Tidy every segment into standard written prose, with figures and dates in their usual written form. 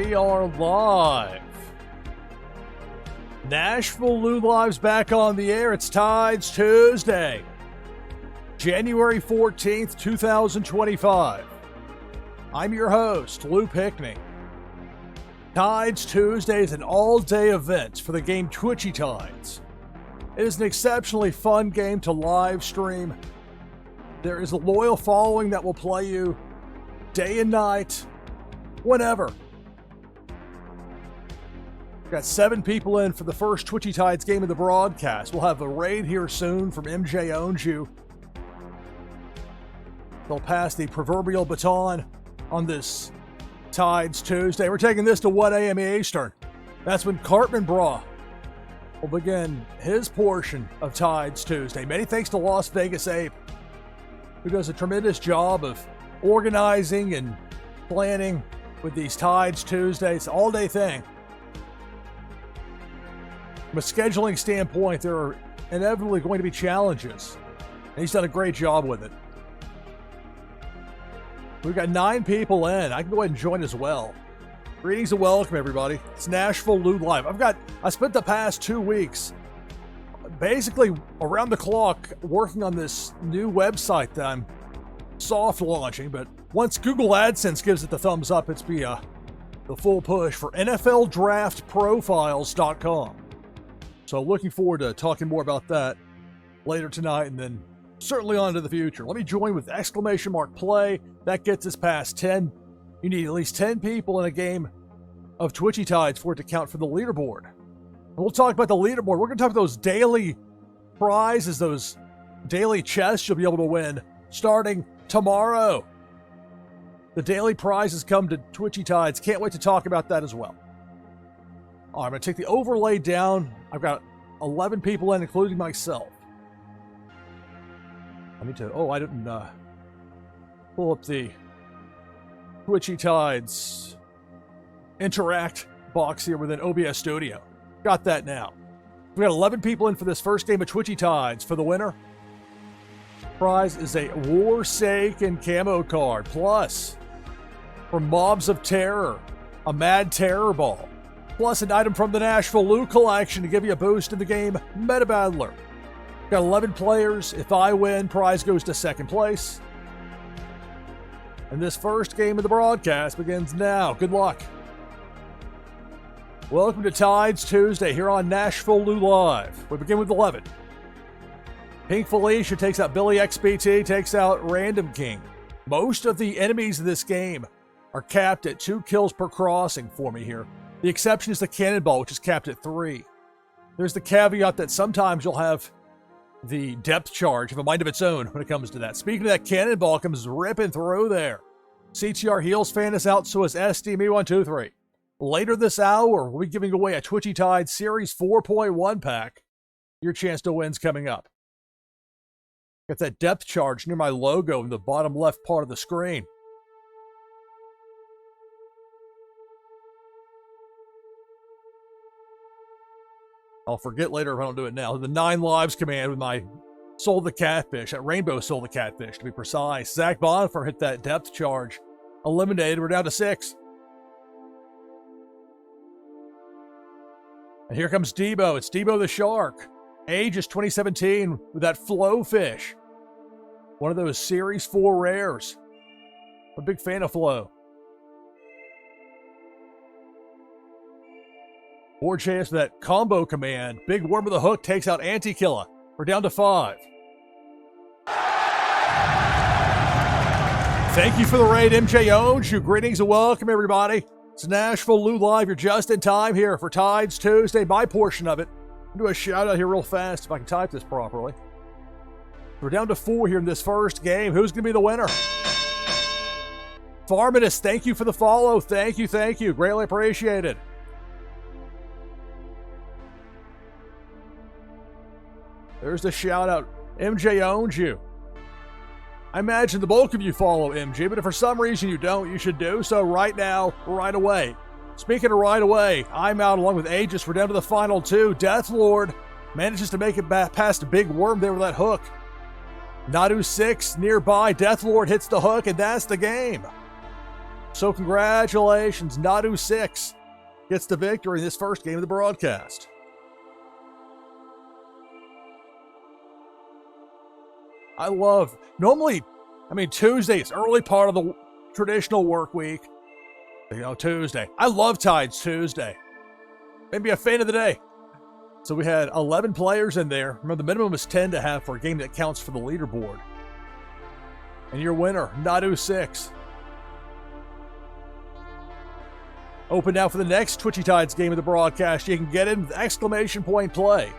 we are live. NashvilleLou Live's back on the air. It's Tides Tuesday, January 14th, 2025. I'm your host, Lou Pickney. Tides Tuesday is an all-day event for the game Twitchy Tides. It is an exceptionally fun game to live stream. There is a loyal following that will play you day and night, whenever. We've got 7 people in for the first Twitchy Tides game of the broadcast. We'll have a raid here soon from MJ Owns You. They'll pass the proverbial baton on this Tides Tuesday. We're taking this to 1 a.m. Eastern. That's when Cartman Bra will begin his portion of Tides Tuesday. Many thanks to Las Vegas Ape, who does a tremendous job of organizing and planning with these Tides Tuesdays, all-day thing. From a scheduling standpoint, there are inevitably going to be challenges, and he's done a great job with it. We've got 9 people in. I can go ahead and join as well. Greetings and welcome, everybody. It's NashvilleLou Live. I spent the past 2 weeks basically around the clock working on this new website that I'm soft launching, but once Google AdSense gives it the thumbs up, it's be the full push for NFLDraftProfiles.com. So looking forward to talking more about that later tonight, and then certainly on to the future. Let me join with !play. That gets us past 10. You need at least 10 people in a game of Twitchy Tides for it to count for the leaderboard. And we'll talk about the leaderboard. We're going to talk about those daily prizes, those daily chests you'll be able to win starting tomorrow. The daily prizes come to Twitchy Tides. Can't wait to talk about that as well. All right, I'm going to take the overlay down. I've got 11 people in, including myself. I need to... I didn't pull up the Twitchy Tides Interact box here within OBS Studio. Got that now. We got 11 people in for this first game of Twitchy Tides. For the winner, prize is a Warsaken camo card, plus from Mobs of Terror, a Mad Terror Ball, plus an item from the NashvilleLou collection to give you a boost in the game Meta Battler. Got 11 players. If I win, prize goes to second place. And this first game of the broadcast begins now. Good luck. Welcome to Tides Tuesday here on NashvilleLou Live. We begin with 11. Pink Felicia takes out Billy XBT, takes out Random King. Most of the enemies in this game are capped at 2 kills per crossing for me here. The exception is the Cannonball, which is capped at 3. There's the caveat that sometimes you'll have the depth charge of a mind of its own when it comes to that. Speaking of that, Cannonball comes ripping through there. CTR Heels fan is out, so is SDMe123. Later this hour, we'll be giving away a Twitchy Tide Series 4.1 pack. Your chance to win's coming up. Got that depth charge near my logo in the bottom left part of the screen. I'll forget later if I don't do it now. The 9 lives command with my Soul the Catfish, at Rainbow Soul the Catfish to be precise. Zach Bonifer hit that depth charge. Eliminated, we're down to 6. And here comes Debo. It's Debo the Shark. Age is 2017 with that Flow Fish. One of those Series 4 rares. I'm a big fan of Flow. Board chance for that combo command. Big Worm with a Hook takes out Anti-Killer. We're down to 5. Thank you for the raid, MJ Owns You. Greetings and welcome, everybody. It's NashvilleLou Live. You're just in time here for Tides Tuesday, my portion of it. I'll do a shout out here real fast if I can type this properly. We're down to 4 here in this first game. Who's going to be the winner? Farminus, thank you for the follow. Thank you. Greatly appreciated. There's the shout out. MJ Owns You. I imagine the bulk of you follow MJ, but if for some reason you don't, you should do so right now, right away. Speaking of right away, I'm out along with Aegis. We're down to the final 2. Deathlord manages to make it back past a Big Worm there with that hook. Nadu 6 nearby. Deathlord hits the hook, and that's the game. So congratulations, Nadu6 gets the victory in this first game of the broadcast. I love, normally, Tuesday is early part of the traditional work week. Tuesday. I love Tides Tuesday. Maybe a fan of the day. So we had 11 players in there. Remember, the minimum is 10 to have for a game that counts for the leaderboard. And your winner, Nadu6. Open now for the next Twitchy Tides game of the broadcast. You can get in with exclamation point play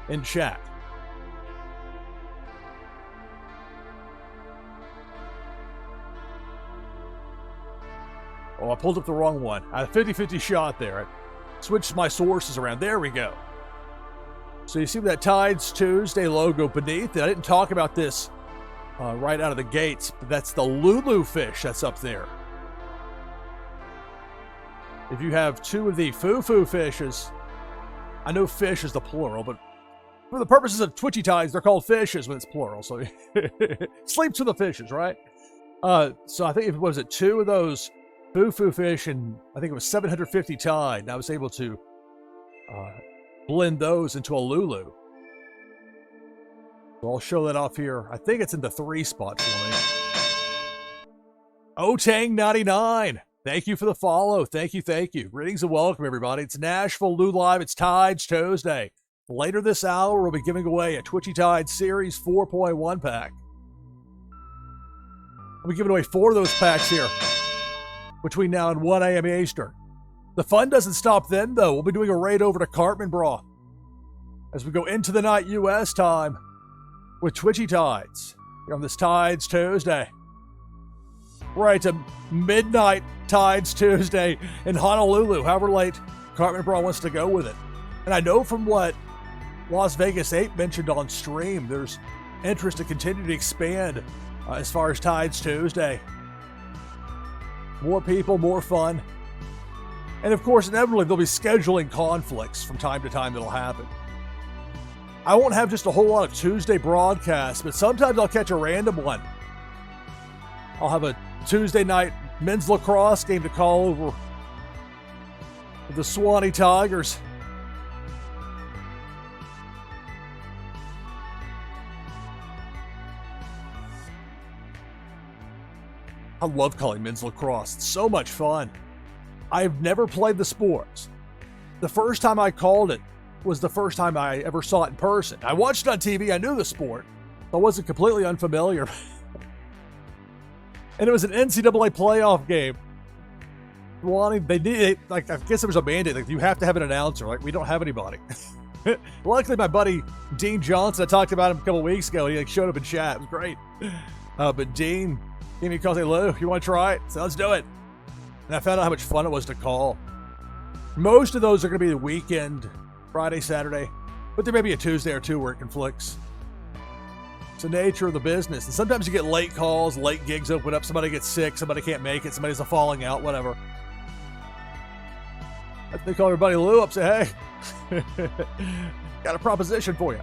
in chat. Oh, I pulled up the wrong one. I had a 50-50 shot there. I switched my sources around. There we go. So you see that Tides Tuesday logo beneath it. I didn't talk about this right out of the gates, but that's the Lulu fish that's up there. If you have two of the foo-foo fishes, I know fish is the plural, but for the purposes of Twitchy Tides, they're called fishes when it's plural. So sleep to the fishes, right? So I think it was two of those foo-foo fish, and I think it was 750 tide, and I was able to blend those into a Lulu. So I'll show that off here. I think it's in the 3 spot for me. Otang99, thank you for the follow. Thank you. Greetings and welcome, everybody. It's NashvilleLou Live. It's Tides Tuesday. Later this hour, we'll be giving away a Twitchy Tides Series 4.1 pack. We'll be giving away 4 of those packs here between now and 1 a.m. Eastern. The fun doesn't stop then, though. We'll be doing a raid over to Cartman Bra as we go into the night U.S. time with Twitchy Tides here on this Tides Tuesday. Right to midnight Tides Tuesday in Honolulu, however late Cartman Bra wants to go with it. And I know from what Las Vegas 8 mentioned on stream, there's interest to continue to expand as far as Tides Tuesday. More people, more fun. And of course, inevitably, there'll be scheduling conflicts from time to time that'll happen. I won't have just a whole lot of Tuesday broadcasts, but sometimes I'll catch a random one. I'll have a Tuesday night men's lacrosse game to call over with the Swanee Tigers. I love calling men's lacrosse. It's so much fun. I've never played the sports. The first time I called it was the first time I ever saw it in person. I watched it on TV. I knew the sport. I wasn't completely unfamiliar. And it was an NCAA playoff game. They needed, I guess there was a mandate. You have to have an announcer. We don't have anybody. Luckily, my buddy Dean Johnson, I talked about him a couple weeks ago. He showed up in chat. It was great. But Dean gave me a call, say, Lou, you want to try it? So let's do it. And I found out how much fun it was to call. Most of those are going to be the weekend, Friday, Saturday, but there may be a Tuesday or two where it conflicts. It's the nature of the business. And sometimes you get late calls, late gigs open up, somebody gets sick, somebody can't make it, somebody's a falling out, whatever. They call everybody Lou up, say, hey, got a proposition for you.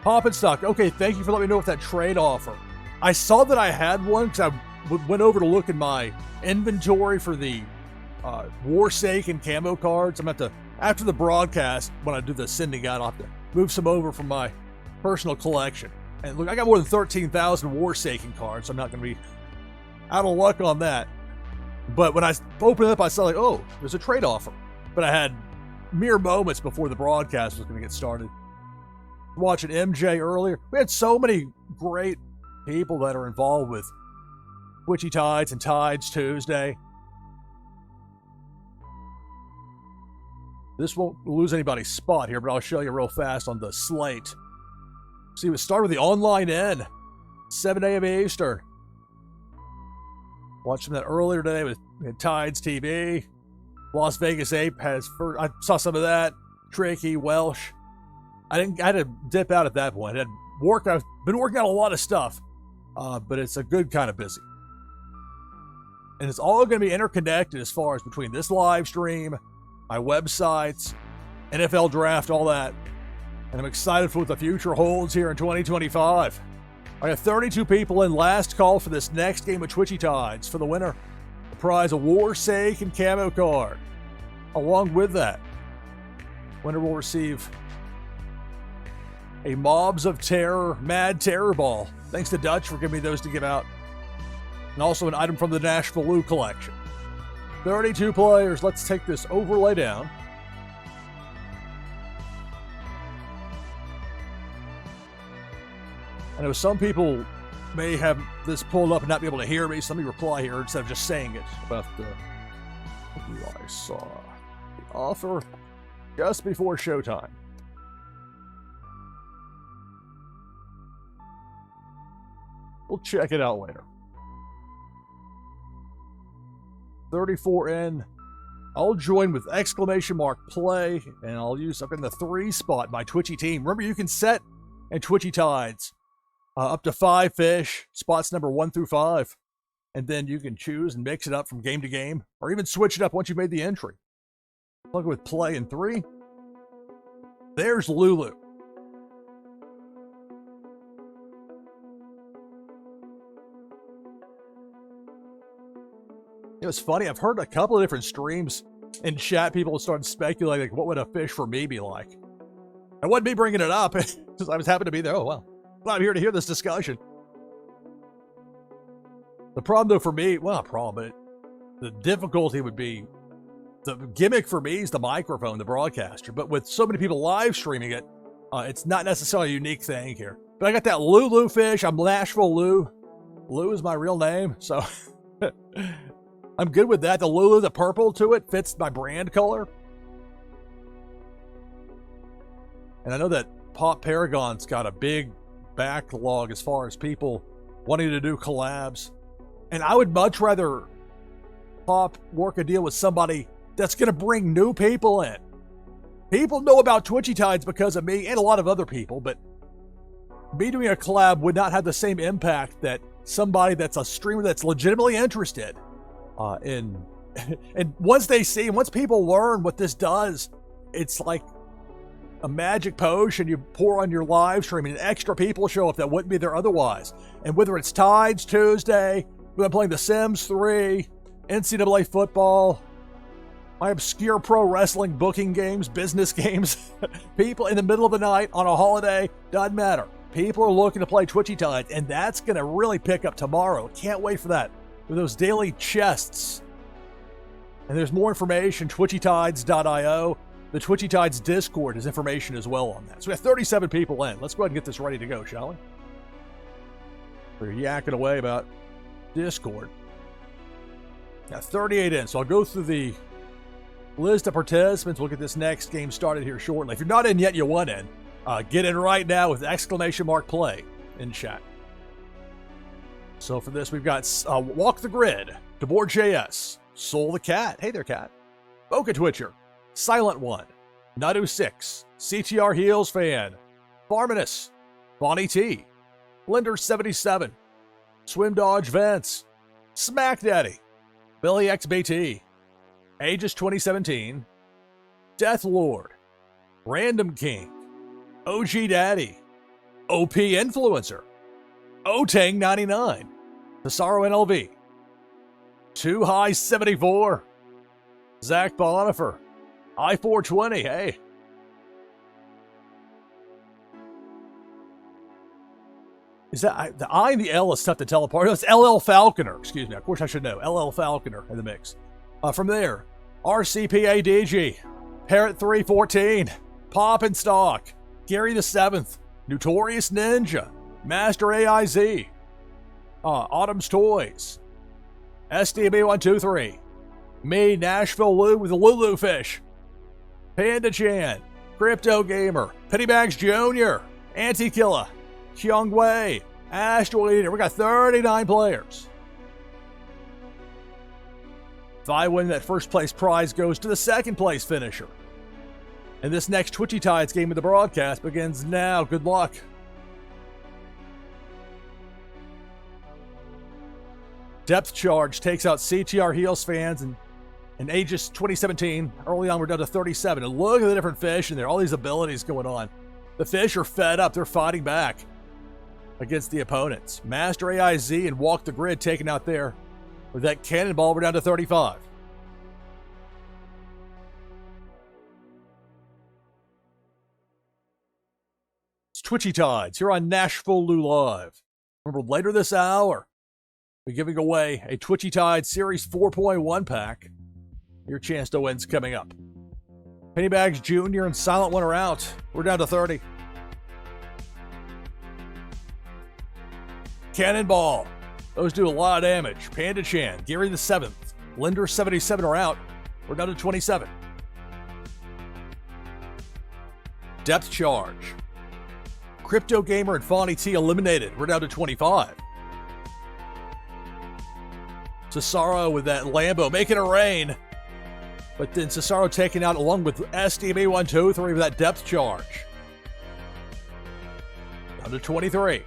Pop and stock. Okay, thank you for letting me know with that trade offer. I saw that I had one because I went over to look in my inventory for the Warsaken camo cards. I'm going to have to, after the broadcast, when I do the sending out, I'll have to move some over from my personal collection. And look, I got more than 13,000 Warsaken cards, so I'm not going to be out of luck on that. But when I opened it up, I saw oh, there's a trade offer. But I had mere moments before the broadcast was going to get started. Watching MJ earlier, we had so many great people that are involved with Twitchy Tides and Tides Tuesday. This won't lose anybody's spot here, but I'll show you real fast on the slate. See, we start with the online end, 7 a.m. Eastern. Watched some of that earlier today with Tides TV. Las Vegas Ape has first. I saw some of that. Tricky, Welsh. I had to dip out at that point. I've been working on a lot of stuff, but it's a good kind of busy. And it's all going to be interconnected as far as between this live stream, my websites, NFL draft, all that. And I'm excited for what the future holds here in 2025. I got 32 people in. Last call for this next game of Twitchy Tides for the winner. prize a Warsake and camo card. Along with that, winner will receive a Mobs of Terror Mad Terror Ball. Thanks to Dutch for giving me those to give out. And also an item from the NashvilleLou collection. 32 players. Let's take this overlay down. I know some people may have this pulled up and not be able to hear me, so let me reply here instead of just saying it about I saw the offer just before showtime. We'll check it out later. 34 in. I'll join with exclamation mark play, and I'll use up in the 3 spot my Twitchy team. Remember, you can set and Twitchy Tides up to 5 fish, spots number 1 through 5. And then you can choose and mix it up from game to game, or even switch it up once you've made the entry. Look with play in 3. There's Lulu. It was funny. I've heard a couple of different streams in chat. People started speculating, like, what would a fish for me be like? It wasn't me bringing it up, because I was happy to be there. Oh, well. Well, I'm here to hear this discussion. The problem, though, for me, well, not problem, but the difficulty would be, the gimmick for me is the microphone, the broadcaster. But with so many people live streaming it, it's not necessarily a unique thing here. But I got that Lulu fish. I'm NashvilleLou. Lou is my real name, so I'm good with that. The Lulu, the purple to it, fits my brand color. And I know that Pop Paragon's got a big backlog as far as people wanting to do collabs. And I would much rather Pop work a deal with somebody that's going to bring new people in. People know about Twitchy Tides because of me and a lot of other people, but me doing a collab would not have the same impact that somebody that's a streamer that's legitimately interested in. And once they see, once people learn what this does, it's like a magic potion you pour on your live stream, and extra people show up that wouldn't be there otherwise. And whether it's Tides Tuesday, whether I'm playing The Sims 3, NCAA football, my obscure pro wrestling booking games, business games, people in the middle of the night on a holiday, doesn't matter. People are looking to play Twitchy Tides, and that's going to really pick up tomorrow. Can't wait for that. With those daily chests. And there's more information, twitchytides.io. The Twitchy Tides Discord has information as well on that. So we have 37 people in. Let's go ahead and get this ready to go, shall we? We're yakking away about Discord. Got 38 in, so I'll go through the list of participants. We'll get this next game started here shortly. If you're not in yet, you want in. Get in right now with exclamation mark play in chat. So for this, we've got Walk the Grid, DeBoer.js, Soul the Cat, hey there, Cat, Boca Twitcher, Silent One, Nadu6, CTR Heels Fan, Farminus, Bonnie T, Blender77, Swim Dodge Vents, Smack Daddy, Billy XBT, Aegis 2017, Death Lord, Random King, OG Daddy, OP Influencer, Otang 99, Tesaro NLV, Too High 74, Zach Bonifer, I420, hey. Is that the I and the L is tough to tell apart? No, it's LL Falconer, excuse me. Of course I should know. LL Falconer in the mix. From there, RCPA DG, Parrot 314, Pop and Stock, Gary the 7th, Notorious Ninja, Master AIZ, Autumn's Toys, SDB123, me, NashvilleLou with the Lulu Fish, Panda Chan, Crypto Gamer, Pennybags Jr., Anti-Killa, Kyung Wei, Asteroid Eater. We got 39 players. If I win, that first place prize goes to the second place finisher. And this next Twitchy Tides game of the broadcast begins now. Good luck. Depth Charge takes out CTR Heels Fans and Aegis 2017. Early on, we're down to 37. And look at the different fish in there. All these abilities going on. The fish are fed up. They're fighting back against the opponents. Master AIZ and Walk the Grid taking out their With that cannonball, we're down to 35. It's Twitchy Tides here on NashvilleLou Live. Remember, later this hour, we're giving away a Twitchy Tides Series 4.1 pack. Your chance to win's coming up. Pennybags Jr. and Silent One are out. We're down to 30. Cannonball. Those do a lot of damage. Panda Chan, Gary the 7th, Linder 77 are out. We're down to 27. Depth Charge. Crypto Gamer and Fawny T eliminated. We're down to 25. Cesaro with that Lambo making it rain. But then Cesaro taken out along with SDB123 with that Depth Charge. Down to 23.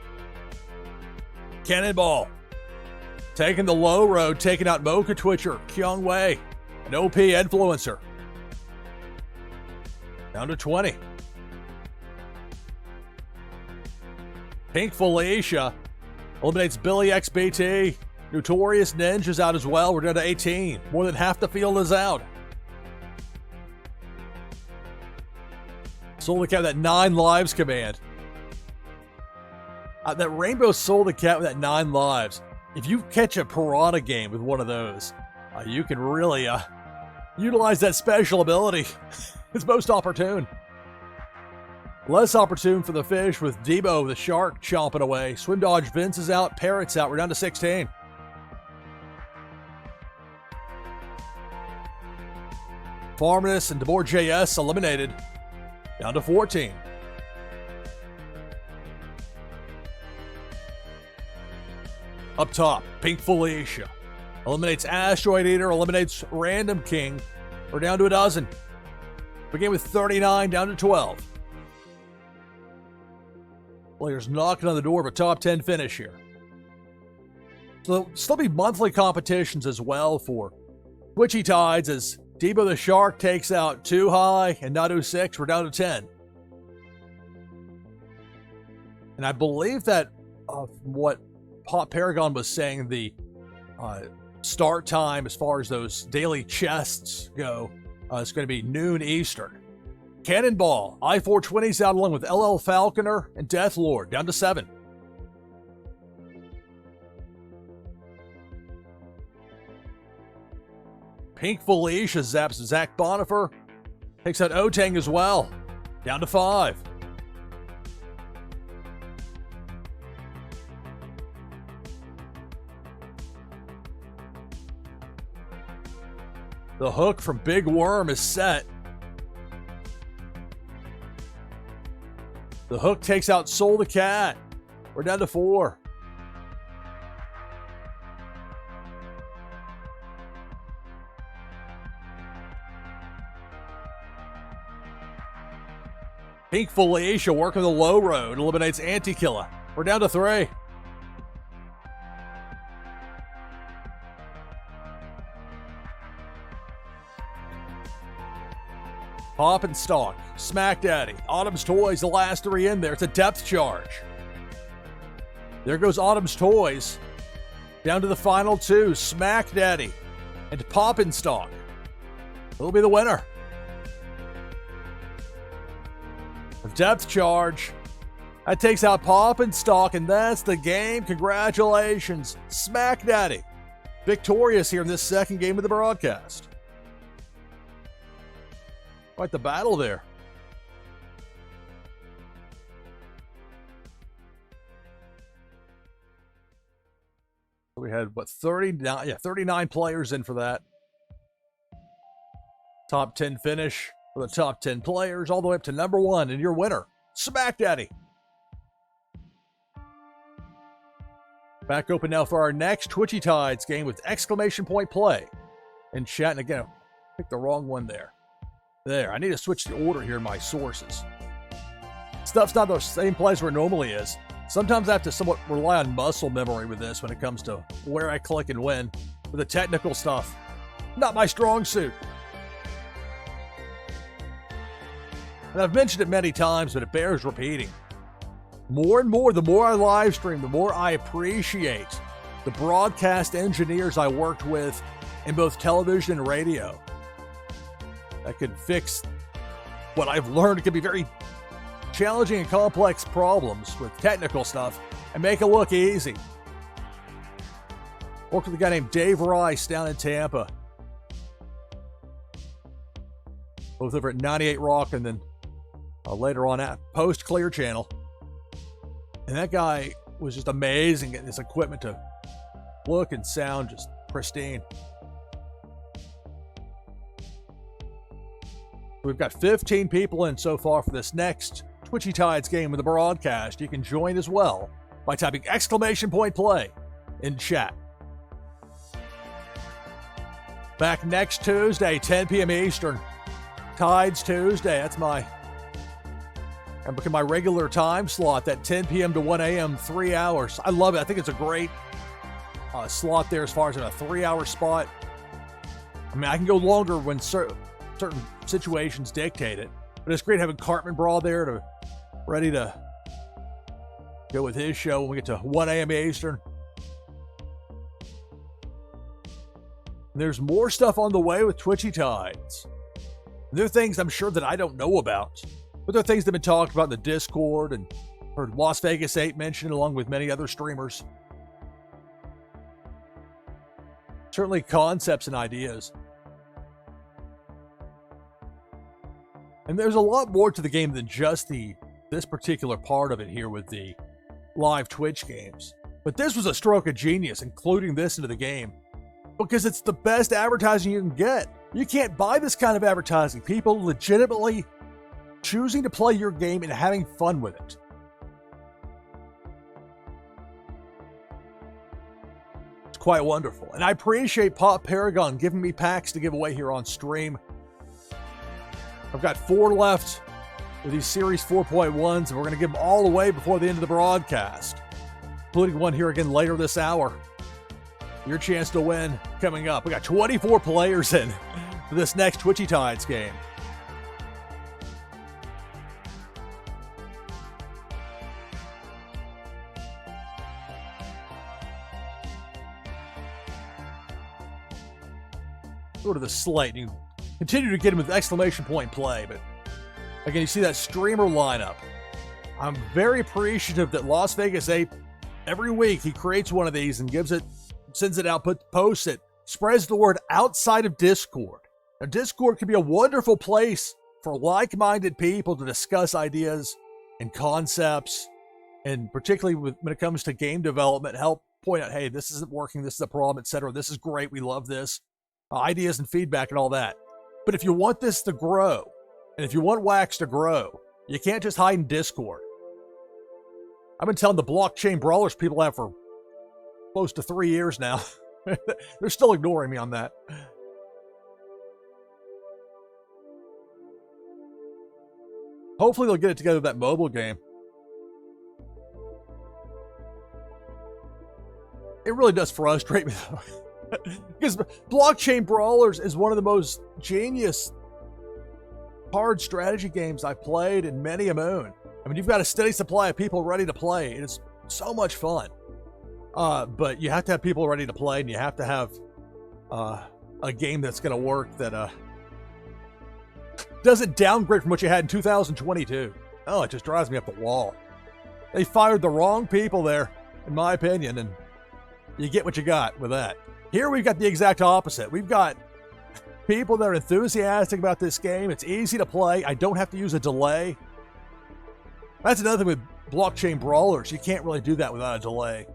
Cannonball. Taking the low road, taking out Mocha Twitcher, Kyung Wei, an OP influencer. Down to 20. Pink Felicia eliminates Billy XBT. Notorious Ninja's out as well. We're down to 18. More than half the field is out. Soul the Cat with that 9 lives command. That Rainbow Soul the Cat with that 9 lives. If you catch a Piranha game with one of those, you can really utilize that special ability. It's most opportune. Less opportune for the fish with Debo the shark chomping away. Swim Dodge Vince is out. Parrot's out. We're down to 16. Farminus and DeBoer JS eliminated. Down to 14. Up top, Pink Felicia eliminates Asteroid Eater, eliminates Random King. We're down to a dozen. Begin with 39, down to 12. Players knocking on the door of a top 10 finish here. So there'll still be monthly competitions as well for Twitchy Tides as Debo the Shark takes out Too High and Nadu 6. We're down to 10. And I believe that what Pop Paragon was saying, the start time as far as those daily chests go, is going to be noon Eastern. Cannonball, I-420's out along with LL Falconer and Deathlord, down to 7. Pink Felicia zaps Zach Bonifer, takes out Otang as well, down to 5. The hook from Big Worm is set. The hook takes out Soul the Cat. We're down to 4. Pink Felicia working the low road, eliminates Anti-Killer. We're down to 3. Pop and Stalk, Smack Daddy, Autumn's Toys, the last 3 in there. It's a Depth Charge. There goes Autumn's Toys. Down to the final 2, Smack Daddy and Pop and Stalk. Who'll be the winner? Depth Charge. That takes out Pop and Stalk, and that's the game. Congratulations, Smack Daddy. Victorious here in this second game of the broadcast. Quite the battle there. We had, 39 players in for that. Top 10 finish for the top 10 players, all the way up to number 1, and your winner, Smack Daddy. Back open now for our next Twitchy Tides game with exclamation point play in chat. And again, I picked the wrong one there. There, I need to switch the order here in my sources. Stuff's not the same place where it normally is. Sometimes I have to somewhat rely on muscle memory with this when it comes to where I click and when. With the technical stuff, not my strong suit. And I've mentioned it many times, but it bears repeating. More and more, the more I live stream, the more I appreciate the broadcast engineers I worked with in both television and radio. That could fix what I've learned can be very challenging and complex problems with technical stuff and make it look easy. Worked with a guy named Dave Rice down in Tampa. Both over at 98 Rock and then later on at Post Clear Channel. And that guy was just amazing getting this equipment to look and sound just pristine. We've got 15 people in so far for this next Twitchy Tides game with the broadcast. You can join as well by typing !play in chat. Back next Tuesday, 10 p.m. Eastern. Tides Tuesday. That's my regular time slot, that 10 p.m. to 1 a.m., 3 hours. I love it. I think it's a great slot there as far as in a 3-hour spot. I mean, I can go longer when certain situations dictate it, but it's great having Cartman Brawl there ready to go with his show when we get to 1 a.m. Eastern. And there's more stuff on the way with Twitchy Tides. There are things I'm sure that I don't know about, but there are things that have been talked about in the Discord and heard Las Vegas 8 mentioned along with many other streamers. Certainly concepts and ideas. And there's a lot more to the game than just this particular part of it here with the live Twitch games. But this was a stroke of genius, including this into the game, because it's the best advertising you can get. You can't buy this kind of advertising. People legitimately choosing to play your game and having fun with it. It's quite wonderful. And I appreciate Pop Paragon giving me packs to give away here on stream. I've got 4 left with these Series 4.1s, and we're going to give them all away before the end of the broadcast, including one here again later this hour. Your chance to win coming up. We got 24 players in for this next Twitchy Tides game. Go to the slate. You continue to get him with exclamation point play, but again, you see that streamer lineup. I'm very appreciative that Las Vegas 8, every week he creates one of these and sends it out, posts it, spreads the word outside of Discord. Now, Discord can be a wonderful place for like-minded people to discuss ideas and concepts, and particularly when it comes to game development, help point out, hey, this isn't working, this is a problem, etc. This is great, we love this. Ideas and feedback and all that. But if you want this to grow, and if you want Wax to grow, you can't just hide in Discord. I've been telling the blockchain brawlers people that for close to 3 years now. They're still ignoring me on that. Hopefully they'll get it together with that mobile game. It really does frustrate me though. Because Blockchain Brawlers is one of the most genius hard strategy games I've played in many a moon. I mean, you've got a steady supply of people ready to play, and it's so much fun. But you have to have people ready to play, and you have to have a game that's going to work that doesn't downgrade from what you had in 2022. Oh, it just drives me up the wall. They fired the wrong people there, in my opinion, and you get what you got with that. Here we've got the exact opposite. We've got people that are enthusiastic about this game. It's easy to play. I don't have to use a delay. That's another thing with Blockchain Brawlers. You can't really do that without a delay.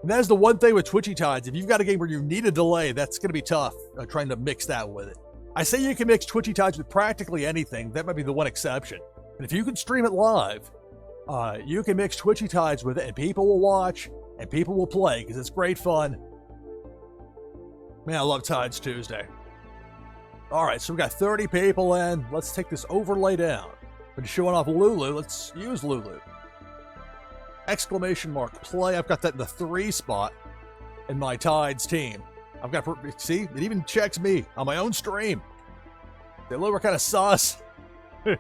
And that is the one thing with Twitchy Tides. If you've got a game where you need a delay, that's going to be tough trying to mix that with it. I say you can mix Twitchy Tides with practically anything. That might be the one exception. And if you can stream it live, you can mix Twitchy Tides with it, and people will watch, and people will play, because it's great fun. Man, I love Tides Tuesday. All right, so we've got 30 people in. Let's take this overlay down. Been showing off Lulu. Let's use Lulu. Exclamation mark play. I've got that in the 3 spot in my Tides team. I've got, see, it even checks me on my own stream. They look kind of sus. There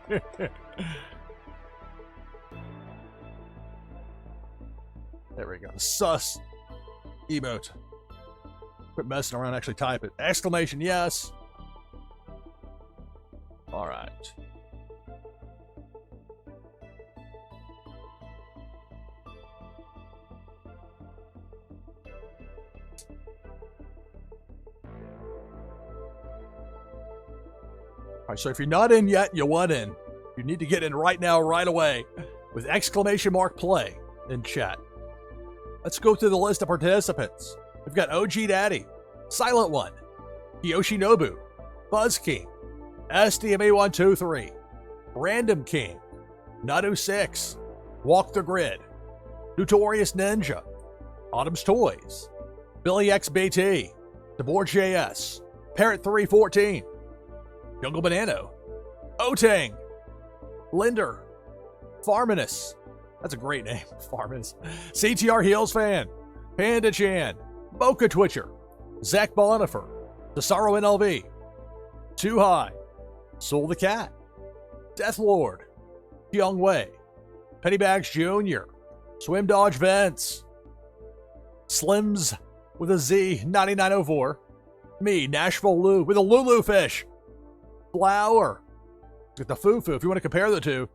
we go. Sus. emote. Quit messing around, actually type it. Exclamation, yes. All right. All right, so if you're not in yet, you want in. You need to get in right now, right away, with exclamation mark play in chat. Let's go through the list of participants. We've got OG Daddy, Silent One, Yoshinobu, Buzz King, SDMA123, Random King, Nadu6, Walk the Grid, Notorious Ninja, Autumn's Toys, Billy XBT, DeBoer JS, Parrot314, Jungle Banano, Otang, Linder, Farminus. That's a great name, Farminus. CTR Heels Fan, Panda Chan, Boca Twitcher, Zach Bonifer, Cesaro NLV, Too High, Soul the Cat, Death Lord, Young Wei, Pennybags Jr., Swim Dodge Vents, Slims with a Z 9904, me, NashvilleLou with a Lulu fish, Flower, get the Fufu if you want to compare the two.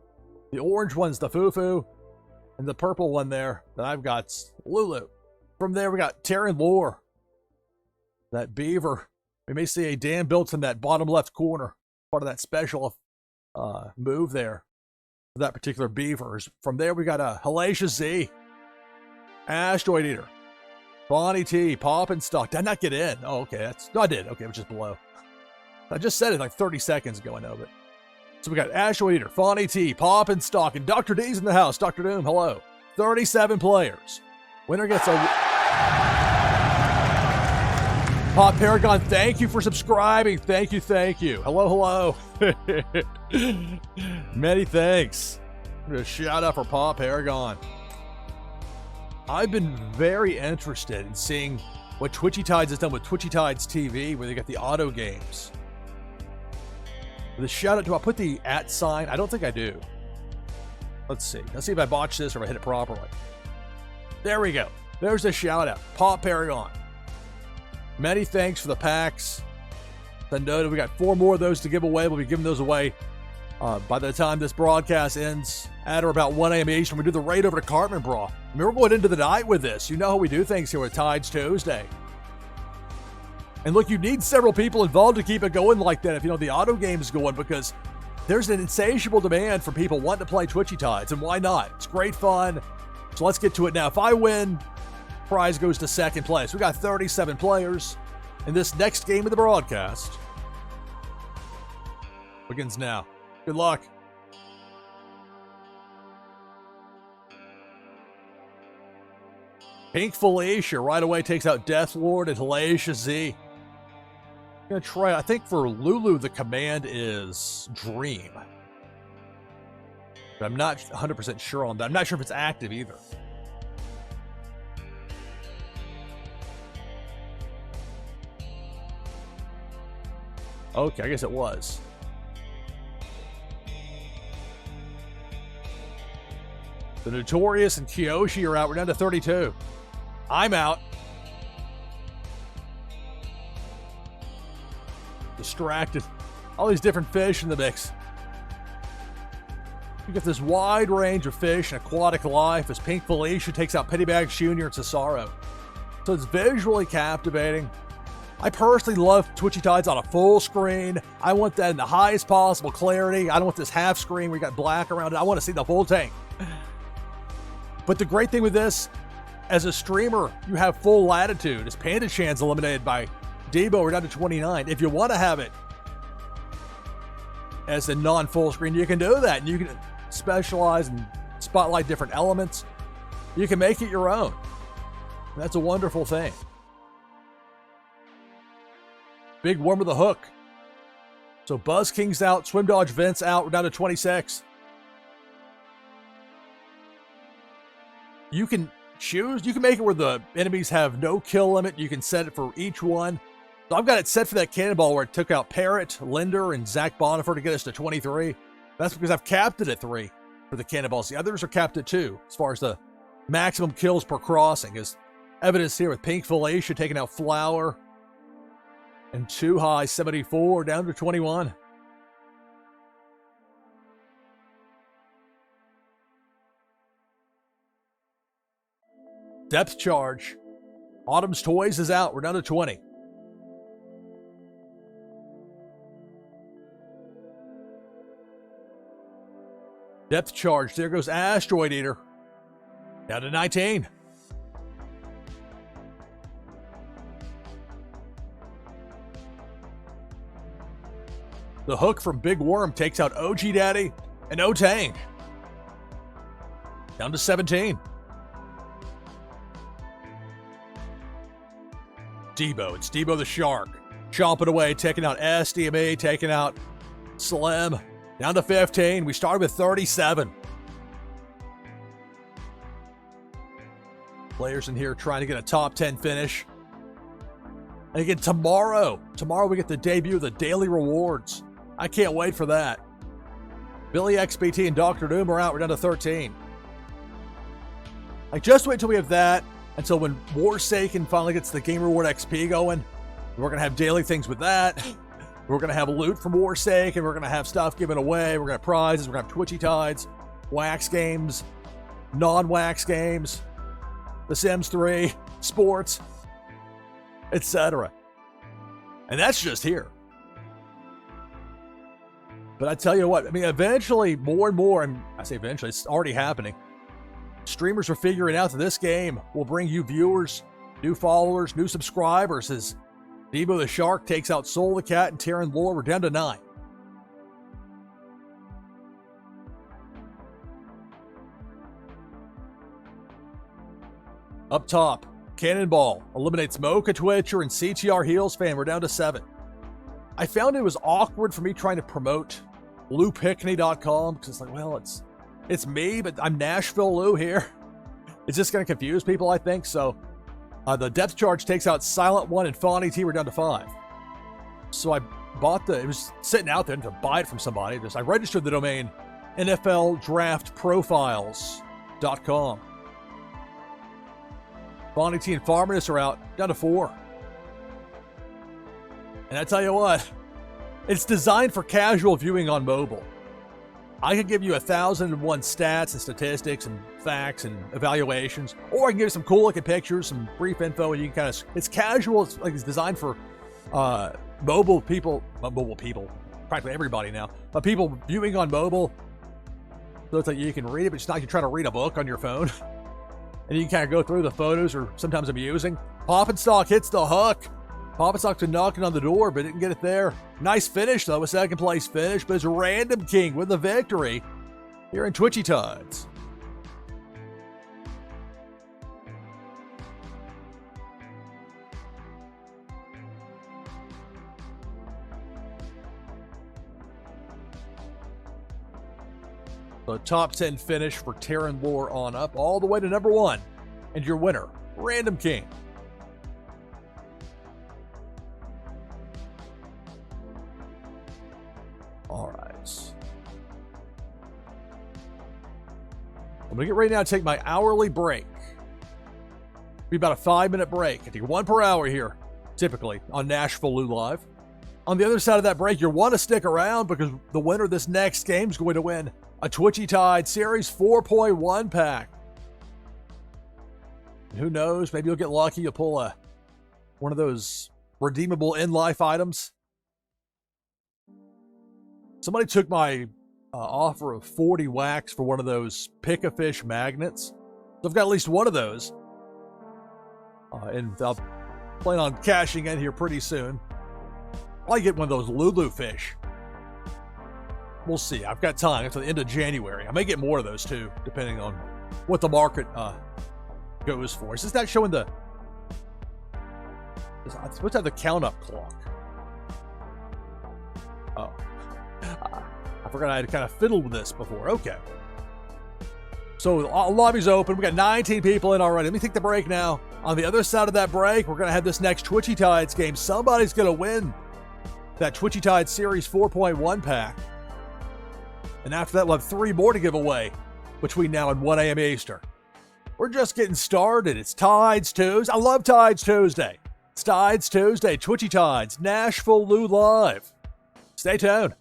The orange one's the Fufu, and the purple one there that I've got's Lulu. From there, we got Terran Lore, that beaver. We may see a dam built in that bottom left corner, part of that special move there for that particular beaver. From there, we got a Hellacious Z, Asteroid Eater, Bonnie T, Pop and Stock. Did I not get in? Oh, okay. No, I did. Okay, it was just below. I just said it like 30 seconds ago, I know, but. So we got Asteroid Eater, Fawny T, Pop and Stock, and Dr. D's in the house. Dr. Doom, hello. 37 players. Winner gets a... Pop Paragon, thank you for subscribing. Thank you, thank you. Hello, hello. Many thanks. A shout out for Pop Paragon. I've been very interested in seeing what Twitchy Tides has done with Twitchy Tides TV, where they got the auto games. The shout out, do I put the @ sign? I don't think I do. Let's see. Let's see if I botched this or if I hit it properly. There we go. There's the shout out. Pop Paragon. Many thanks for the packs. Then noted we got 4 more of those to give away. We'll be giving those away by the time this broadcast ends at or about 1 a.m. Eastern. We do the raid over to Cartman Bra. I mean, we're going into the night with this. You know how we do things here with Tides Tuesday. And look, you need several people involved to keep it going like that if you know the auto game is going, because there's an insatiable demand for people wanting to play Twitchy Tides, and why not? It's great fun. So let's get to it now. If I win, prize goes to second place. We got 37 players, and this next game of the broadcast begins now. Good luck. Pink Felicia right away takes out Death Lord and Hellacious Z. I'm going to try, I think for Lulu, the command is Dream. But I'm not 100% sure on that. I'm not sure if it's active either. Okay, I guess it was. The Notorious and Kiyoshi are out. We're down to 32. I'm out. Distracted. All these different fish in the mix. You get this wide range of fish and aquatic life as Pink Felicia takes out Pennybags Jr. and Cesaro. So it's visually captivating. I personally love Twitchy Tides on a full screen. I want that in the highest possible clarity. I don't want this half screen where you got black around it. I want to see the full tank. But the great thing with this, as a streamer, you have full latitude. As Panda Chan's eliminated by Debo, we're down to 29. If you want to have it as a non-full screen, you can do that. And you can specialize and spotlight different elements. You can make it your own. That's a wonderful thing. Big Worm with a hook. So Buzz King's out, Swim Dodge Vince out. We're down to 26. You can choose. You can make it where the enemies have no kill limit. You can set it for each one. So I've got it set for that cannonball where it took out Parrot, Linder, and Zach Bonifer to get us to 23. That's because I've capped it at 3 for the cannonballs. The others are capped at 2 as far as the maximum kills per crossing. Is Evidence here with Pink Felicia taking out Flower. And 2 high, 74, down to 21. Depth charge. Autumn's Toys is out. We're down to 20. Depth charge. There goes Asteroid Eater. Down to 19. The hook from Big Worm takes out OG Daddy and O-Tang. Down to 17. Debo. It's Debo the Shark. Chomping away, taking out SDMA, taking out Slim. Down to 15. We started with 37. Players in here trying to get a top 10 finish. And again, tomorrow we get the debut of the daily rewards. I can't wait for that. Billy XBT and Dr. Doom are out. We're down to 13. Like, just wait till we have that, until when Warsaken finally gets the Game Reward XP going. We're going to have daily things with that. We're going to have loot from Warsaken. We're going to have stuff given away. We're going to have prizes. We're going to have Twitchy Tides, wax games, non-wax games, The Sims 3, sports, etc. And that's just here. But I tell you what, I mean, eventually, more and more, and I say eventually, it's already happening. Streamers are figuring out that this game will bring you viewers, new followers, new subscribers as Debo the Shark takes out Soul the Cat and Terran Lore. We're down to 9. Up top, Cannonball eliminates Mocha Twitcher and CTR Heels fan. We're down to 7. I found it was awkward for me trying to promote LouPickney.com because it's like, well, it's me, but I'm NashvilleLou here. It's just going to confuse people, I think. So the depth charge takes out Silent One and Fawny T. We're down to 5. So I bought it was sitting out there to buy it from somebody. I registered the domain NFLDraftProfiles.com. Fawny T and Farminus are out, down to 4. And I tell you what, it's designed for casual viewing on mobile. I could give you 1,001 stats and statistics and facts and evaluations, or I can give you some cool looking pictures, some brief info, and you can kind of, it's casual. It's designed for mobile people, practically everybody now, but people viewing on mobile. So it's like you can read it, but it's not like you're trying to read a book on your phone. And you can kind of go through the photos, or sometimes amusing. Poppinstock hits the hook. Poppinstock's been knocking on the door, but didn't get it there. Nice finish, though, a second place finish, but it's Random King with the victory here in Twitchy Tides. So top 10 finish for Terran Lore on up, all the way to number 1. And your winner, Random King. All right. I'm going to get ready now to take my hourly break. Be about a 5-minute break. I take 1 per hour here, typically, on NashvilleLou Live. On the other side of that break, you'll want to stick around because the winner of this next game is going to win a Twitchy Tide Series 4.1 pack. And who knows? Maybe you'll get lucky. You'll pull one of those redeemable in-life items. Somebody took my offer of 40 wax for one of those pick-a-fish magnets. So I've got at least one of those. And I'll plan on cashing in here pretty soon. I'll get one of those Lulu fish. We'll see. I've got time until the end of January. I may get more of those too, depending on what the market goes for. Is this not showing the... It's supposed to have the count-up clock. Oh. I forgot I had kind of fiddled with this before. Okay. So the lobby's open. We got 19 people in already. Let me take the break now. On the other side of that break, we're going to have this next Twitchy Tides game. Somebody's going to win that Twitchy Tides Series 4.1 pack. And after that, we'll have 3 more to give away between now and 1 a.m. Eastern. We're just getting started. It's Tides Tuesday. I love Tides Tuesday. It's Tides Tuesday. Twitchy Tides. NashvilleLou Live. Stay tuned.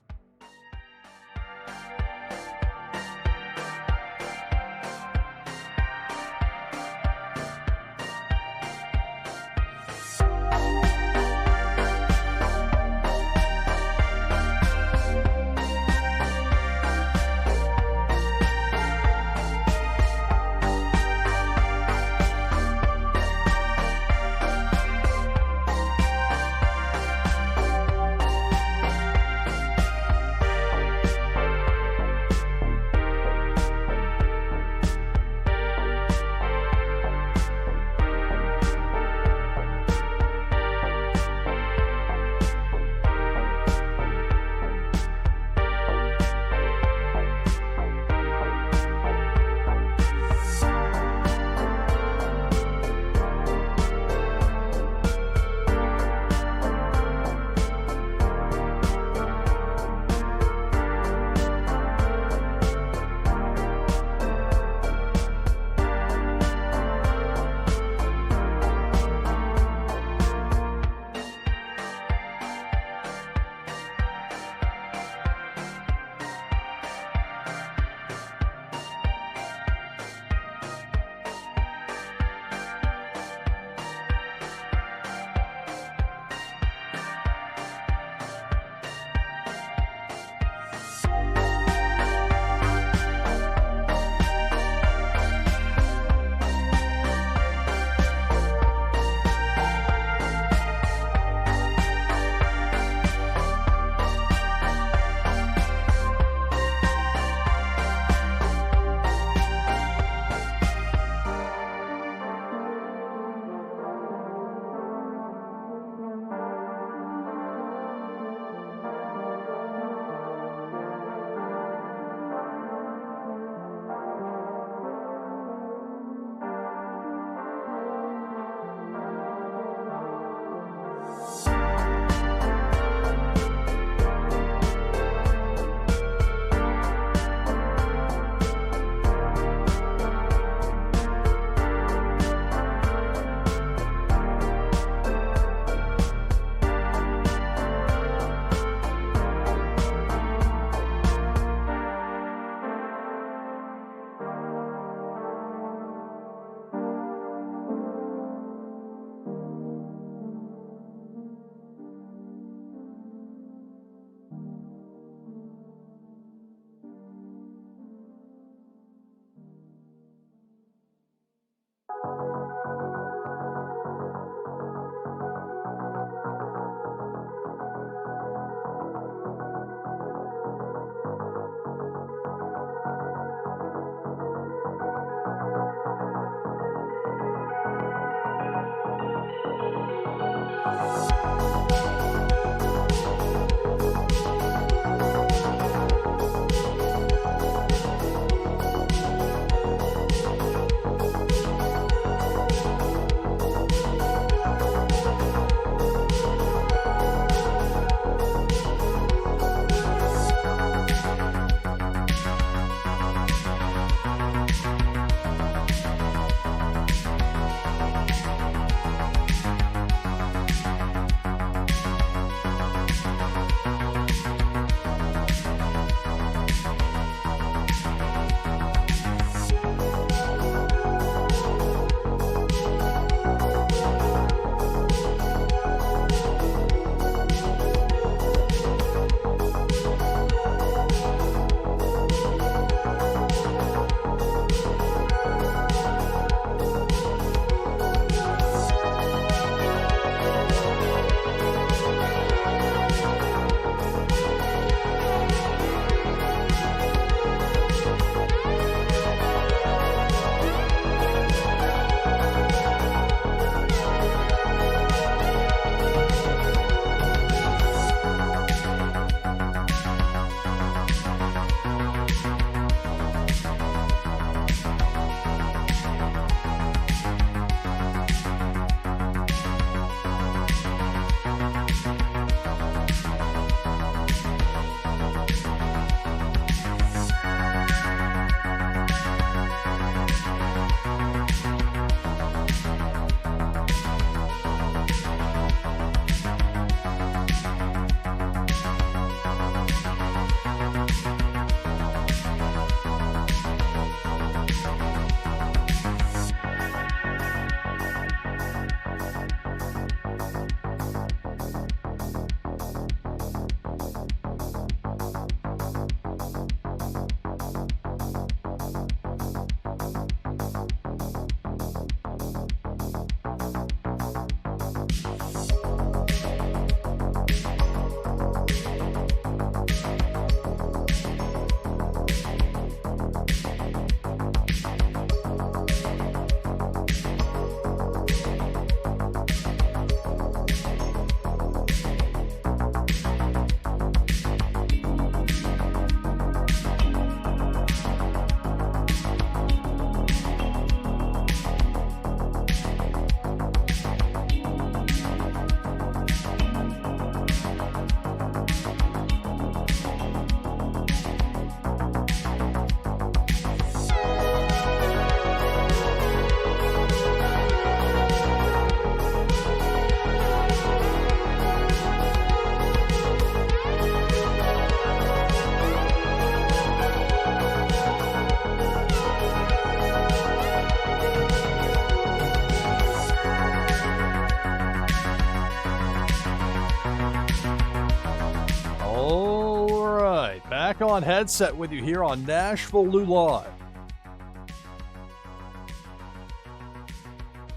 back on headset with you here on NashvilleLou Live.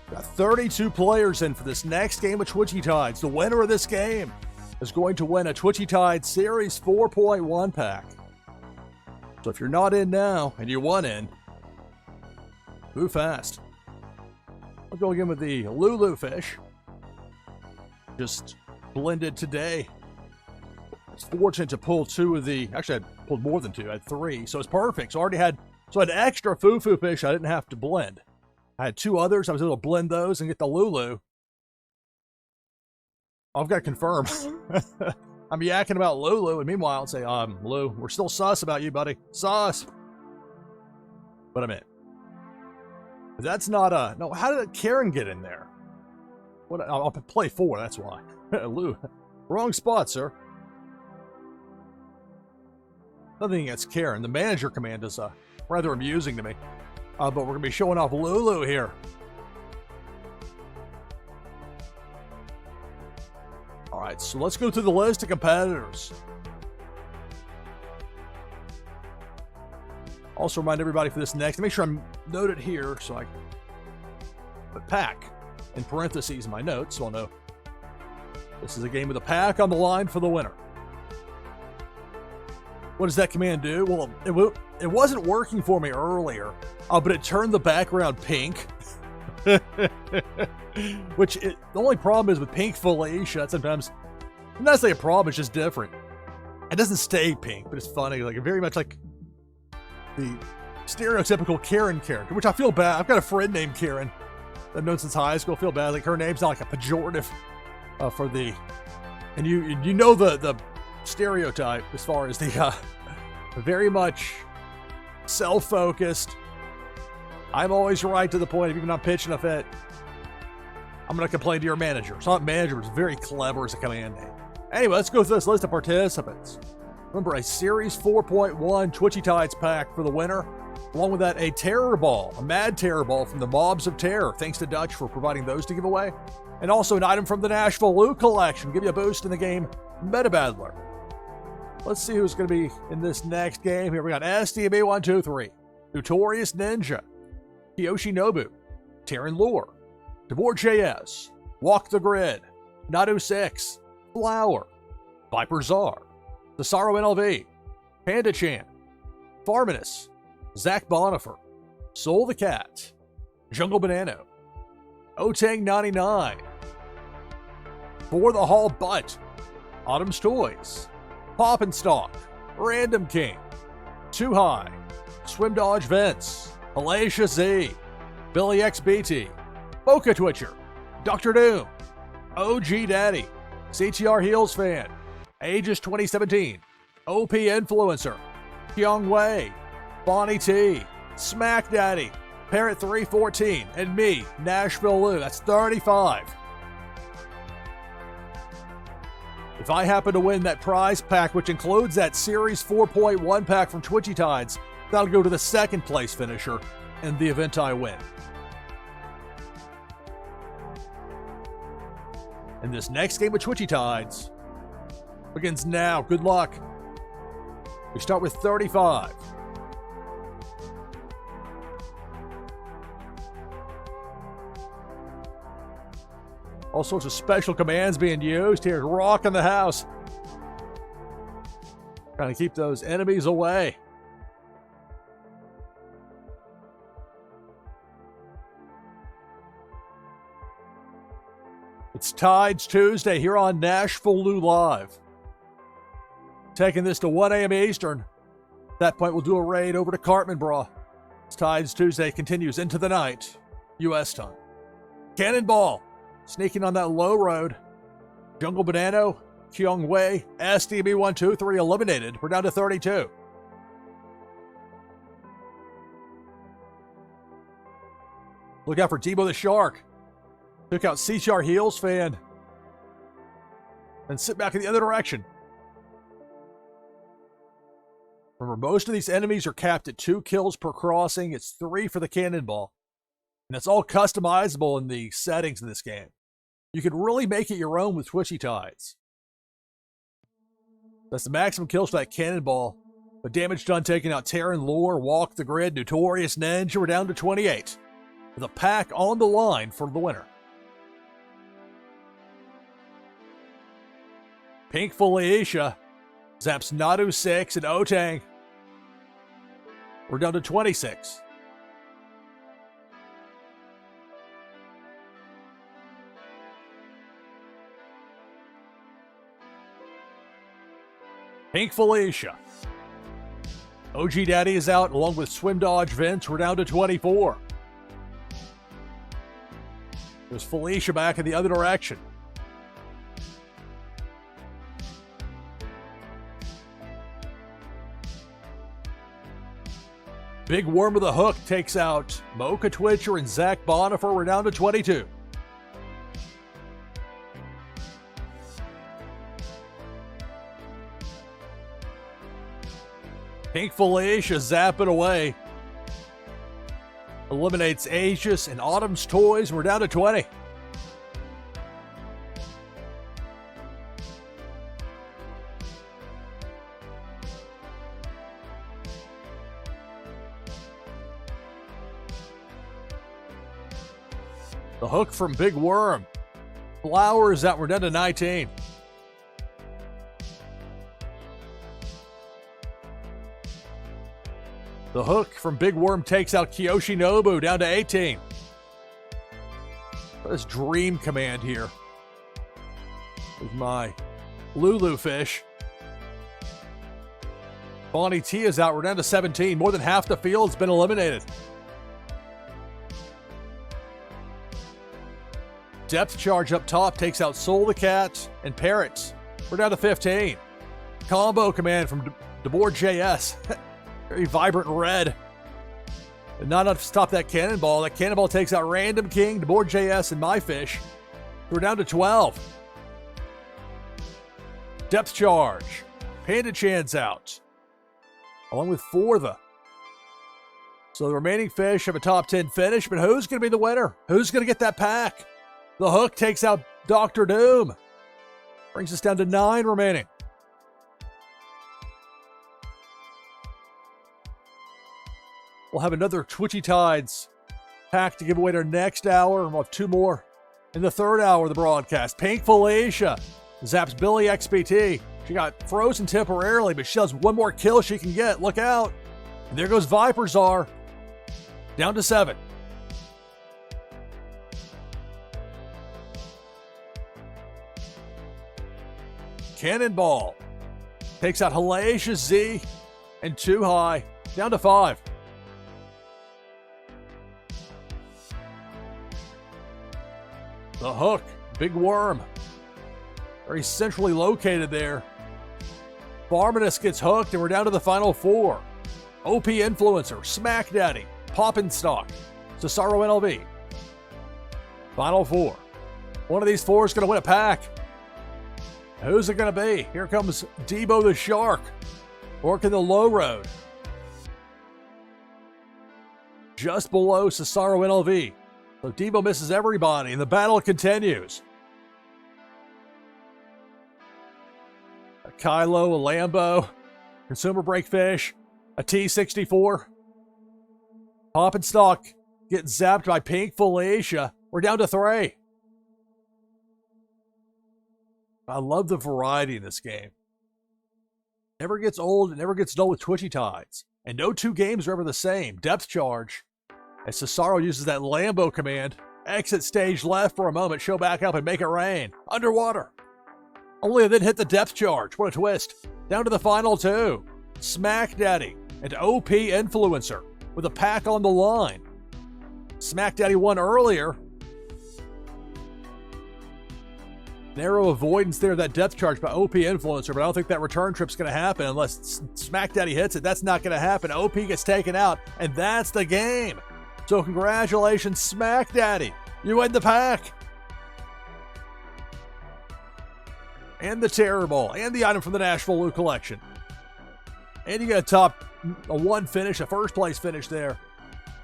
Got 32 players in for this next game of Twitchy Tides. The winner of this game is going to win a Twitchy Tides Series 4.1 pack. So if you're not in now and you want in, move fast. I'll go again with the Lulu fish. Just blended today. I was fortunate to pull two of the, actually I pulled more than two, I had three, so it's perfect. So I had extra foo-foo fish I didn't have to blend. I had two others, I was able to blend those and get the Lulu. I've got to confirm. I'm yakking about Lulu, and meanwhile I'll say, Lou, we're still sus about you, buddy. Sus. But I'm in. That's not a, no, how did Karen get in there? What? I'll play 4, that's why. Lou, wrong spot, sir. Nothing against Karen. The manager command is rather amusing to me. But we're going to be showing off Lulu here. All right, so let's go through the list of competitors. Also remind everybody for this next, make sure I'm noted here so I can put pack in parentheses in my notes so I'll know this is a game with a pack on the line for the winner. What does that command do? Well, it wasn't working for me earlier, but it turned the background pink. Which, the only problem is with pink Felicia, sometimes, not necessarily a problem, it's just different. It doesn't stay pink, but it's funny, like very much like the stereotypical Karen character, which I feel bad. I've got a friend named Karen that I've known since high school. I feel bad. Like her name's not like a pejorative for the, and you know the stereotype as far as the very much self-focused. I'm always right to the point. If you're not pitching a fit, I'm going to complain to your manager. It's not manager, but it's very clever as a command name. Anyway, let's go through this list of participants. Remember, a Series 4.1 Twitchy Tides pack for the winner. Along with that, a Terror Ball, a Mad Terror Ball from the Mobs of Terror. Thanks to Dutch for providing those to give away. And also an item from the NashvilleLou collection. Give you a boost in the game, Meta Battler. Let's see who's going to be in this next game. Here we got SDB123, Notorious Ninja, Kiyoshi Nobu, Terran Lure, Devore JS, Walk the Grid, Nadu 6, Flower, Viper Czar, Cesaro NLV, Panda Chan, Farminus, Zach Bonifer, Soul the Cat, Jungle Banano, Otang 99, For the Hall Butt, Autumn's Toys, Pop and Stalk, Random King, Too High, Swim Dodge Vince, Alacia Z, Billy XBT, Boca Twitcher, Dr. Doom, OG Daddy, CTR Heels Fan, Aegis 2017, OP Influencer, Kyung Wei, Bonnie T, Smack Daddy, Parrot 314, and me, NashvilleLou. That's 35. If I happen to win that prize pack, which includes that Series 4.1 pack from Twitchy Tides, that'll go to the second place finisher in the event I win. And this next game of Twitchy Tides begins now. Good luck. We start with 35. All sorts of special commands being used here. Rocking the house. Trying to keep those enemies away. It's Tides Tuesday here on NashvilleLou Live. Taking this to 1 a.m. Eastern. At that point, we'll do a raid over to Cartman Bra. It's Tides Tuesday continues into the night. U.S. time. Cannonball. Sneaking on that low road. Jungle Banano, Kyung Wei, SDB123 eliminated. We're down to 32. Look out for Debo the Shark. Took out CTR Heels Fan. And sit back in the other direction. Remember, most of these enemies are capped at 2 kills per crossing. It's 3 for the Cannonball. And it's all customizable in the settings in this game. You can really make it your own with Twitchy Tides. That's the maximum kills for that Cannonball. But damage done taking out Terran Lore, Walk the Grid, Notorious Ninja. We're down to 28. With a pack on the line for the winner. Pink Felicia zaps Nadu 6 and Otang. We're down to 26. Pink Felicia. OG Daddy is out along with Swim Dodge Vince. We're down to 24. There's Felicia back in the other direction. Big Worm with a Hook takes out Mocha Twitcher and Zach Bonifer. We're down to 22. Pink Felicia zapping away. Eliminates Aegis and Autumn's Toys. We're down to 20. The Hook from Big Worm. Flowers out. We're down to 19. The Hook from Big Worm takes out Kiyoshi Nobu, down to 18. This Dream Command here with my Lulu fish. Bonnie T is out. We're down to 17. More than half the field's been eliminated. Depth Charge up top takes out Soul the Cat and Parrots. We're down to 15. Combo Command from DeBoard JS. Very vibrant red. And not enough to stop that cannonball. That cannonball takes out Random King, DeBoard JS, and my fish. We're down to 12. Depth Charge. Panda Chan's out. Along with Fortha. So the remaining fish have a top 10 finish, but who's going to be the winner? Who's going to get that pack? The Hook takes out Dr. Doom. Brings us down to 9 remaining. We'll have another Twitchy Tides pack to give away to our next hour. We'll have 2 more in the third hour of the broadcast. Pink Felicia zaps Billy XBT. She got frozen temporarily, but she has 1 more kill she can get. Look out. And there goes Viperzar. Down to 7. Cannonball takes out Hellacious Z and Too High. Down to 5. The Hook, Big Worm. Very centrally located there. Barmanus gets hooked, and we're down to the final 4. OP Influencer, Smack Daddy, Poppin' Stock, Cesaro NLV. Final 4. One of these 4 is going to win a pack. Who's it going to be? Here comes Debo the Shark, working the low road. Just below Cesaro NLV. So Debo misses everybody, and the battle continues. A Kylo, a Lambo, Consumer Breakfish, a T64. Pop and Stock get zapped by Pink Felicia. We're down to 3. I love the variety in this game. Never gets old and never gets dull with Twitchy Tides. And no 2 games are ever the same. Depth Charge. As Cesaro uses that Lambo command, exit stage left for a moment, show back up and make it rain. Underwater. Only to then hit the Depth Charge. What a twist. Down to the final 2. Smack Daddy and OP Influencer with a pack on the line. Smack Daddy won earlier. Narrow avoidance there, that Depth Charge by OP Influencer, but I don't think that return trip's going to happen unless Smack Daddy hits it. That's not going to happen. OP gets taken out, and that's the game. So congratulations, Smack Daddy. You win the pack. And the Terror Ball, and the item from the NashvilleLou collection. And you got a 1 finish, a first place finish there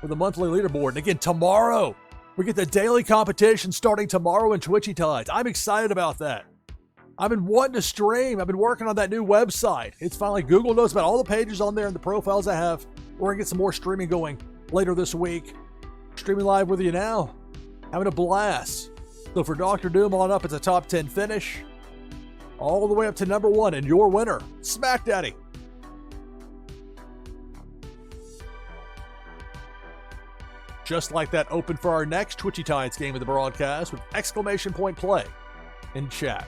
for the monthly leaderboard. And again, tomorrow, we get the daily competition starting tomorrow in Twitchy Tides. I'm excited about that. I've been wanting to stream. I've been working on that new website. It's finally, Google knows about all the pages on there and the profiles I have. We're going to get some more streaming going later this week. Streaming live with you now. Having a blast. So for Dr. Doom on up, it's a top 10 finish. All the way up to number 1, and your winner, Smack Daddy. Just like that, open for our next Twitchy Tides game of the broadcast with exclamation point play in chat.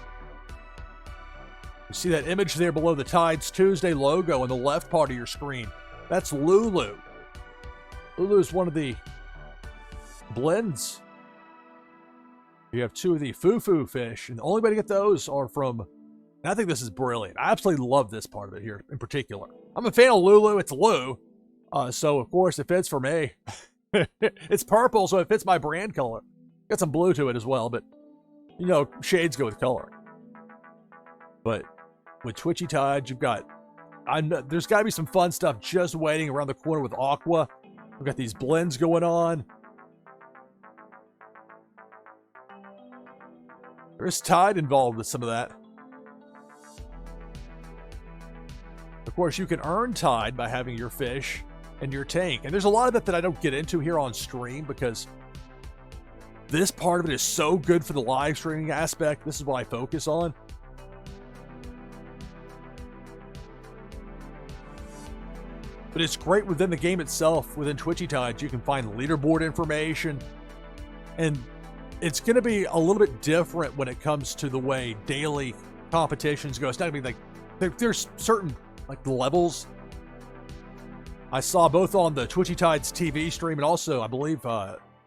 You see that image there below the Tides Tuesday logo on the left part of your screen. That's Lulu. Lulu is one of the blends. You have 2 of the foo-foo fish, and the only way to get those are from, and I think this is brilliant. I absolutely love this part of it here in particular. I'm a fan of Lulu. It's Lou. So, of course, it fits for me. It's purple, so it fits my brand color. Got some blue to it as well, but, you know, shades go with color. But with Twitchy Tides, you've got, there's got to be some fun stuff just waiting around the corner with Aqua. We've got these blends going on. There's Tide involved with some of that. Of course, you can earn Tide by having your fish and your tank. And there's a lot of that I don't get into here on stream because this part of it is so good for the live streaming aspect. This is what I focus on. But it's great within the game itself, within Twitchy Tides. You can find leaderboard information. And it's going to be a little bit different when it comes to the way daily competitions go. It's not going to be like, there's certain like levels. I saw both on the Twitchy Tides TV stream and also, I believe,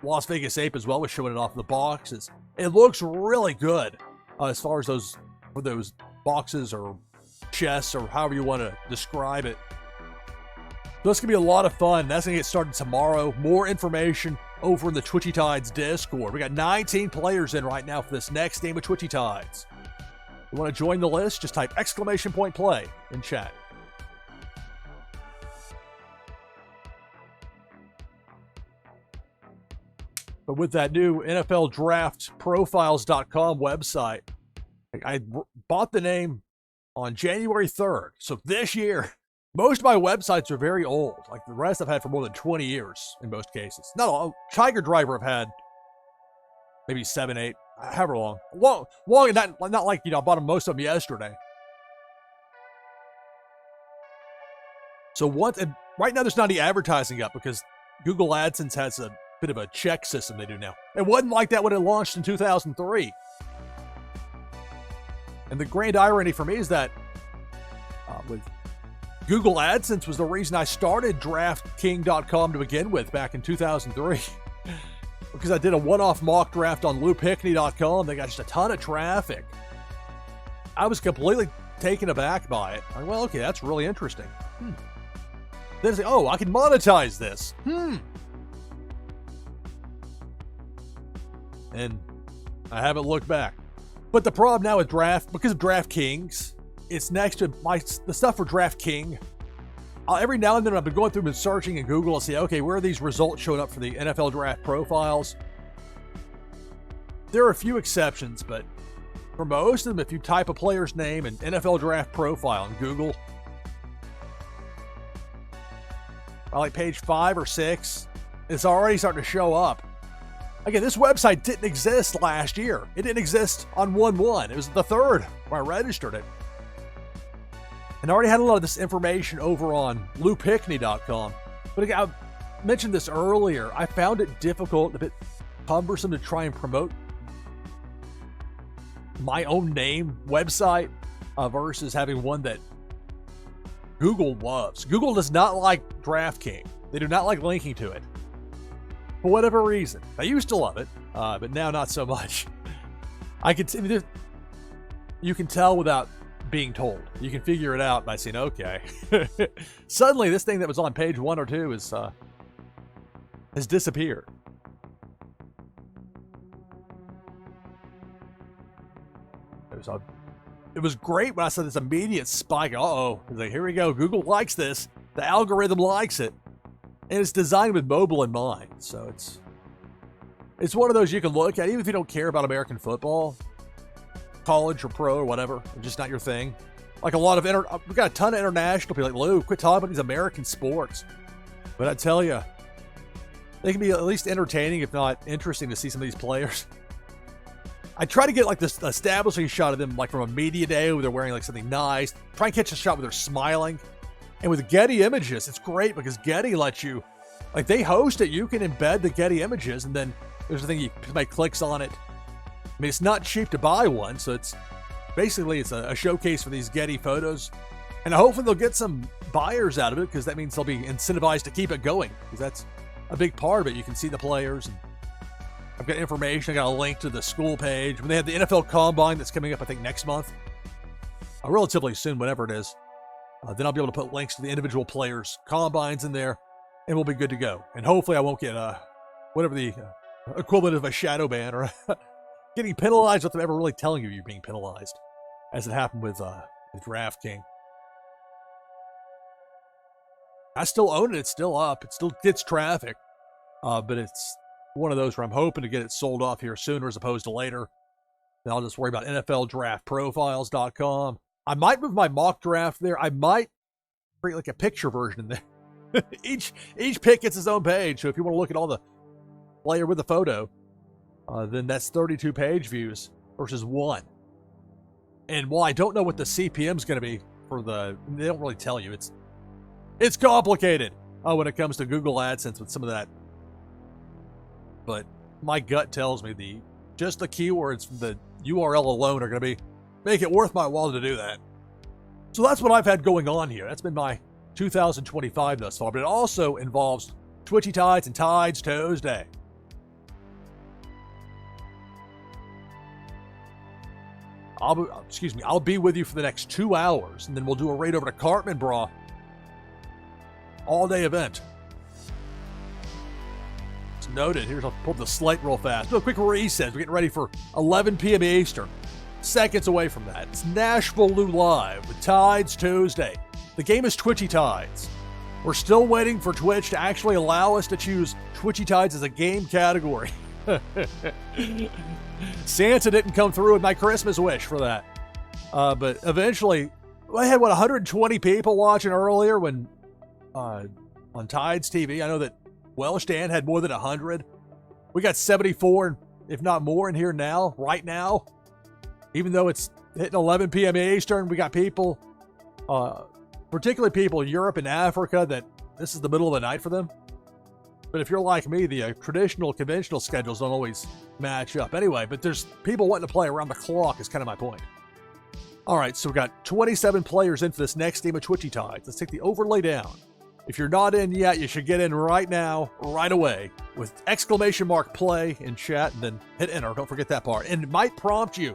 Las Vegas Ape as well was showing it off the boxes. It looks really good as far as those boxes or chests or however you want to describe it. So it's going to be a lot of fun. That's going to get started tomorrow. More information over in the Twitchy Tides Discord. We got 19 players in right now for this next game of Twitchy Tides. If you want to join the list, just type exclamation point play in chat. But with that new NFL Draft Profiles.com website, I bought the name on January 3rd. So this year, most of my websites are very old. Like the rest I've had for more than 20 years in most cases. Not all. Tiger Driver I've had maybe 7, 8, however long. Long and not like, you know, I bought most of them yesterday. So right now there's not any advertising up because Google AdSense has a bit of a check system they do now. It wasn't like that when it launched in 2003. And the grand irony for me is that with Google AdSense was the reason I started DraftKing.com to begin with back in 2003. Because I did a one-off mock draft on LouPickney.com. They got just a ton of traffic. I was completely taken aback by it. Like, well, okay, that's really interesting. Then I say, oh, I can monetize this. And I haven't looked back. But the problem now with because of DraftKings, it's next to the stuff for DraftKing. Every now and then I've been going through and searching in Google and see, okay, where are these results showing up for the NFL draft profiles? There are a few exceptions, but for most of them, if you type a player's name and NFL draft profile in Google, by like page 5 or 6, it's already starting to show up. Again, this website didn't exist last year. It didn't exist on 1/1. It was the 3rd where I registered it. And I already had a lot of this information over on LouPickney.com. But again, I mentioned this earlier. I found it difficult, a bit cumbersome to try and promote my own name website versus having one that Google loves. Google does not like DraftKings. They do not like linking to it. For whatever reason. I used to love it, but now not so much. You can tell without being told. You can figure it out by saying, okay. Suddenly, this thing that was on page 1 or 2 has disappeared. It was great when I saw this immediate spike. Uh-oh. Like, here we go. Google likes this. The algorithm likes it. And it's designed with mobile in mind. So it's one of those you can look at, even if you don't care about American football. college or pro or whatever, just not your thing. Like a lot of we got a ton of international people like, Lou, quit talking about these American sports. But I tell you, they can be at least entertaining, if not interesting, to see some of these players. I try to get like this establishing shot of them, like from a media day where they're wearing like something nice. Try and catch a shot where they're smiling. And with Getty Images, it's great because Getty lets you, like they host it, you can embed the Getty Images, and then there's a thing somebody clicks on it. I mean, it's not cheap to buy one, so it's basically a showcase for these Getty photos. And hopefully they'll get some buyers out of it, because that means they'll be incentivized to keep it going, because that's a big part of it. You can see the players. And I've got information. I got a link to the school page. When they have the NFL Combine that's coming up, I think next month, relatively soon, whenever it is, then I'll be able to put links to the individual players' combines in there, and we'll be good to go. And hopefully I won't get whatever the equivalent of a shadow ban or getting penalized without them ever really telling you you're being penalized, as it happened with DraftKings. I still own it. It's still up. It still gets traffic, but it's one of those where I'm hoping to get it sold off here sooner as opposed to later. Then I'll just worry about NFLDraftProfiles.com. I might move my mock draft there. I might create like a picture version in there. Each pick gets its own page. So if you want to look at all the player with the photo, then that's 32 page views versus 1. And while I don't know what the CPM is going to be for they don't really tell you. It's complicated when it comes to Google AdSense with some of that. But my gut tells me just the keywords from the URL alone are going to make it worth my while to do that. So that's what I've had going on here. That's been my 2025 thus far. But it also involves Twitchy Tides and Tides Tuesday. I'll be with you for the next 2 hours, and then we'll do a raid over to Cartman Bra. All-day event. It's noted. Here's, I'll pull up the slate real fast. Do a quick reset. We're getting ready for 11 p.m. Eastern. Seconds away from that. It's NashvilleLou Live with Tides Tuesday. The game is Twitchy Tides. We're still waiting for Twitch to actually allow us to choose Twitchy Tides as a game category. Santa didn't come through with my Christmas wish for that. But eventually, I had, 120 people watching earlier when on Tides TV. I know that Welsh Dan had more than 100. We got 74, if not more, in here now, right now. Even though it's hitting 11 p.m. Eastern, we got people, particularly people in Europe and Africa, that this is the middle of the night for them. But if you're like me, the traditional, conventional schedules don't always match up. Anyway, but there's people wanting to play around the clock is kind of my point. All right, so we've got 27 players into this next game of Twitchy Tides. Let's take the overlay down. If you're not in yet, you should get in right now, right away, with !play in chat, and then hit enter. Don't forget that part. And it might prompt you.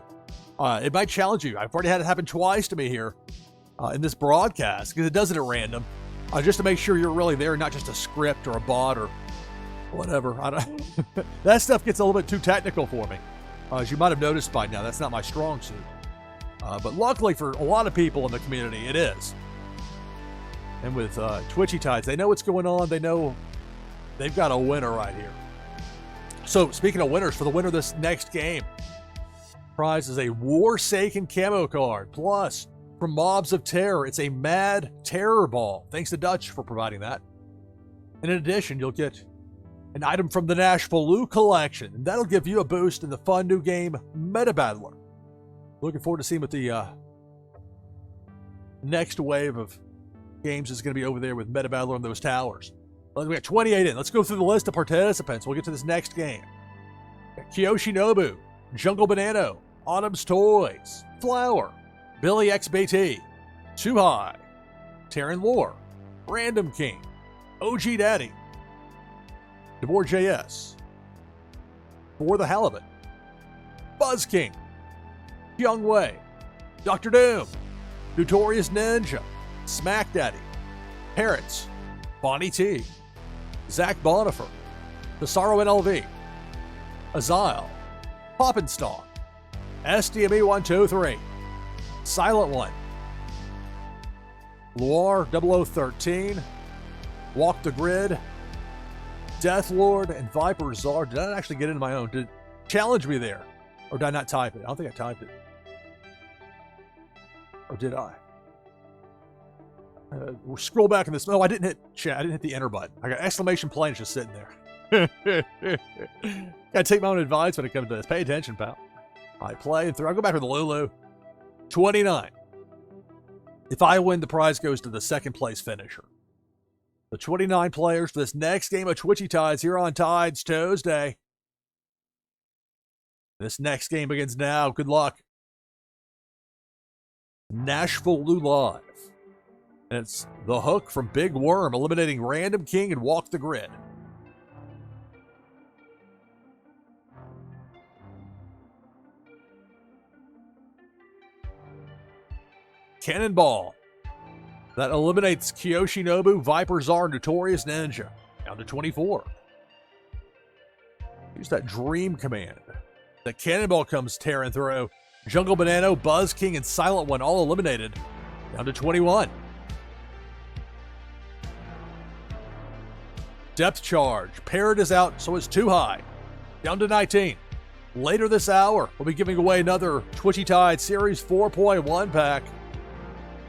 It might challenge you. I've already had it happen twice to me here in this broadcast, because it does it at random, just to make sure you're really there, not just a script or a bot or whatever. That stuff gets a little bit too technical for me. As you might have noticed by now, that's not my strong suit. But luckily for a lot of people in the community, it is. And with Twitchy Tides, they know what's going on. They know they've got a winner right here. So speaking of winners, for the winner of this next game, prize is a Warsaken camo card. Plus, from Mobs of Terror, it's a Mad Terror Ball. Thanks to Dutch for providing that. And in addition, you'll get an item from the NashvilleLou collection, and that'll give you a boost in the fun new game, Meta Battler. Looking forward to seeing what the next wave of games is going to be over there with Meta Battler on those towers. We got 28 in. Let's go through the list of participants. We'll get to this next game. Kiyoshinobu, Jungle Banano, Autumn's Toys, Flower, Billy XBT, Too High, Terran Lore, Random King, OG Daddy, DeBoer JS, For the Halibut, Buzz King, Young Wei, Dr. Doom, Notorious Ninja, Smack Daddy, Parrots, Bonnie T, Zach Bonifer, Tesaro NLV, Azile, Poppenstalk, SDME123, Silent One, Loire 0013, Walk the Grid, Deathlord, and Viper Czar. Did I actually get into my own? Did challenge me there? Or did I not type it? I don't think I typed it. Or did I? Scroll back in this. No, I didn't hit chat. I didn't hit the enter button. I got exclamation point just sitting there. Gotta take my own advice when it comes to this. Pay attention, pal. I play and through. I'll go back to the Lulu. 29. If I win, the prize goes to the second place finisher. The 29 players for this next game of Twitchy Tides here on Tides Tuesday. This next game begins now. Good luck. NashvilleLou Live. And it's the hook from Big Worm, eliminating Random King and Walk the Grid. Cannonball. That eliminates Kyoshinobu, Viper Czar, Notorious Ninja. Down to 24. Use that Dream Command. The Cannonball comes tearing through. Jungle Banana, Buzz King, and Silent One all eliminated. Down to 21. Depth Charge. Parrot is out, so it's too high. Down to 19. Later this hour, we'll be giving away another Twitchy Tide Series 4.1 pack.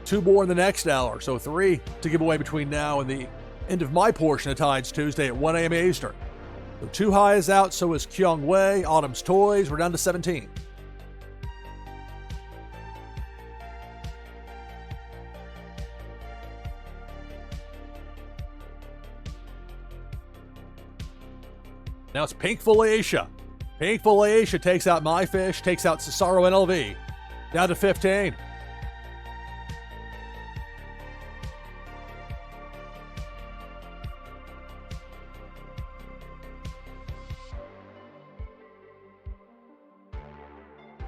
2 more in the next hour, so 3 to give away between now and the end of my portion of Tides Tuesday at 1 a.m. Eastern. So Too High is out, so is Kyung Wei, Autumn's Toys. We're down to 17. Now it's Pink Felicia. Pink Felicia takes out My Fish, takes out Cesaro NLV. Down to 15.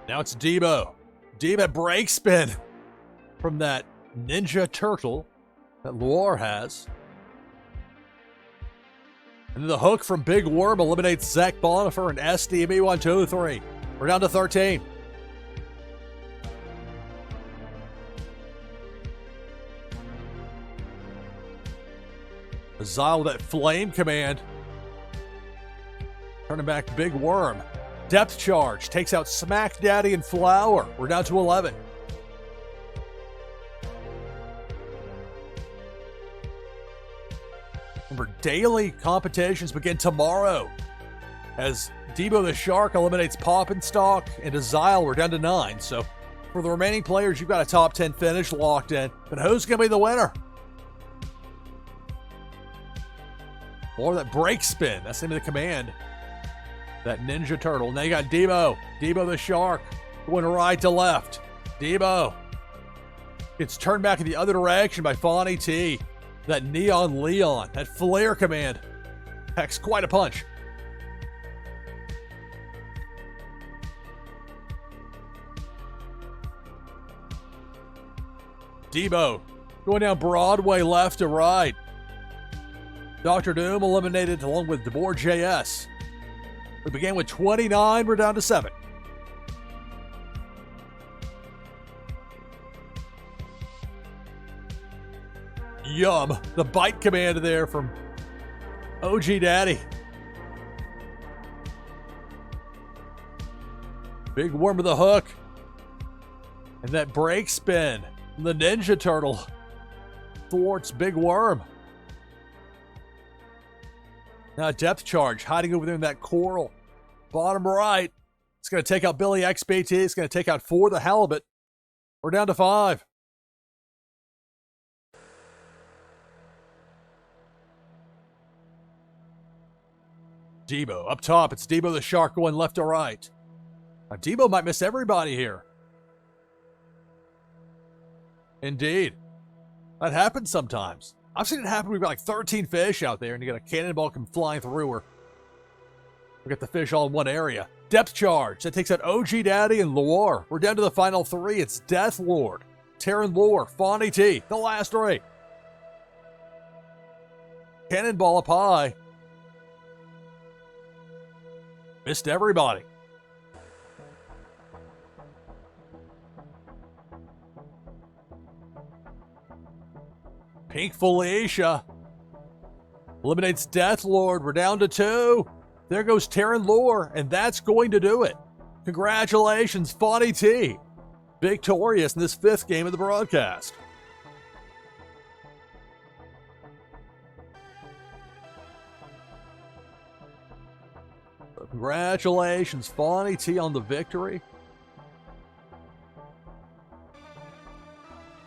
Now it's Debo. Debo break spin from that Ninja Turtle that Loire has. And the hook from Big Worm eliminates Zach Bonifer and SDB 1, 2, 3. We're down to 13. Azile with that flame command. Turning back Big Worm. Depth Charge takes out Smack Daddy and Flower. We're down to 11. Remember, daily competitions begin tomorrow as Debo the Shark eliminates Pop and Stalk, and Azile, we're down to 9. So for the remaining players, you've got a top 10 finish locked in. But who's going to be the winner? Or that break spin. That's the name of the command. That Ninja Turtle. Now you got Debo. Debo the Shark going right to left. Debo gets turned back in the other direction by Fonny T. That Neon Leon. That flare command. Packs quite a punch. Debo going down Broadway left to right. Dr. Doom eliminated along with DeBoer JS. We began with 29. We're down to 7. Yum. The bite command there from OG Daddy. Big Worm with the hook. And that break spin. The Ninja Turtle thwarts Big Worm. Now Depth Charge hiding over there in that coral. Bottom right. It's going to take out Billy XBT. It's going to take out 4 the Halibut. We're down to 5. Debo up top. It's Debo the Shark going left to right. Now Debo might miss everybody here. Indeed. That happens sometimes. I've seen it happen. We've got like 13 fish out there, and you got a cannonball come flying through her. We got the fish all in one area. Depth Charge. That takes out OG Daddy and Loire. We're down to the final 3. It's Death Lord, Terran Loire, Fonny T. The last 3. Cannonball up high. Missed everybody. Pink Felicia eliminates Death Lord. We're down to 2. There goes Terran Loire, and that's going to do it. Congratulations, Fonny T. victorious in this 5th game of the broadcast. So congratulations, Fawny T, on the victory.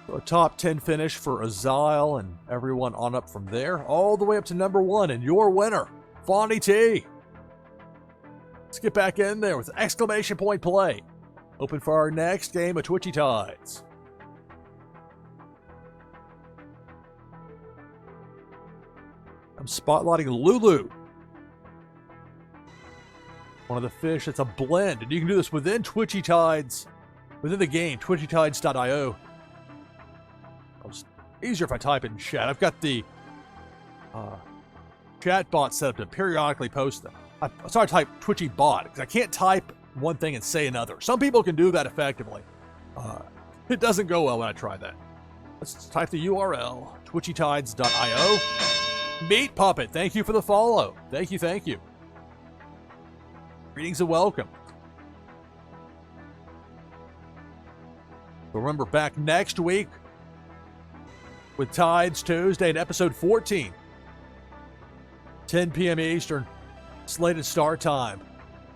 So a top 10 finish for Azile and everyone on up from there, all the way up to number 1, and your winner, Fawny T. Let's get back in there with exclamation point play. Open for our next game of Twitchy Tides. I'm spotlighting Lulu. One of the fish that's a blend, and you can do this within Twitchy Tides, within the game, twitchytides.io. It's easier if I type it in chat. I've got the chat bot set up to periodically post them. I started to type Twitchy bot because I can't type one thing and say another. Some people can do that effectively. It doesn't go well when I try that. Let's type the URL, twitchytides.io. Meat Puppet, thank you for the follow. Thank you, thank you. Greetings and welcome. Remember, back next week with Tides Tuesday and episode 14. 10 p.m. Eastern, slated start time.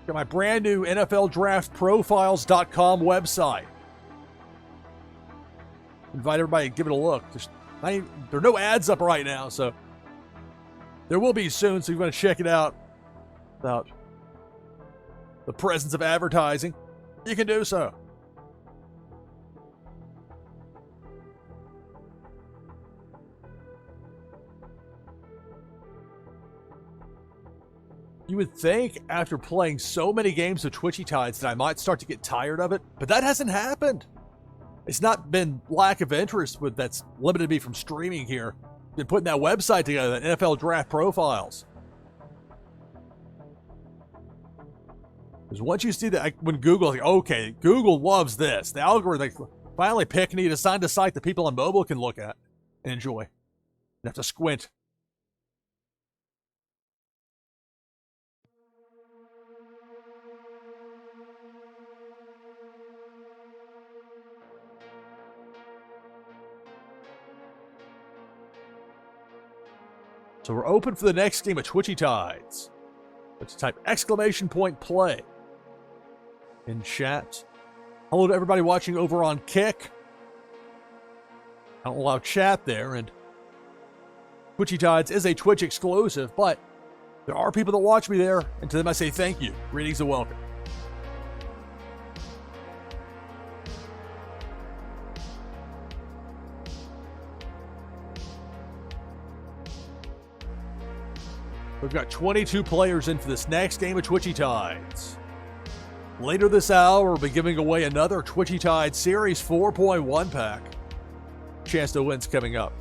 Got my brand new NFLDraftProfiles.com website. Invite everybody to give it a look. There are no ads up right now, so there will be soon, so if you want to check it out without the presence of advertising, you can do so. You would think after playing so many games of Twitchy Tides that I might start to get tired of it, but that hasn't happened. It's not been lack of interest that's limited me from streaming here. Been putting that website together, that NFL Draft Profiles. Because once you see that, when Google, like, okay, Google loves this. The algorithm, finally Pickney designed a site that people on mobile can look at and enjoy. You have to squint. So we're open for the next game of Twitchy Tides. Let's type exclamation point play in chat. Hello to everybody watching over on Kick. I don't allow chat there, and Twitchy Tides is a Twitch exclusive, but there are people that watch me there, and to them I say thank you. Greetings and welcome. We've got 22 players in for this next game of Twitchy Tides. Later this hour, we'll be giving away another Twitchy Tides Series 4.1 pack. Chance to win's coming up.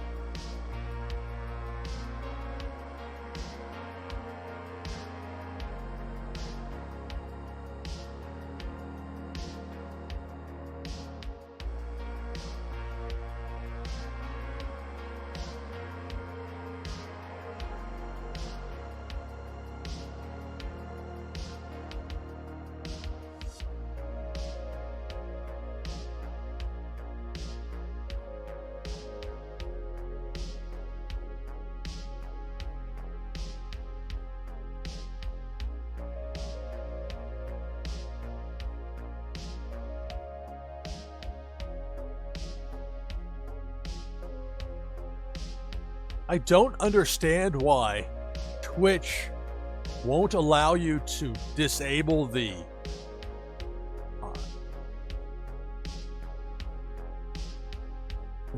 I don't understand why Twitch won't allow you to disable the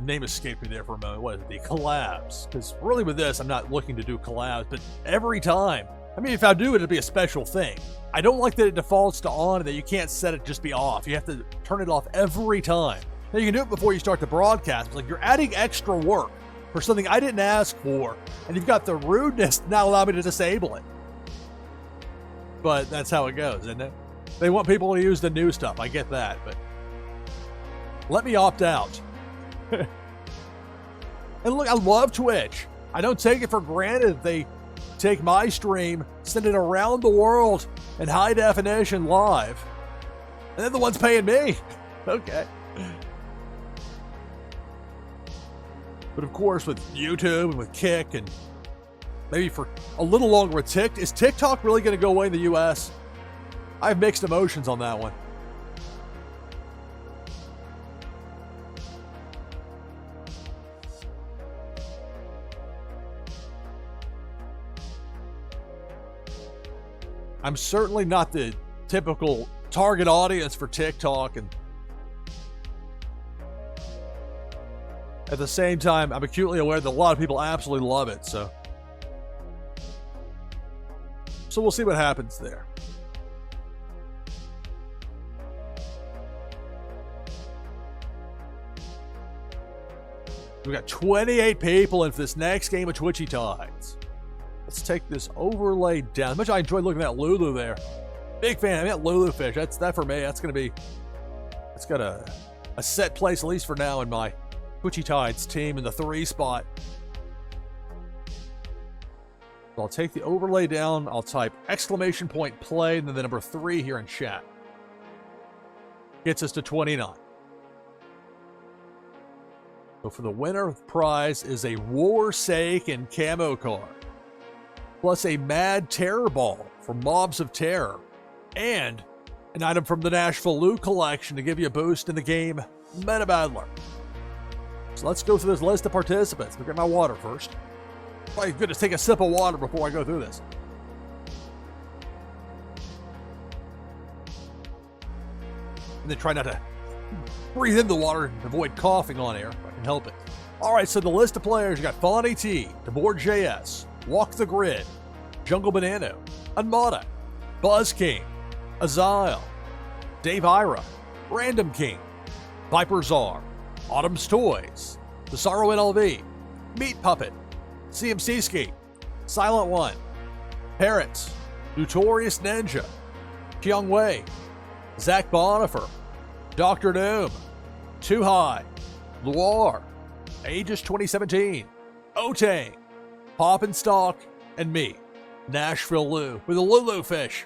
name escaped me there for a moment. What is it? The collabs. Because really with this, I'm not looking to do collabs, but every time, I mean, if I do it, it'd be a special thing. I don't like that it defaults to on and that you can't set it just be off. You have to turn it off every time. Now you can do it before you start the broadcast. It's like you're adding extra work for something I didn't ask for, and you've got the rudeness to not allow me to disable it. But that's how it goes, isn't it? They want people to use the new stuff. I get that, but let me opt out. And look, I love Twitch. I don't take it for granted. They take my stream, send it around the world in high definition live, and they're the ones paying me. Okay. But of course, with YouTube and with Kick, and maybe for a little longer with TikTok, is TikTok really going to go away in the US? I have mixed emotions on that one. I'm certainly not the typical target audience for TikTok, and at the same time, I'm acutely aware that a lot of people absolutely love it, so we'll see what happens there. We got 28 people in this next game of Twitchy Tides. Let's take this overlay down. How much I enjoyed looking at Lulu there. Big fan. I mean, that Lulu fish. That's that for me. That's got a set place, at least for now, in my Twitchy Tides team in the 3 spot. So I'll take the overlay down. I'll type !play and then the number 3 here in chat. Gets us to 29. So for the winner prize is a Warsaken camo card, plus a Mad Terror Ball from Mobs of Terror, and an item from the NashvilleLou collection to give you a boost in the game Meta Battler. So let's go through this list of participants. I'll get my water first. Oh, my goodness, take a sip of water before I go through this. And then try not to breathe in the water and avoid coughing on air if I can help it. All right, so the list of players, you got Fonny T, DeBoard.js, Walk the Grid, Jungle Banana, Unmada, Buzz King, Azile, Dave Ira, Random King, Viper Czar, Autumn's Toys, Desaro NLV, Meat Puppet, CMC Ski, Silent One, Parrots, Notorious Ninja, Kyung Wei, Zach Bonifer, Dr. Doom, Too High, Loire, Aegis 2017, Otang, Pop and Stalk, and me, NashvilleLou, with a Lulu fish.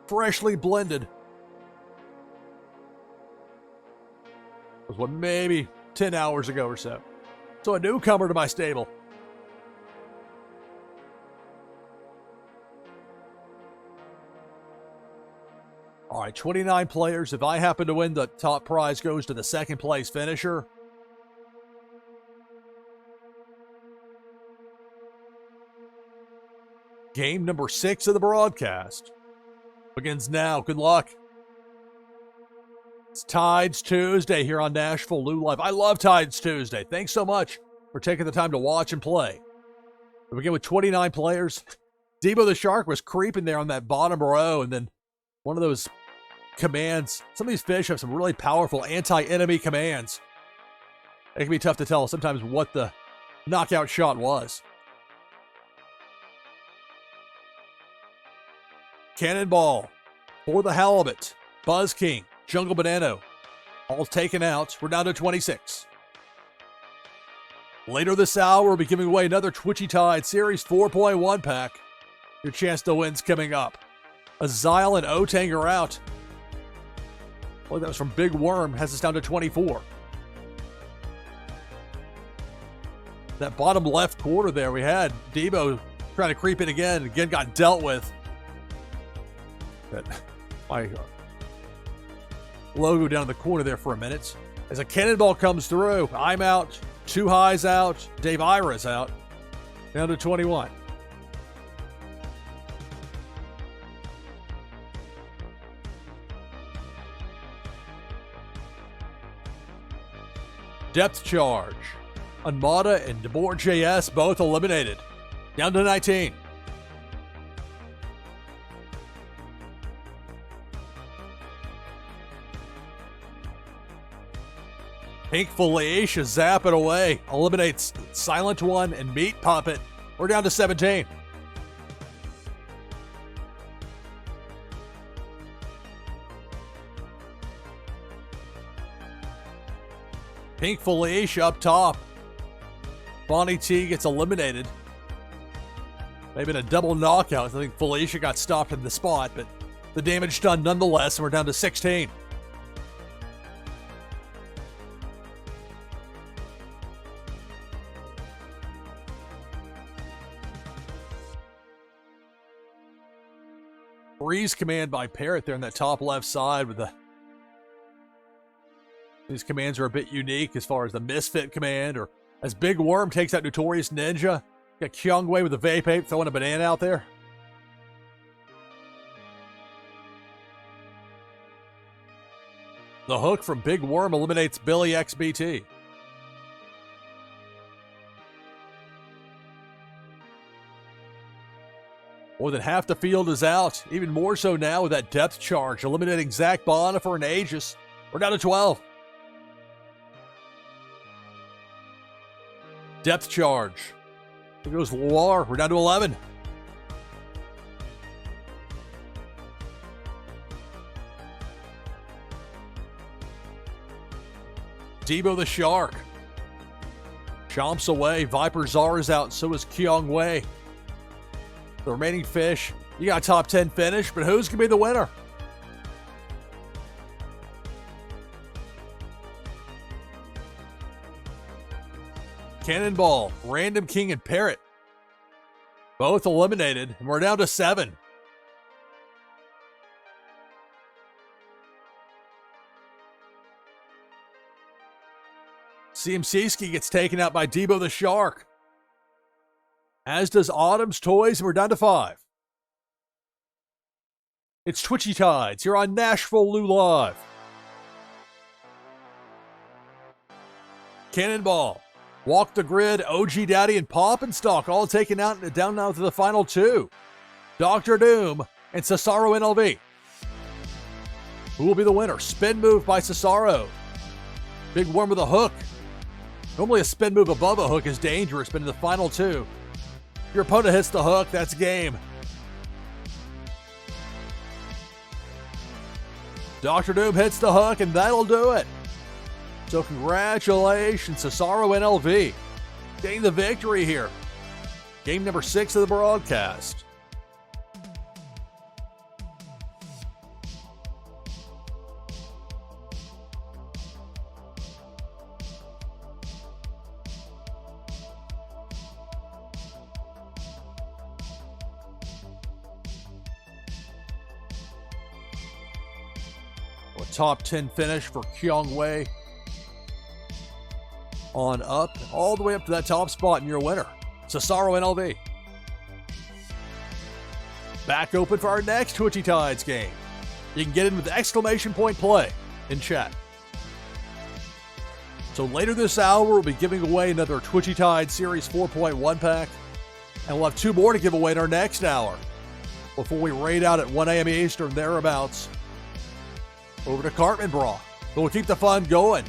Freshly blended. It was what, maybe 10 hours ago or so. So a newcomer to my stable. All right, 29 players. If I happen to win, the top prize goes to the second place finisher. Game number 6 of the broadcast begins now. Good luck. It's Tides Tuesday here on NashvilleLou Live. I love Tides Tuesday. Thanks so much for taking the time to watch and play. We begin with 29 players. Debo the Shark was creeping there on that bottom row, and then one of those commands. Some of these fish have some really powerful anti-enemy commands. It can be tough to tell sometimes what the knockout shot was. Cannonball for the Halibut, Buzz King, Jungle Banana, all taken out. We're down to 26. Later this hour, we'll be giving away another Twitchy Tide Series 4.1 pack. Your chance to win's coming up. Azile and Otang are out. Well, that was from Big Worm, has us down to 24. That bottom left corner there, we had Debo trying to creep in again got dealt with. My logo down in the corner there for a minute. As a cannonball comes through, I'm out, Too High's out, Dave Ira's out, down to 21. Depth charge. Unmada and DeBoard.js both eliminated. Down to 19. Pink Felicia zap it away. Eliminates Silent One and Meat Puppet. We're down to 17. Pink Felicia up top. Bonnie T gets eliminated. Maybe in a double knockout. I think Felicia got stopped in the spot, but the damage done nonetheless, and we're down to 16. freeze command by Parrot there in that top left side with the... These commands are a bit unique as far as the Misfit command, or as Big Worm takes out Notorious Ninja. Got Kyungwei with the Vape Ape throwing a banana out there. The hook from Big Worm eliminates Billy XBT. More than half the field is out, even more so now with that depth charge, eliminating Zach Bonifer and Aegis. We're down to 12. Depth charge. Here goes Loire. We're down to 11. Debo the Shark. Chomps away. Viper Zara's out. So is Kyung Wei. The remaining fish. You got a top 10 finish, but who's going to be the winner? Cannonball, Random King, and Parrot. Both eliminated, and we're down to 7. CMCski gets taken out by Debo the Shark. As does Autumn's Toys, and we're down to 5. It's Twitchy Tides here on NashvilleLou Live. Cannonball, Walk the Grid, OG Daddy, and Pop and Stalk all taken out and down now to the final 2. Dr. Doom and Cesaro NLV. Who will be the winner? Spin move by Cesaro. Big Worm with a hook. Normally a spin move above a hook is dangerous, but in the final 2, your opponent hits the hook, that's game. Dr. Doom hits the hook, and that'll do it. So congratulations, Cesaro NLV. Getting the victory here. Game number 6 of the broadcast. A top 10 finish for Kyung Wei. On up, all the way up to that top spot, and your winner, Cesaro NLV. Back open for our next Twitchy Tides game. You can get in with exclamation point play in chat. So later this hour, we'll be giving away another Twitchy Tides Series 4.1 pack, and we'll have 2 more to give away in our next hour before we raid out at 1 a.m. Eastern, thereabouts, over to Cartman Bra. So we'll keep the fun going.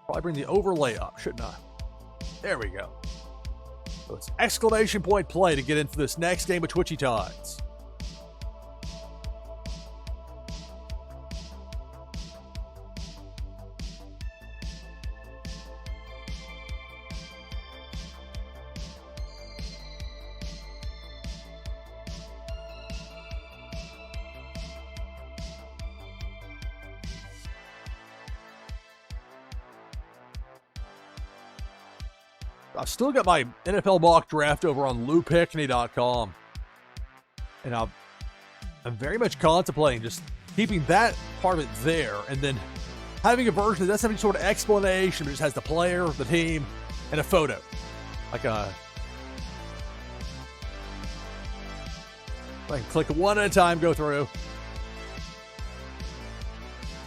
Probably bring the overlay up, shouldn't I? There we go. So it's exclamation point play to get in for this next game of Twitchy Tides. I've still got my NFL mock draft over on Pickney.com. And I'm very much contemplating just keeping that part of it there and then having a version that doesn't have any sort of explanation, but just has the player, the team, and a photo. Like a... I can click one at a time, go through.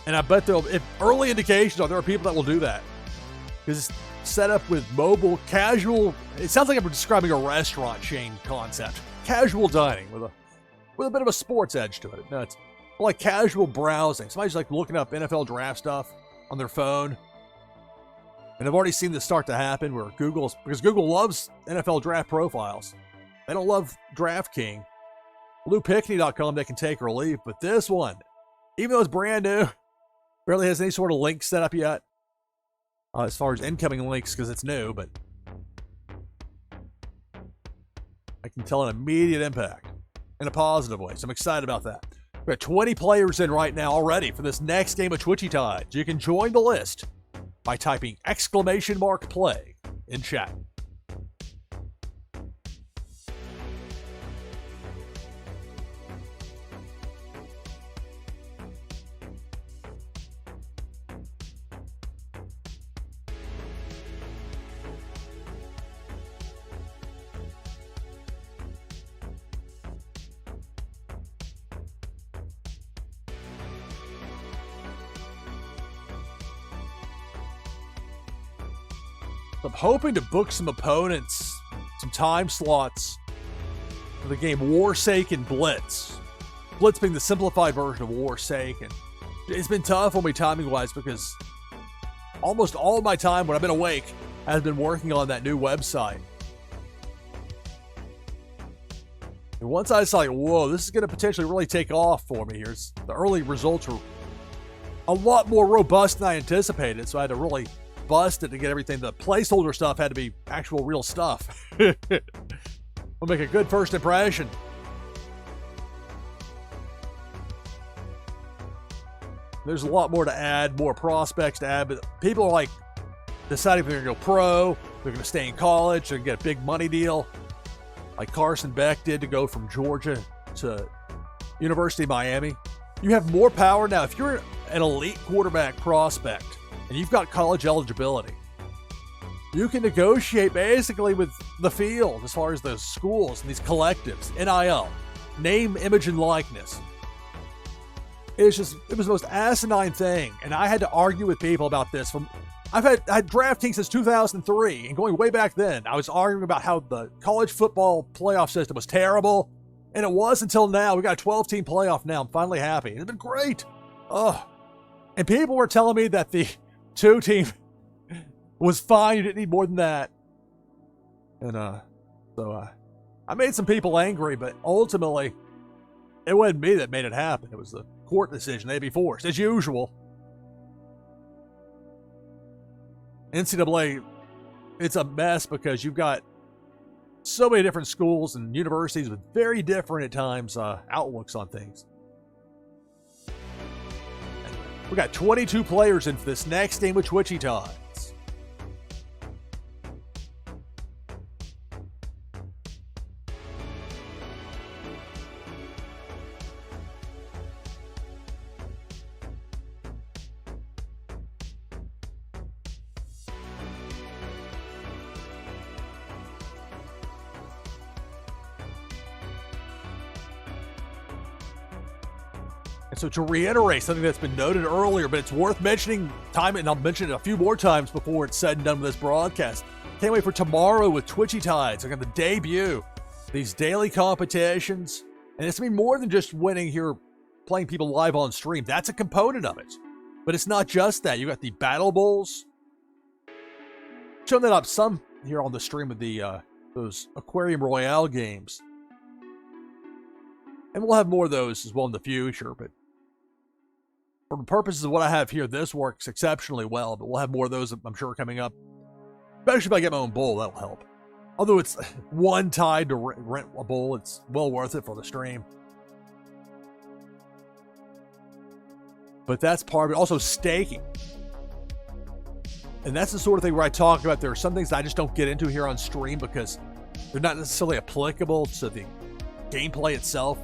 And I bet if early indications are there are people that will do that. Because it's set up with mobile, casual. It sounds like I'm describing a restaurant chain concept. Casual dining with a bit of a sports edge to it. No, it's like casual browsing. Somebody's like looking up NFL draft stuff on their phone. And I've already seen this start to happen where because Google loves NFL draft profiles. They don't love DraftKings. LouPickney.com they can take or leave. But this one, even though it's brand new, barely has any sort of link set up yet. As far as incoming links, because it's new, but I can tell an immediate impact in a positive way. So I'm excited about that. We got 20 players in right now already for this next game of Twitchy Tides. You can join the list by typing exclamation mark play in chat. I'm hoping to book some opponents, some time slots for the game Warsaken Blitz. Blitz being the simplified version of Warsaken. It's been tough on me timing-wise because almost all of my time when I've been awake has been working on that new website. And once I saw, like, whoa, this is going to potentially really take off for me here. The early results were a lot more robust than I anticipated, so I had to really bust it to get everything. The placeholder stuff had to be actual real stuff. We'll make a good first impression. There's a lot more to add, more prospects to add, but people are like deciding if they're going to go pro, they're going to stay in college, they're going to get a big money deal, like Carson Beck did to go from Georgia to University of Miami. You have more power now. If you're an elite quarterback prospect and you've got college eligibility, you can negotiate basically with the field as far as those schools and these collectives, NIL, name, image, and likeness. It was the most asinine thing, and I had to argue with people about this. I had DraftKings since 2003, and going way back then, I was arguing about how the college football playoff system was terrible, and it was until now. We got a 12-team playoff now. I'm finally happy. It's been great. And people were telling me that the 2-team was fine. You didn't need more than that. And so I made some people angry, but ultimately, it wasn't me that made it happen. It was the court decision. They'd be forced, as usual. NCAA, it's a mess because you've got so many different schools and universities with very different, at times, outlooks on things. We got 22 players in for this next game with Twitchy Tides. So to reiterate something that's been noted earlier, but it's worth mentioning and I'll mention it a few more times before it's said and done with this broadcast. Can't wait for tomorrow with Twitchy Tides. They're going to debut these daily competitions. And it's going to be more than just winning here, playing people live on stream. That's a component of it. But it's not just that. You got the Battle Bowls. Showing that up some here on the stream with the those Aquarium Royale games. And we'll have more of those as well in the future, but for the purposes of what I have here, this works exceptionally well, but we'll have more of those, I'm sure, coming up. Especially if I get my own bowl, that'll help. Although it's one tide to rent a bowl, it's well worth it for the stream. But that's part of it. Also, staking. And that's the sort of thing where I talk about there are some things I just don't get into here on stream because they're not necessarily applicable to the gameplay itself.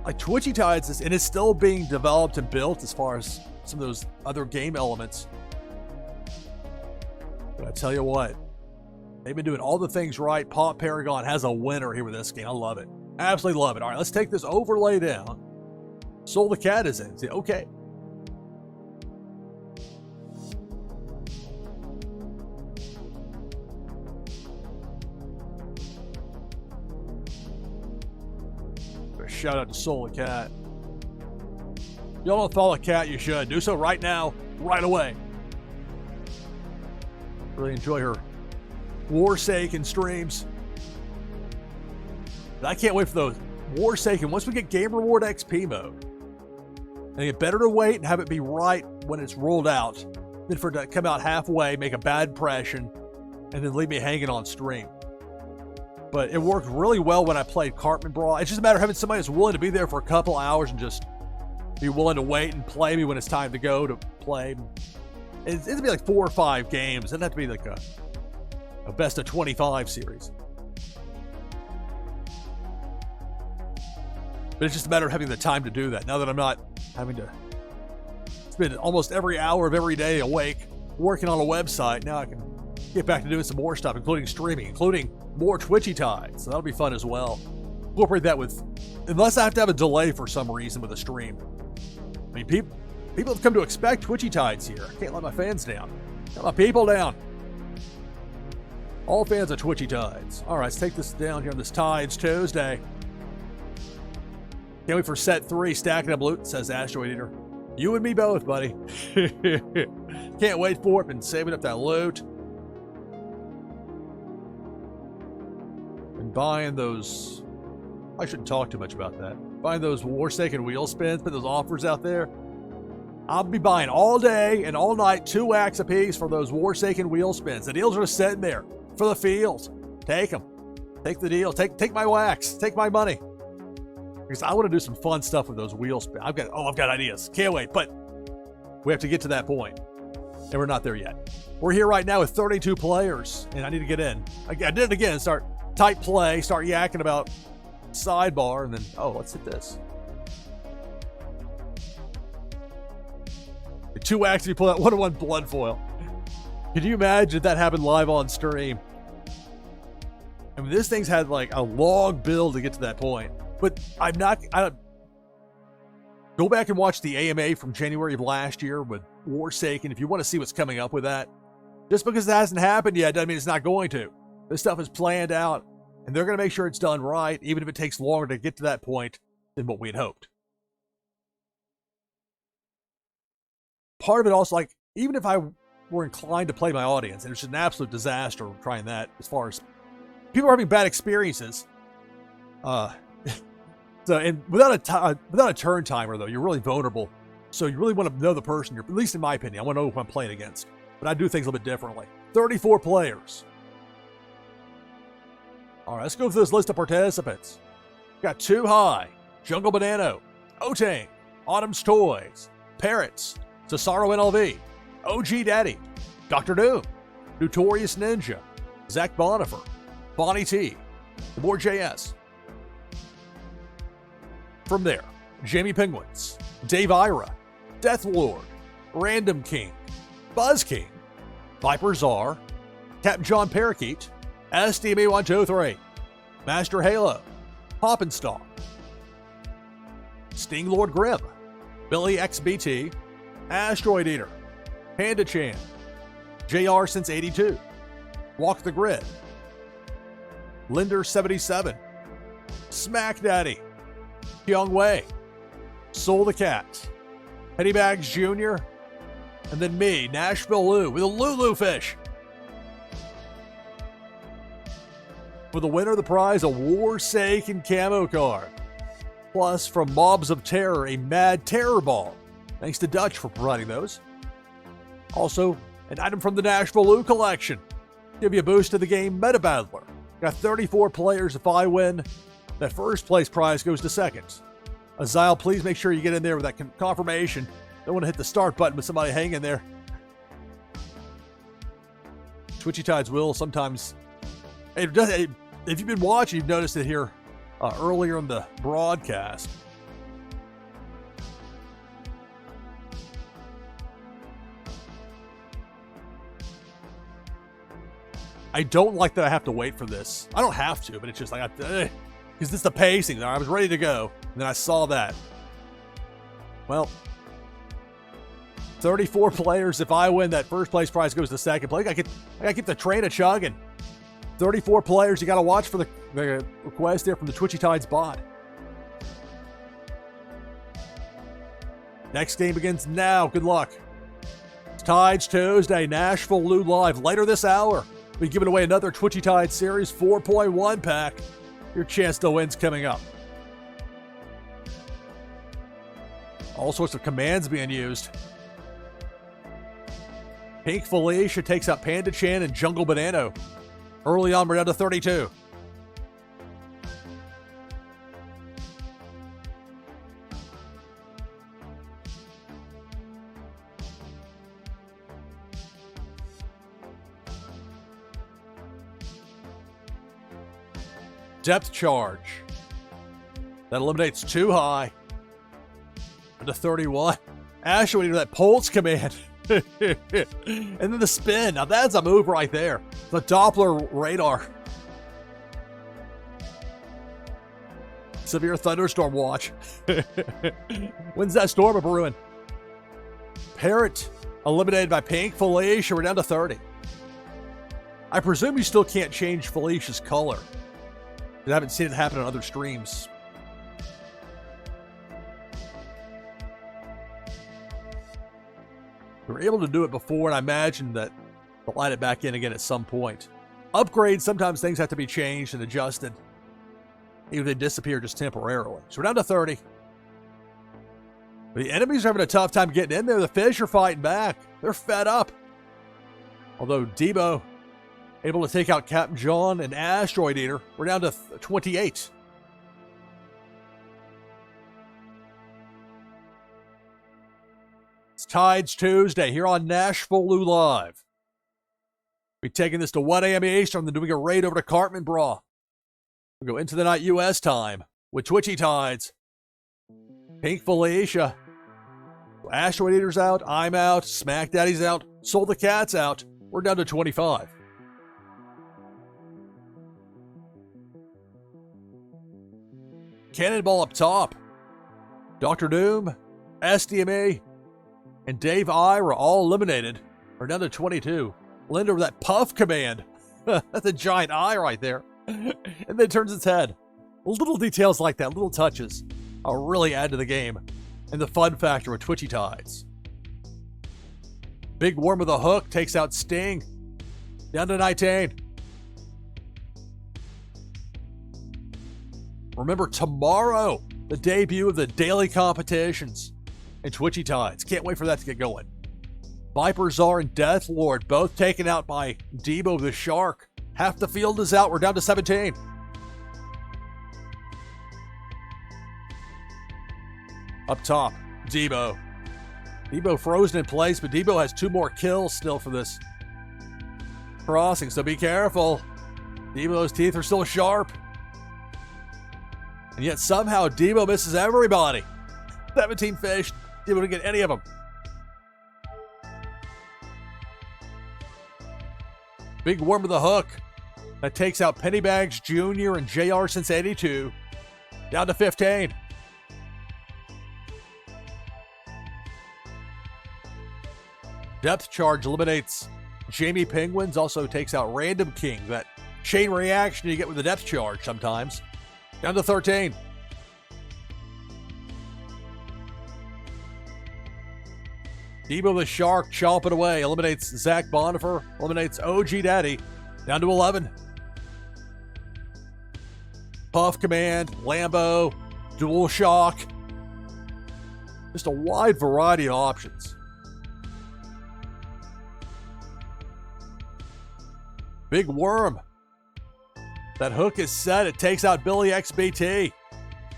Like Twitchy Tides and it's still being developed and built as far as some of those other game elements. But I tell you what, they've been doing all the things right. Pop Paragon has a winner here with this game. I love it. Absolutely love it. All right, let's take this overlay down. Soul the Cat is in. See, okay. Shout out to Soul the Cat. If y'all don't follow the cat, you should. Do so right now, right away. Really enjoy her Warsaken streams. But I can't wait for those Warsaken. Once we get Game Reward XP mode, and get better to wait and have it be right when it's rolled out than for it to come out halfway, make a bad impression, and then leave me hanging on stream. But it worked really well when I played Cartman Brawl. It's just a matter of having somebody that's willing to be there for a couple hours and just be willing to wait and play me when it's time to go to play. It'd be like 4 or 5 games. It doesn't have to be like a best of 25 series. But it's just a matter of having the time to do that. Now that I'm not having to spend almost every hour of every day awake working on a website, now I can get back to doing some more stuff, including streaming, including more Twitchy Tides. So that'll be fun as well. Incorporate that with, unless I have to have a delay for some reason with a stream. I mean, People have come to expect Twitchy Tides here. I can't let my fans down. Got my people down. All fans of Twitchy Tides. All right, let's take this down here on this Tides Tuesday. Can't wait for set 3, stacking up loot, says Asteroid Eater. You and me both, buddy. Can't wait for it. Been saving up that loot. And buying those... I shouldn't talk too much about that. Buying those Warsaken wheel spins, put those offers out there. I'll be buying all day and all night 2 wax apiece for those Warsaken wheel spins. The deals are just sitting there for the field. Take them. Take the deal. Take my wax. Take my money. Because I want to do some fun stuff with those wheel spins. I've got ideas. Can't wait. But we have to get to that point. And we're not there yet. We're here right now with 32 players. And I need to get in. I did it again. Start type play. Start yakking about sidebar. And then, let's hit this. 2 wax if you pull out 1-on-1 blood foil. Could you imagine if that happened live on stream? I mean, this thing's had like a long build to get to that point. But I don't go back and watch the AMA from January of last year with Warsaken if you want to see what's coming up with that. Just because it hasn't happened yet doesn't mean it's not going to. This stuff is planned out, and they're going to make sure it's done right, even if it takes longer to get to that point than what we had hoped. Part of it also, like, even if I were inclined to play my audience, and it's just an absolute disaster trying that as far as people are having bad experiences. So, and without a turn timer, though, you're really vulnerable. So you really want to know the person you're, at least in my opinion, I want to know who I'm playing against. But I do things a little bit differently. 34 players. All right, let's go through this list of participants. Got Too High, Jungle Banano, Otang, Autumn's Toys, Parrots, Cesaro NLV, OG Daddy, Dr. Doom, Notorious Ninja, Zach Bonifer, Bonnie T, The More JS. From there, Jamie Penguins, Dave Ira, Death Lord, Random King, Buzz King, Viper Czar, Captain John Parakeet, SDMA123, Master Halo, Hoppenstock, Sting Lord Grim, Billy XBT, Asteroid Eater, Panda Chan, JR since 82, Walk the Grid, Linder77, Smack Daddy, Pyong Wei, Soul the Cat, Petty Bags Jr., and then me, NashvilleLou, with a Lulu fish. For the winner of the prize, a Warsaken camo card. Plus, from Mobs of Terror, a Mad Terror Ball. Thanks to Dutch for providing those. Also, an item from the NashvilleLou collection. Give you a boost to the game, Meta Battler. Got 34 players. If I win, that first place prize goes to second. Azile, please make sure you get in there with that confirmation. Don't want to hit the start button with somebody hanging there. Twitchy Tides will sometimes... If you've been watching, you've noticed it here earlier in the broadcast. I don't like that I have to wait for this. I don't have to, but it's just like, because this is the pacing. I was ready to go, and then I saw that. Well, 34 players. If I win, that first place prize goes to second place. I gotta keep the train a chugging. 34 players. You got to watch for the request there from the Twitchy Tides bot. Next game begins now. Good luck. It's Tides Tuesday. NashvilleLou live later this hour. We're giving away another Twitchy Tides Series 4.1 pack. Your chance to win's coming up. All sorts of commands being used. Pink Felicia takes out Panda Chan and Jungle Banano. Early on, we're down to 32. Depth charge. That eliminates Too High. To 31. Ashley into that pulse command. And then the spin. Now that's a move right there. The Doppler radar. Severe thunderstorm watch. When's that storm a brewing? Parrot eliminated by Pink Felicia. We're down to 30. I presume you still can't change Felicia's color. I haven't seen it happen on other streams. We were able to do it before, and I imagine that they'll light it back in again at some point. Upgrades, sometimes things have to be changed and adjusted, even if they disappear just temporarily. So we're down to 30. The enemies are having a tough time getting in there. The fish are fighting back. They're fed up. Although Debo able to take out Captain John and Asteroid Eater. We're down to 28. It's Tides Tuesday here on NashvilleLou Live. We're taking this to 1 a.m. Eastern, then doing a raid over to Cartman Bra. We'll go into the night U.S. time with Twitchy Tides. Pink Felicia. Asteroid Eater's out. I'm out. Smack Daddy's out. Soul the Cat's out. We're down to 25. Cannonball up top. Dr. Doom, SDMA, and Dave I were all eliminated. We're down to 22. Linda with that puff command. That's a giant eye right there. And then it turns its head. Little details like that, little touches, really add to the game and the fun factor with Twitchy Tides. Big Worm with a hook takes out Sting. Down to 19. Remember, tomorrow, the debut of the daily competitions in Twitchy Tides. Can't wait for that to get going. Viper Czar and Death Lord both taken out by Debo the Shark. Half the field is out. We're down to 17. Up top, Debo. Debo frozen in place, but Debo has 2 more kills still for this crossing, so be careful. Debo's teeth are still sharp. And yet somehow Debo misses everybody. 17 fish. Debo didn't get any of them. Big Worm with a hook. That takes out Pennybags Jr. and JR since 82. Down to 15. Depth Charge eliminates Jamie Penguins. Also takes out Random King. That chain reaction you get with the Depth Charge sometimes. Down to 13. Debo the Shark chomping away. Eliminates Zach Bonifer. Eliminates OG Daddy. Down to 11. Puff Command. Lambo. Dual Shock. Just a wide variety of options. Big Worm. That hook is set. It takes out Billy XBT.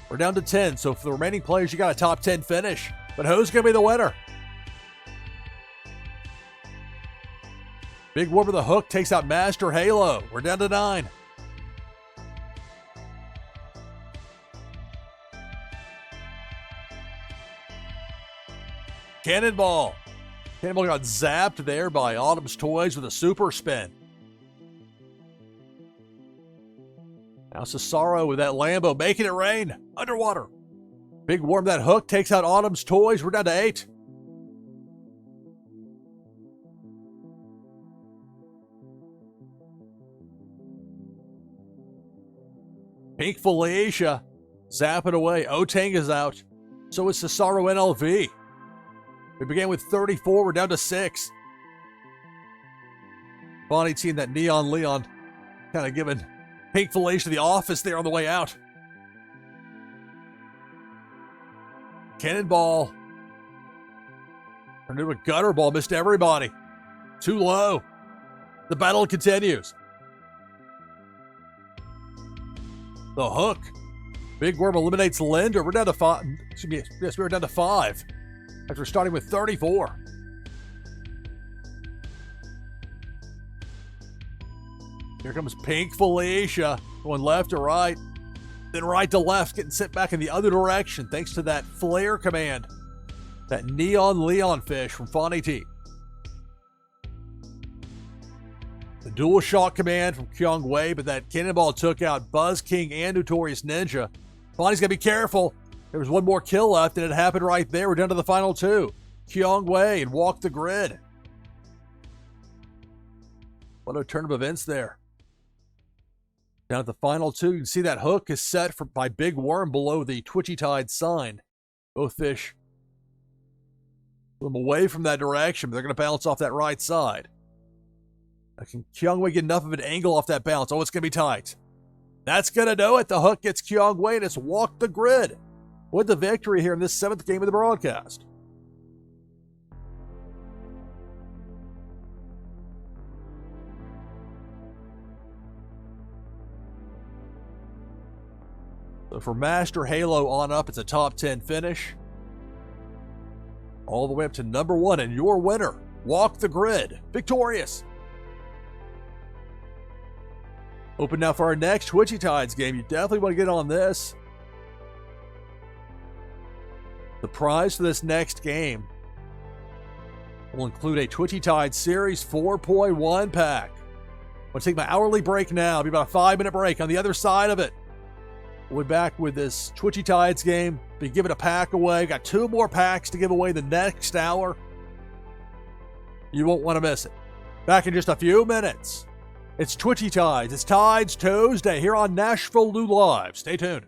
We're down to 10. So for the remaining players, you got a top 10 finish. But who's going to be the winner? Big Worm with a hook takes out Master Halo. We're down to 9. Cannonball. Cannonball got zapped there by Autumn's Toys with a super spin. Now Cesaro with that Lambo making it rain. Underwater. Big Worm, that hook takes out Autumn's Toys. We're down to 8. Pink Felicia zapping away. Otang is out. So is Cesaro NLV. We began with 34. We're down to 6. Bonnie team that Neon Leon kind of giving Pink Felicia the office there on the way out. Cannonball. Turned into a gutter ball. Missed everybody. Too low. The battle continues. The hook. Big Worm eliminates Linder. We're down to 5. Excuse me. Yes, we're down to 5. After starting with 34. Here comes Pink Felicia. Going left to right. Then right to left. Getting sent back in the other direction. Thanks to that flare command. That Neon Leon fish from Fonny T. The dual shot command from Kyung Wei, but that Cannonball took out Buzz King and Notorious Ninja. Bonnie's got to be careful. There was one more kill left, and it happened right there. We're down to the final 2. Kyongwei and walk the grid. What a turn of events there. Down at the final two, you can see that hook is set by Big Worm below the Twitchy Tide sign. Both fish swim away from that direction, but they're going to bounce off that right side. Can Kyongwei get enough of an angle off that bounce? Oh, it's going to be tight. That's going to do it. The hook gets Kyongwei, and it's walked the grid with the victory here in this 7th game of the broadcast. So for Master Halo on up, it's a top 10 finish. All the way up to number 1, and your winner, Walk the Grid, victorious. Open now for our next Twitchy Tides game. You definitely want to get on this. The prize for this next game will include a Twitchy Tides Series 4.1 pack. I'm going to take my hourly break now. It'll be about a 5-minute break. On the other side of it, we'll be back with this Twitchy Tides game. Be giving a pack away. Got 2 more packs to give away the next hour. You won't want to miss it. Back in just a few minutes. It's Twitchy Tides. It's Tides Tuesday here on NashvilleLou Live. Stay tuned.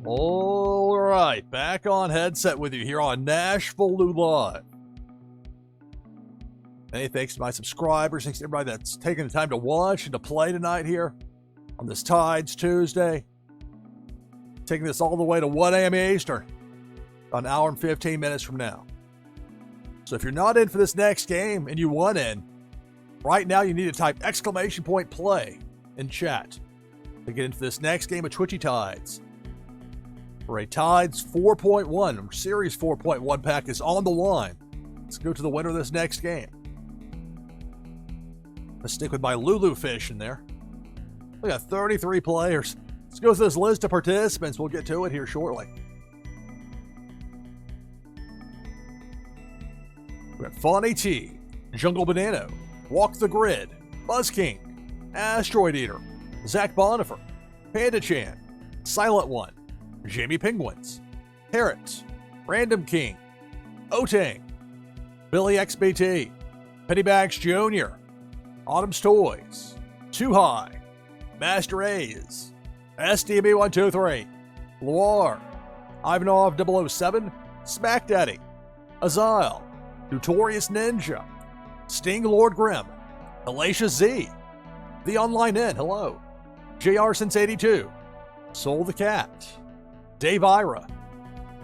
All right, back on headset with you here on NashvilleLou Live. Many thanks to my subscribers, thanks to everybody that's taking the time to watch and to play tonight here on this Tides Tuesday. Taking this all the way to 1 a.m. Eastern, about an hour and 15 minutes from now. So if you're not in for this next game and you want in, right now you need to type !play in chat to get into this next game of Twitchy Tides. For a Tides 4.1, Series 4.1 pack is on the line. Let's go to the winner of this next game. Let's stick with my Lulu fish in there. We got 33 players. Let's go through this list of participants. We'll get to it here shortly. We got Fawny T, Jungle Banano, Walk the Grid, Buzz King, Asteroid Eater, Zach Bonifer, Panda Chan, Silent One, Jamie Penguins, Parrot, Random King, Otang, Billy XBT, Pennybags Jr., Autumn's Toys, Too High, Master A's, SDB123, Loire, Ivanov 007, Smack Daddy, Azile, Notorious Ninja, Sting Lord Grim, Alacia Z, The Online Inn, hello, JR Since 82, Soul the Cat, Dave Ira,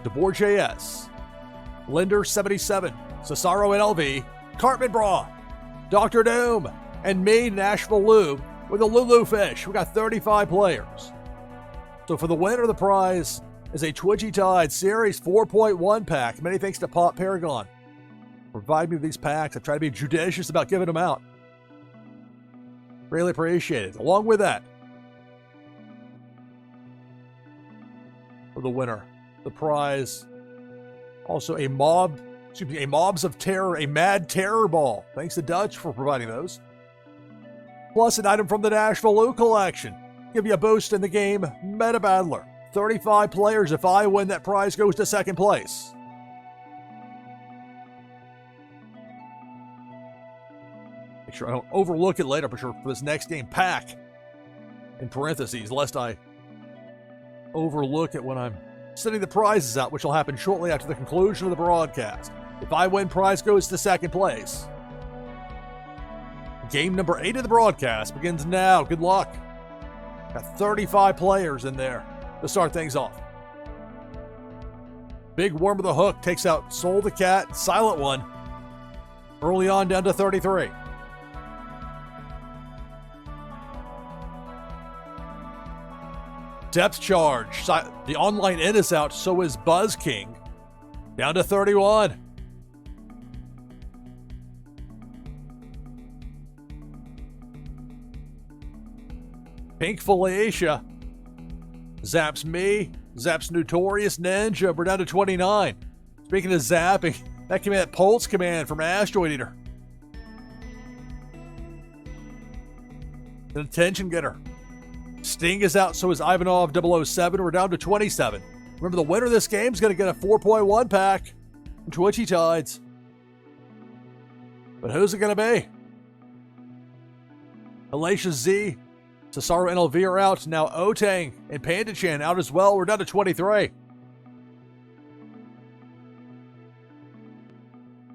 DeBoer JS, Linder 77, Cesaro NLV, Cartman Bra, Dr. Doom, and me, NashvilleLou, with a Lulu fish. We got 35 players. So for the winner of the prize is a Twitchy Tide Series 4.1 pack. Many thanks to Pop Paragon for providing me with these packs. I try to be judicious about giving them out. Really appreciate it. Along with that, for the winner, the prize, also a Mobs of Terror, a Mad Terror Ball. Thanks to Dutch for providing those. Plus an item from the NashvilleLou collection. Give you a boost in the game, Meta Battler. 35 players. If I win, that prize goes to second place. Make sure I don't overlook it later, for sure, for this next game pack, in parentheses, lest I overlook it when I'm sending the prizes out, which will happen shortly after the conclusion of the broadcast. If I win, prize goes to second place. Game number 8 of the broadcast begins now. Good luck. Got 35 players in there to start things off. Big Worm with a Hook takes out Soul the Cat, Silent One. Early on, down to 33. Depth Charge. The Online Inn is out, so is Buzz King. Down to 31. Pink Felicia zaps me, zaps Notorious Ninja. We're down to 29. Speaking of zapping, that came in that Pulse command from Asteroid Eater. An attention getter. Sting is out, so is Ivanov 007. We're down to 27. Remember, the winner of this game is going to get a 4.1 pack from Twitchy Tides. But who's it going to be? Alacia Z, Cesaro NLV are out. Now Otang and Panda Chan out as well. We're down to 23.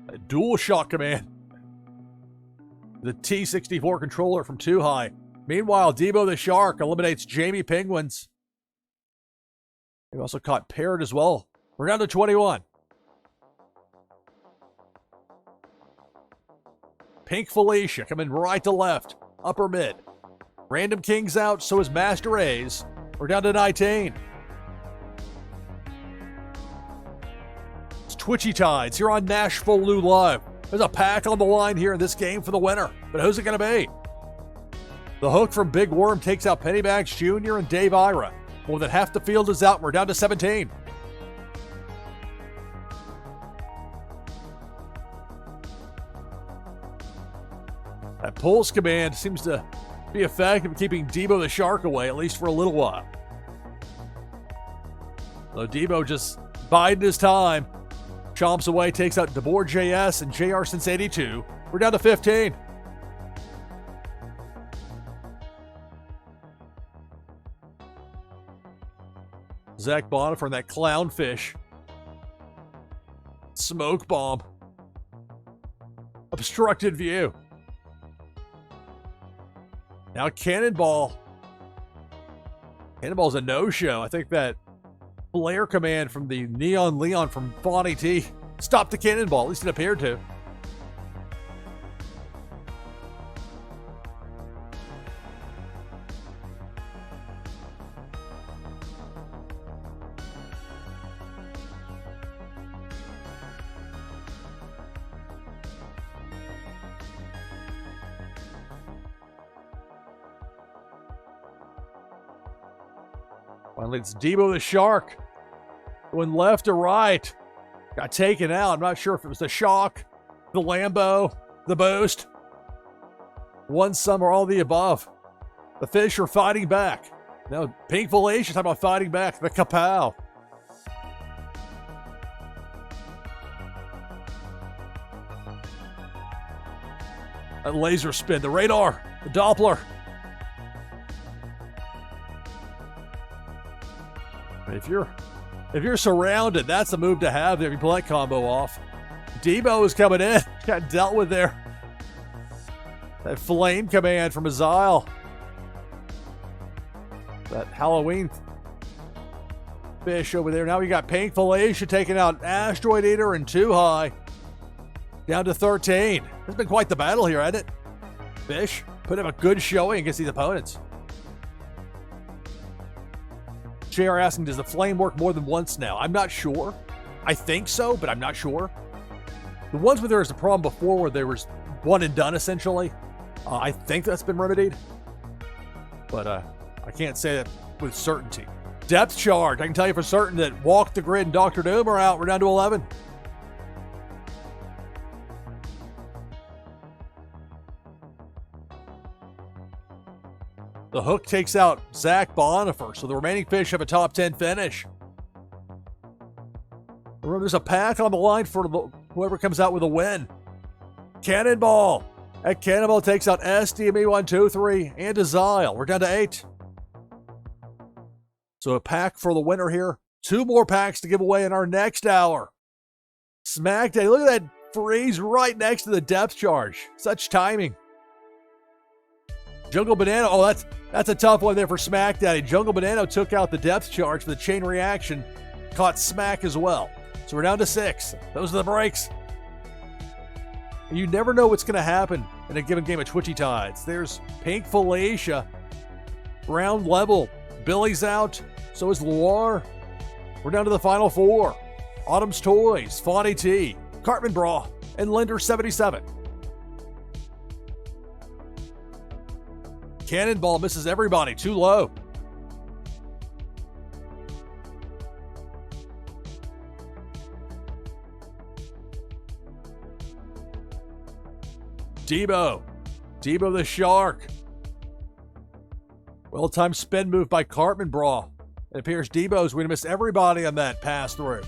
A dual shot command. The T64 controller from Too High. Meanwhile, Debo the Shark eliminates Jamie Penguins. He also caught Parrot as well. We're down to 21. Pink Felicia coming right to left. Upper mid. Random King's out, so is Master A's. We're down to 19. It's Twitchy Tides here on NashvilleLou Live. There's a pack on the line here in this game for the winner. But who's it going to be? The Hook from Big Worm takes out Pennybags Jr. and Dave Ira. More than half the field is out. We're down to 17. That Pulse command seems to be effective in keeping Debo the Shark away, at least for a little while. So Debo just biding his time. Chomps away, takes out DeBoer JS and JR Since 82. We're down to 15. Zach Bonifer and that clownfish. Smoke bomb. Obstructed view. Now Cannonball. Cannonball's a no-show. I think that flare command from the Neon Leon from Fonny T stopped the Cannonball. At least it appeared to. Finally, it's Debo the Shark. Going left to right. Got taken out. I'm not sure if it was the shock, the Lambo, the boost. One, some, or all the above. The fish are fighting back. Now, Pink Felicia talking about fighting back. The kapow. That laser spin, the radar, the Doppler. If you're surrounded, that's the move to have there if you pull that combo off. Debo is coming in. Got dealt with there. That flame command from Aziel. That Halloween fish over there. Now we got Pink Felicia taking out Asteroid Eater and Too High. Down to 13. It's been quite the battle here, hasn't it? Fish put up a good showing against these opponents. JR asking, does the flame work more than once now? I'm not sure. I think so, but I'm not sure. The ones where there was a problem before where there was one and done, essentially, I think that's been remedied. But I can't say that with certainty. Depth charge. I can tell you for certain that Walk the Grid and Dr. Doom are out. We're down to 11. The hook takes out Zach Bonifer, so the remaining fish have a top 10 finish. Remember, there's a pack on the line for whoever comes out with a win. Cannonball. That Cannonball takes out SDME 123 and Aziel. We're down to 8. So a pack for the winner here. 2 more packs to give away in our next hour. Smack Day. Look at that freeze right next to the depth charge. Such timing. Jungle Banana. Oh, that's a tough one there for Smack Daddy. Jungle Banana took out the depth charge for the chain reaction. Caught Smack as well. So we're down to 6. Those are the breaks. You never know what's going to happen in a given game of Twitchy Tides. There's Pink Felicia. Round level. Billy's out. So is Loire. We're down to the final 4. Autumn's Toys, Fonny T, Cartman Bra, and Linder 77. Cannonball misses everybody. Too low. Debo the Shark. Well-timed spin move by Cartman Bra. It appears Debo's going to miss everybody on that pass through.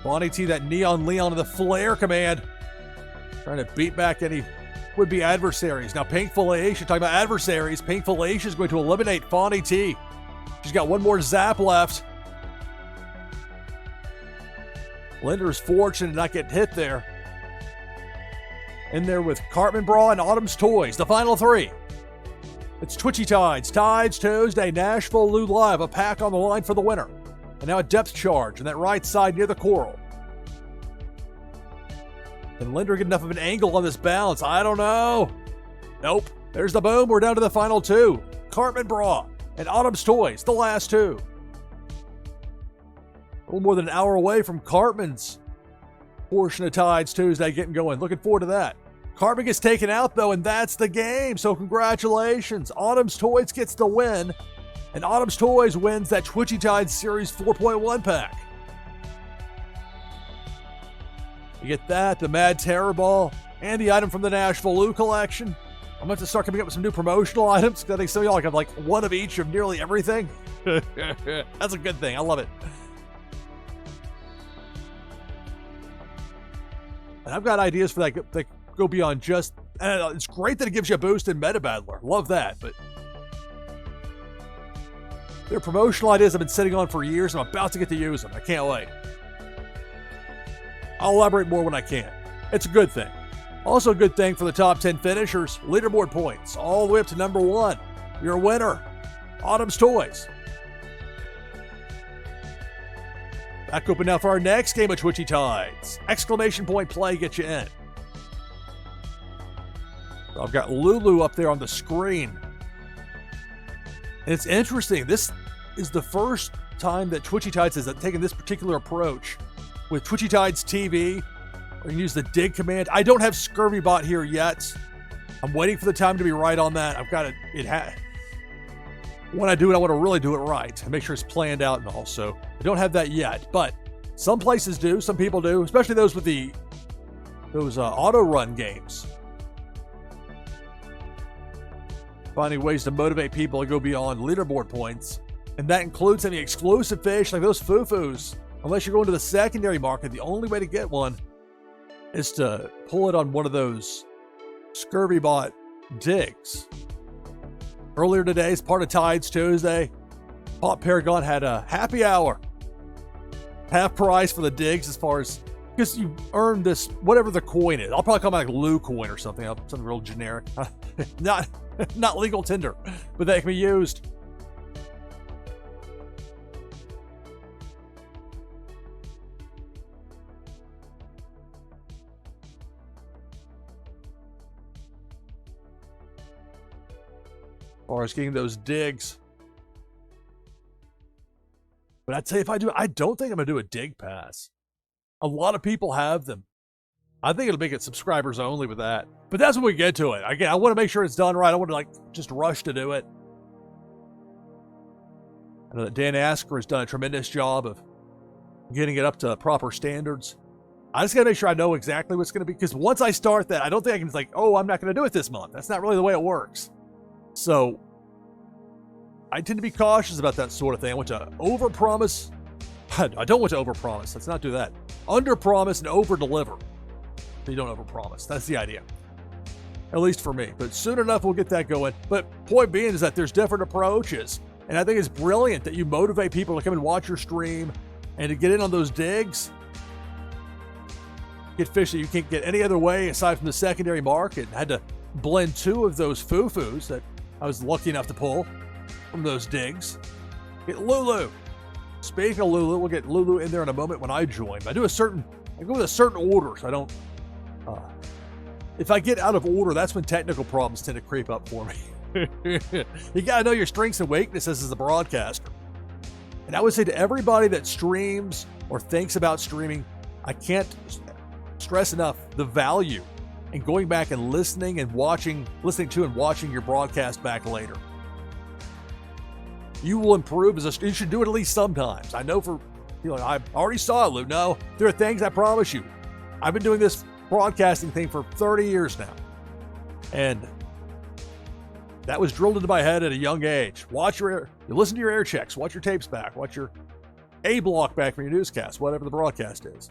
Bonnie T, that Neon Leon of the flare command. Trying to beat back any would-be adversaries. Now Pink Felicia, talking about adversaries, Pink Felicia is going to eliminate Fonny T. She's got one more zap left. Linder's fortunate to not get hit there. In there with Cartman Bra and Autumn's Toys, the final 3. It's Twitchy Tides, Tides Tuesday, NashvilleLou Live, a pack on the line for the winner. And now a depth charge on that right side near the coral. Can Linder get enough of an angle on this bounce? I don't know. Nope. There's the boom. We're down to the final 2. Cartman Bra and Autumn's Toys, the last 2. A little more than an hour away from Cartman's portion of Tides Tuesday getting going. Looking forward to that. Cartman gets taken out, though, and that's the game. So congratulations. Autumn's Toys gets the win. And Autumn's Toys wins that Twitchy Tides Series 4.1 pack. You get that, the Mad Terror Ball, and the item from the NashvilleLou collection. I'm going to start coming up with some new promotional items, because I think some of y'all have like one of each of nearly everything. That's a good thing. I love it. And I've got ideas for that go beyond just... it's great that it gives you a boost in Meta Battler. Love that, but... Their promotional ideas I've been sitting on for years. I'm about to get to use them. I can't wait. I'll elaborate more when I can. It's a good thing. Also a good thing for the top 10 finishers. Leaderboard points all the way up to number 1. You're a winner. Autumn's Toys. Back open now for our next game of Twitchy Tides. Exclamation point play gets you in. I've got Lulu up there on the screen. And it's interesting. This is the first time that Twitchy Tides has taken this particular approach. With Twitchy Tides TV, we can use the dig command. I don't have Scurvy Bot here yet. I'm waiting for the time to be right on that. I've got it. When I do it, I want to really do it right and make sure it's planned out and all. So I don't have that yet, but some places do, some people do, especially those with those auto run games. Finding ways to motivate people to go beyond leaderboard points, and that includes any exclusive fish like those foo-foos. Unless you're going to the secondary market, the only way to get one is to pull it on one of those Scurvy Bot digs. Earlier today, as part of Tides Tuesday, Pop Paragon had a happy hour. Half price for the digs as far as, because you earn this, whatever the coin is. I'll probably call it like Lou coin or something real generic. Not legal Tinder, but that can be used. As far as getting those digs. But I'd say if I do, I don't think I'm going to do a dig pass. A lot of people have them. I think it'll make it subscribers only with that. But that's when we get to it. Again, I want to make sure it's done right. I want to just rush to do it. I know that Dan Asker has done a tremendous job of getting it up to proper standards. I just got to make sure I know exactly what's going to be. Because once I start that, I don't think I can just oh, I'm not going to do it this month. That's not really the way it works. So I tend to be cautious about that sort of thing. I want to overpromise. I don't want to overpromise. Let's not do that. Underpromise and overdeliver. So you don't overpromise. That's the idea. At least for me. But soon enough, we'll get that going. But point being is that there's different approaches. And I think it's brilliant that you motivate people to come and watch your stream and to get in on those digs. Get fish that you can't get any other way aside from the secondary market. I had to blend 2 of those foo-foos that I was lucky enough to pull from those digs. Get Lulu. Speaking of Lulu, we'll get Lulu in there in a moment when I join. I go with a certain order, so I don't. If I get out of order, that's when technical problems tend to creep up for me. You gotta know your strengths and weaknesses as a broadcaster. And I would say to everybody that streams or thinks about streaming, I can't stress enough the value in going back and listening to and watching your broadcast back later. You will improve you should do it at least sometimes. I know I already saw it, Lou. No, there are things I promise you. I've been doing this broadcasting thing for 30 years now. And that was drilled into my head at a young age. You listen to your air checks, watch your tapes back, watch your A block back from your newscast, whatever the broadcast is.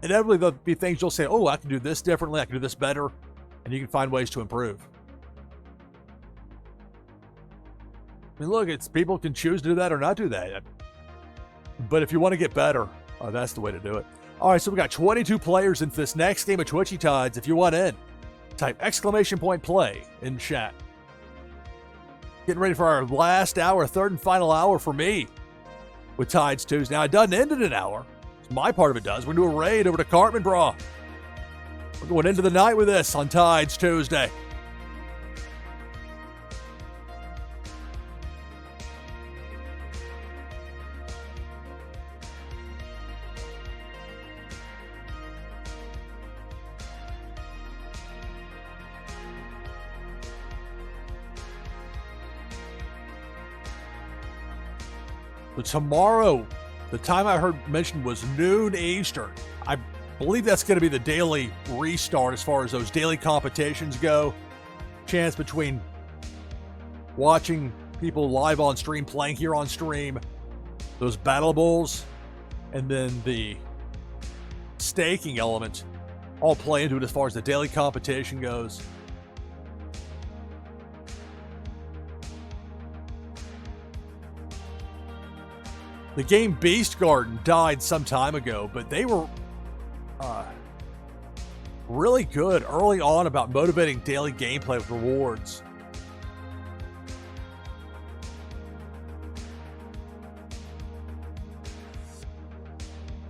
Inevitably, there'll be things you'll say, oh, I can do this differently, I can do this better, and you can find ways to improve. I mean, look, people can choose to do that or not do that. But if you want to get better, that's the way to do it. All right, so we got 22 players into this next game of Twitchy Tides. If you want in, type exclamation point play in chat. Getting ready for our last hour, third and final hour for me with Tides Tuesday. Now, it doesn't end in an hour. My part of it does. We're going to do a raid over to Cartman Bra. We're going into the night with this on Tides Tuesday. But tomorrow, the time I heard mentioned was noon Eastern. I believe that's going to be the daily restart as far as those daily competitions go. Chance between watching people live on stream, playing here on stream, those battle bowls, and then the staking element all play into it as far as the daily competition goes. The game Beast Garden died some time ago, but they were really good early on about motivating daily gameplay with rewards.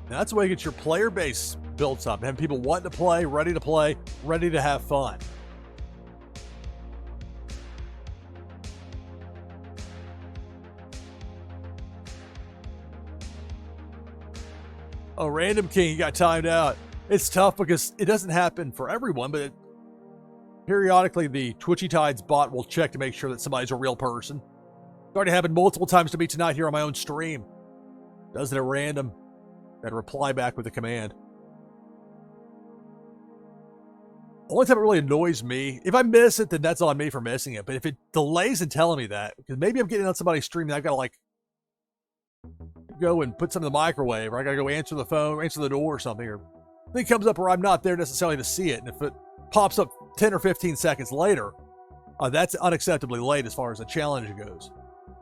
Now, that's the way you get your player base built up, having people wanting to play, ready to have fun. Oh, Random King, you got timed out. It's tough because it doesn't happen for everyone, but periodically the Twitchy Tides bot will check to make sure that somebody's a real person. It's already happened multiple times to me tonight here on my own stream. Does it at random. Got to reply back with a command. Only time it really annoys me, if I miss it, then that's on me for missing it. But if it delays in telling me that, because maybe I'm getting on somebody's stream and I've got to like go and put something in the microwave, or I got to go answer the phone, or answer the door or something, or thing comes up where I'm not there necessarily to see it. And if it pops up 10 or 15 seconds later, that's unacceptably late as far as the challenge goes.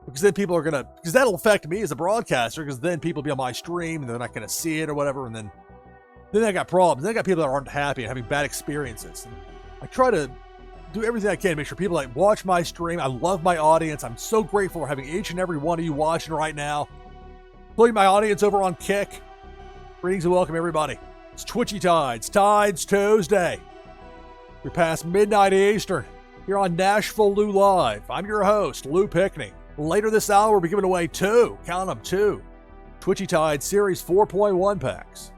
Because then people are going to, because that'll affect me as a broadcaster, because then people will be on my stream and they're not going to see it or whatever. And then I got problems. Then I got people that aren't happy and having bad experiences. And I try to do everything I can to make sure people like watch my stream. I love my audience. I'm so grateful for having each and every one of you watching right now, including my audience over on Kick. Greetings and welcome, everybody. It's Twitchy Tides, Tides Tuesday. We're past midnight Eastern here on NashvilleLou Live. I'm your host, Lou Pickney. Later this hour, we'll be giving away two Twitchy Tides Series 4.1 packs.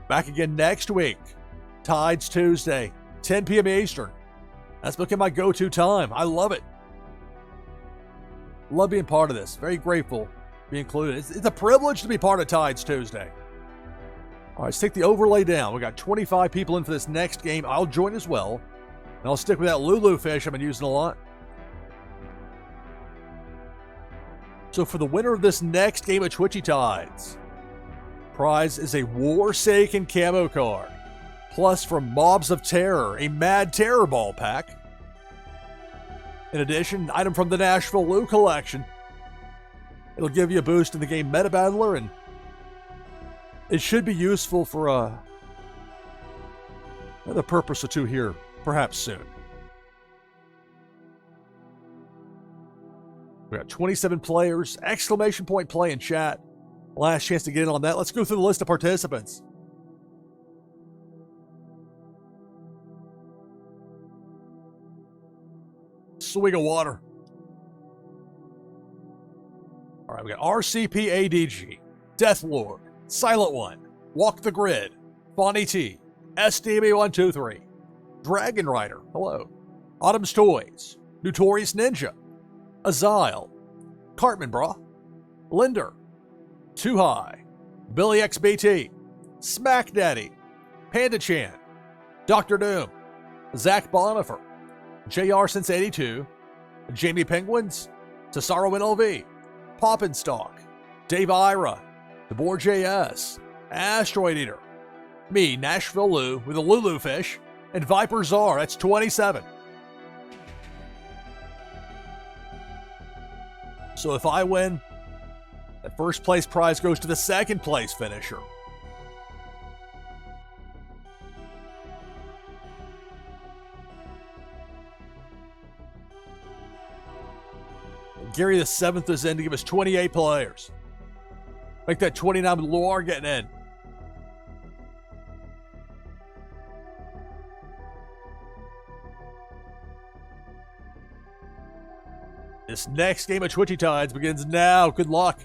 Back again next week, Tides Tuesday, 10 p.m. Eastern. That's become my go-to time. I love it. Love being part of this. Very grateful to be included. It's a privilege to be part of Tides Tuesday. All right, let's take the overlay down. We got 25 people in for this next game. I'll join as well. And I'll stick with that Lulu fish I've been using a lot. So for the winner of this next game of Twitchy Tides, prize is a Warsaken camo card. Plus from Mobs of Terror, a Mad Terror Ball pack. In addition, an item from the NashvilleLou collection. It'll give you a boost in the game Meta Battler, and it should be useful for another purpose or two here, perhaps soon. We got 27 players, exclamation point play in chat. Last chance to get in on that. Let's go through the list of participants. Swig of water. All right, we got RCPADG, Deathlord, Silent One, Walk the Grid, Fonny T, SDB123, Dragon Rider, hello, Autumn's Toys, Notorious Ninja, Azile, Cartman Bra, Linder, Too High, Billy XBT, Smack Daddy, Panda Chan, Dr. Doom, Zach Bonifer, JR Since 82, Jamie Penguins, Cesaro NLV, Poppinstock, Dave Ira, DeBoer JS, Asteroid Eater, me, NashvilleLou with a Lulu fish, and Viper Czar, that's 27. So if I win, that first place prize goes to the second place finisher. Gary the 7th is in to give us 28 players. Make that 29 with Loire getting in. This next game of Twitchy Tides begins now. Good luck.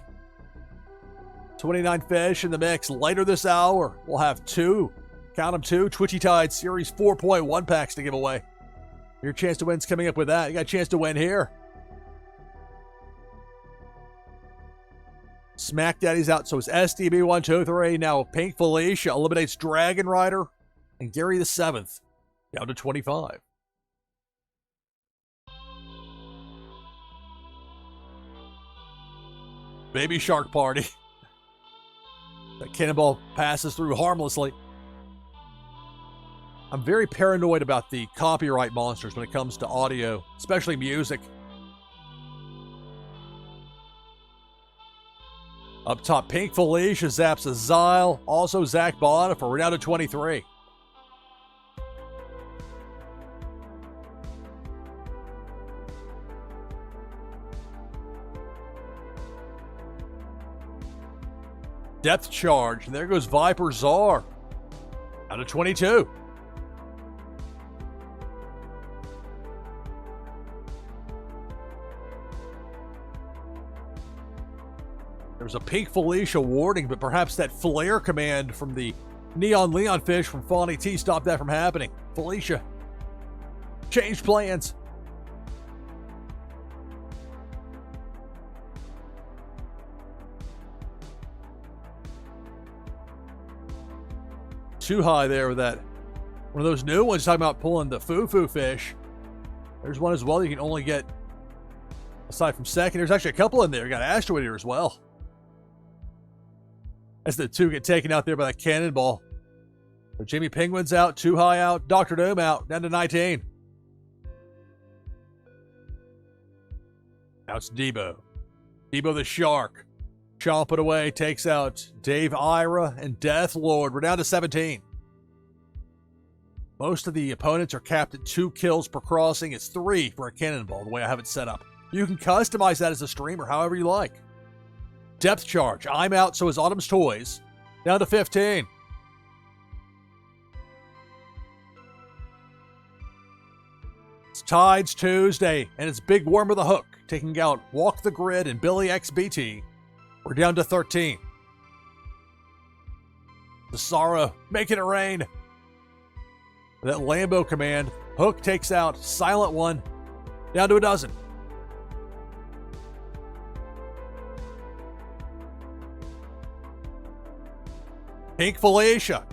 29 fish in the mix. Later this hour, we'll have two Twitchy Tides Series 4.1 packs to give away. Your chance to win's coming up with that. You got a chance to win here. Smack Daddy's out, so it's SDB123. Now Pink Felicia eliminates Dragon Rider and Gary the 7th down to 25. Baby Shark Party. That cannonball passes through harmlessly. I'm very paranoid about the copyright monsters when it comes to audio, especially music. Up top, Pink Felicia zaps a Zyle. Also, Zach Bonifer. We're down to 23. Depth charge. And there goes Viper Czar. Down to 22. There's a Pink Felicia warning, but perhaps that flare command from the Neon Leon fish from Fawny T stopped that from happening. Felicia changed plans. Too high there with that. One of those new ones talking about pulling the foo-foo fish. There's one as well you can only get, aside from second. There's actually a couple in there. You got Asteroid here as well. As the two get taken out there by that cannonball. So Jimmy Penguin's out, Too High out, Dr. Doom out, down to 19. Now it's Debo. Debo the Shark. Chomp it away, takes out Dave Ira and Death Lord. We're down to 17. Most of the opponents are capped at 2 kills per crossing. It's 3 for a cannonball, the way I have it set up. You can customize that as a streamer however you like. Depth charge. I'm out, so is Autumn's Toys. Down to 15. It's Tides Tuesday, and it's Big Worm with a Hook, taking out Walk the Grid and Billy XBT. We're down to 13. The Sorrow, making it rain. That Lambo command. Hook takes out Silent One. Down to a dozen. Pink Felicia.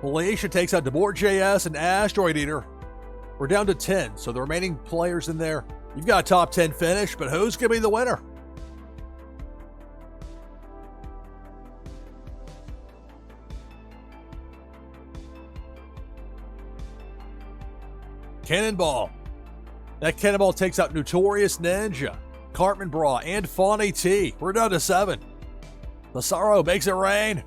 Felicia takes out DeBoer JS and Asteroid Eater. We're down to 10, so the remaining players in there, you've got a top 10 finish, but who's going to be the winner? Cannonball. That cannonball takes out Notorious Ninja, Cartman Bra, and Fawny T. We're down to 7. Lazaro makes it rain.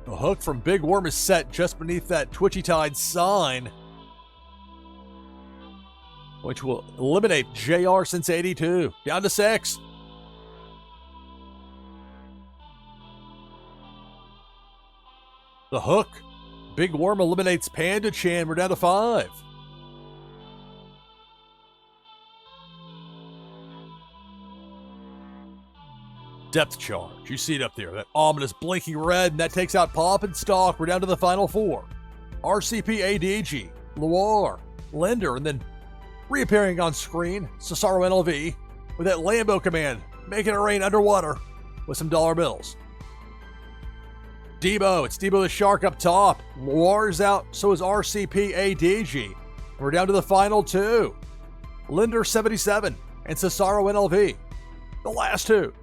The hook from Big Worm is set just beneath that Twitchy Tide sign, which will eliminate JR since 82. Down to 6. The hook. Big Worm eliminates Panda Chan. We're down to 5. Depth charge. You see it up there. That ominous blinking red, and that takes out Pop and Stalk. We're down to the final 4. RCP ADG, Loire, Lender, and then reappearing on screen, Cesaro NLV with that Lambo command, making it rain underwater with some dollar bills. Debo, it's Debo the Shark up top. Loire's out, so is RCP ADG. We're down to the final 2. Lender 77 and Cesaro NLV. The last 2.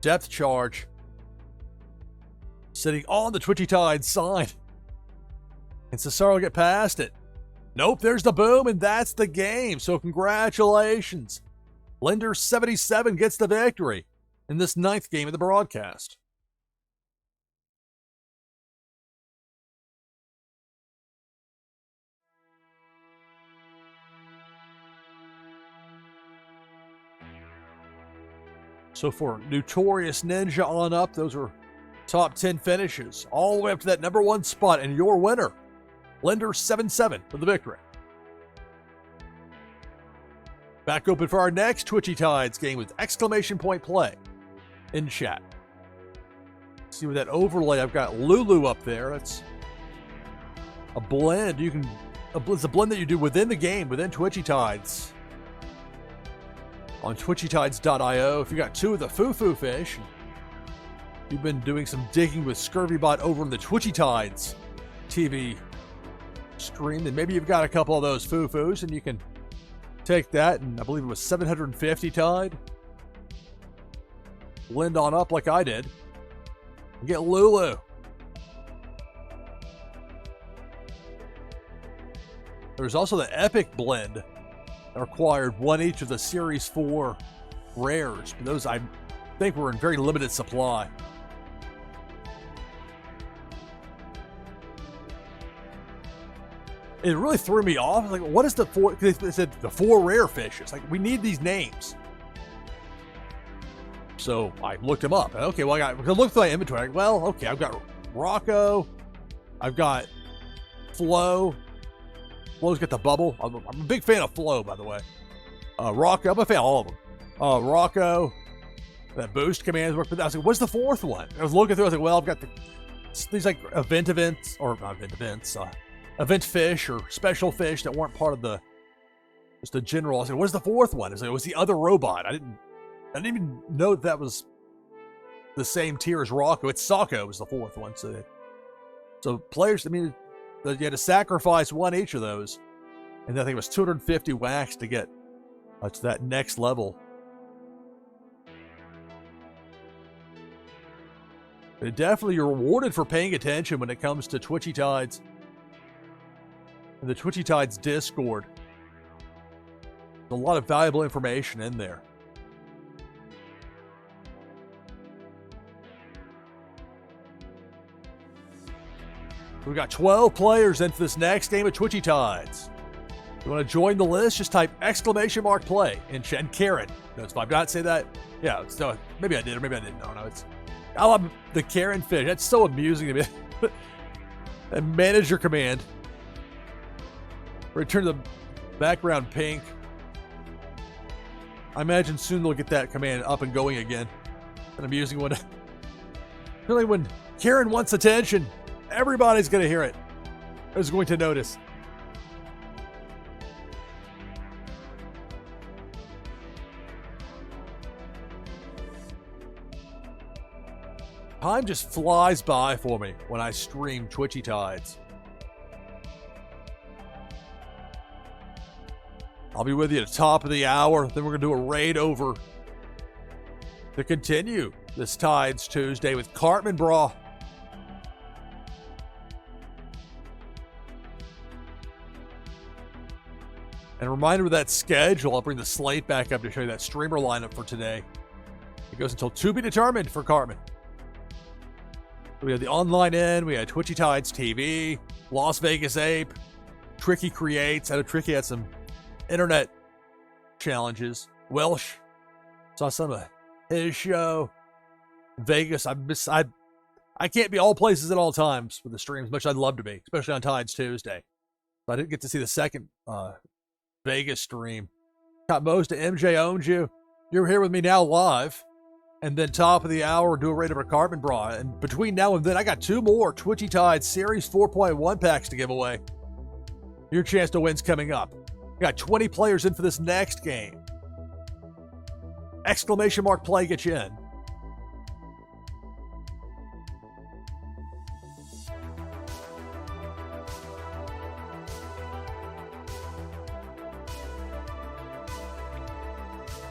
Depth charge. Sitting on the Twitchy Tide sign. And Cesaro get past it. Nope, there's the boom, and that's the game. So congratulations. Lender 77 gets the victory in this 9th game of the broadcast. So for Notorious Ninja on up, those are top 10 finishes, all the way up to that number 1 spot, and your winner, Lender 77 for the victory. Back open for our next Twitchy Tides game with exclamation point play in chat. See with that overlay, I've got Lulu up there. That's a blend. It's a blend that you do within the game, within Twitchy Tides. On twitchytides.io, if you got 2 of the foo-foo fish, you've been doing some digging with ScurvyBot over in the Twitchy Tides TV stream, then maybe you've got a couple of those foo-foos, and you can take that, and I believe it was 750 Tide. Blend on up like I did. And get Lulu. There's also the Epic Blend that required one each of the Series 4 rares. But those, I think, were in very limited supply. It really threw me off. Like, what is the 4? Because they said the 4 rare fishes. Like, we need these names. So I looked them up. Okay, well, I looked through my inventory. Like, well, okay, I've got Rocco. I've got Flo. Flo's got the bubble. I'm a big fan of Flo, by the way. Rocco, I'm a fan of all of them. Rocco, that boost commands work. But I was like, what's the 4th one? I was looking through. I was like, well, I've got these like event fish or special fish that weren't part of just the general. I said, what's the 4th one? I was like, it was the other robot. I didn't even know that was the same tier as Rocco. It's Socko was the 4th one. So players, I mean, you had to sacrifice one each of those. And I think it was 250 wax to get to that next level. But definitely you're rewarded for paying attention when it comes to Twitchy Tides. And the Twitchy Tides Discord. There's a lot of valuable information in there. We've got 12 players into this next game of Twitchy Tides. If you want to join the list, just type !play and Karen. No, it's fine. Did I not say that? Yeah, so maybe I did or maybe I didn't. No, I love the Karen fish. That's so amusing to me. And manager command. Return the background pink. I imagine soon they'll get that command up and going again. An amusing one. Really, when Karen wants attention, everybody's going to hear it. Is going to notice. Time just flies by for me when I stream Twitchy Tides. I'll be with you at the top of the hour. Then we're going to do a raid over to continue this Tides Tuesday with Cartman Bra. And a reminder of that schedule. I'll bring the slate back up to show you that streamer lineup for today. It goes until to be determined for Cartman. We had the online end. We had Twitchy Tides TV, Las Vegas Ape, Tricky Creates. I know Tricky had some internet challenges. Welsh, saw some of his show. Vegas, I can't be all places at all times with the streams, much I'd love to be, especially on Tides Tuesday. So I didn't get to see the second Vegas stream. Got most to MJ Owns You. You're here with me now live. And then top of the hour, do a raid over Cartman Bra. And between now and then, I got 2 more Twitchy Tides Series 4.1 packs to give away. Your chance to win's coming up. Got 20 players in for this next game. !play get you in.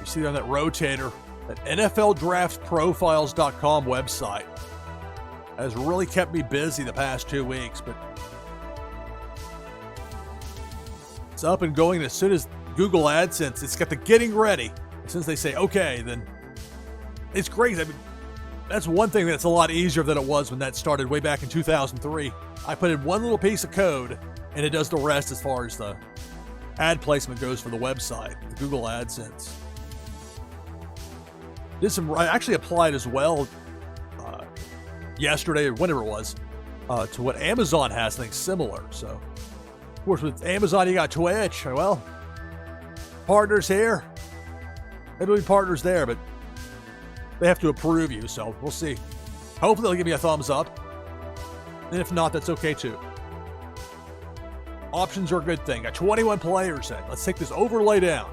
You see on that rotator, that NFLDraftProfiles.com website has really kept me busy the past 2 weeks, but it's up and going as soon as Google AdSense, it's got the getting ready. As soon as they say, okay, then it's great. I mean, that's one thing that's a lot easier than it was when that started way back in 2003. I put in one little piece of code and it does the rest as far as the ad placement goes for the website, the Google AdSense. I actually applied as well yesterday or whenever it was to what Amazon has, things similar. So, of course, with Amazon, you got Twitch. Well, partners here. Maybe we'll be partners there, but they have to approve you, so we'll see. Hopefully they'll give me a thumbs up. And if not, that's okay too. Options are a good thing. Got 21 players in. Let's take this overlay down.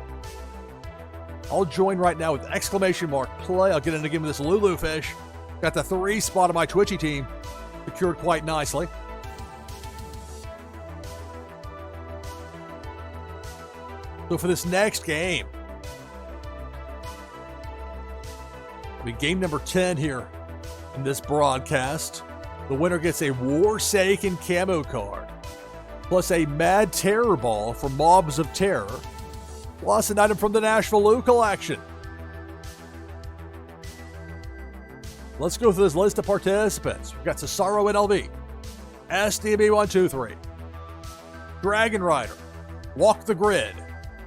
I'll join right now with !play. I'll get in again with this Lulu fish. Got the 3 spot of my Twitchy team secured quite nicely. So for this next game, it'll be game number 10 here in this broadcast. The winner gets a Warsaken camo card. plus a Mad Terror Ball from Mobs of Terror, plus an item from the NashvilleLou collection. Let's go through this list of participants. We've got Cesaro NLV, SDB123, Dragon Rider, Walk the Grid,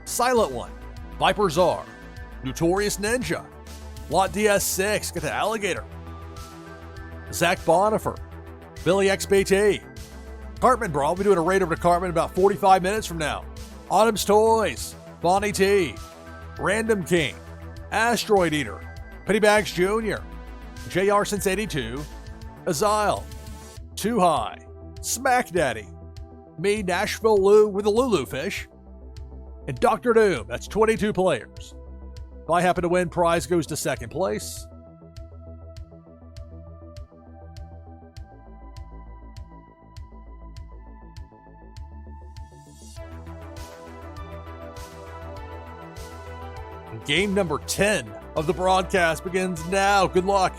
Silent One, Viper Czar, Notorious Ninja, Lot DS6, get the Alligator, Zach Bonifer, Billy XBT, Cartman Brawl. We'll be doing a raid over to Cartman about 45 minutes from now. Autumn's Toys, Bonnie T, Random King, Asteroid Eater, Pennybags Jr., JR Since 82, Azile, Too High, Smack Daddy, me, NashvilleLou with the Lulu Fish, and Dr. Doom. That's 22 players. If I happen to win, prize goes to second place. And game number 10 of the broadcast begins now. Good luck.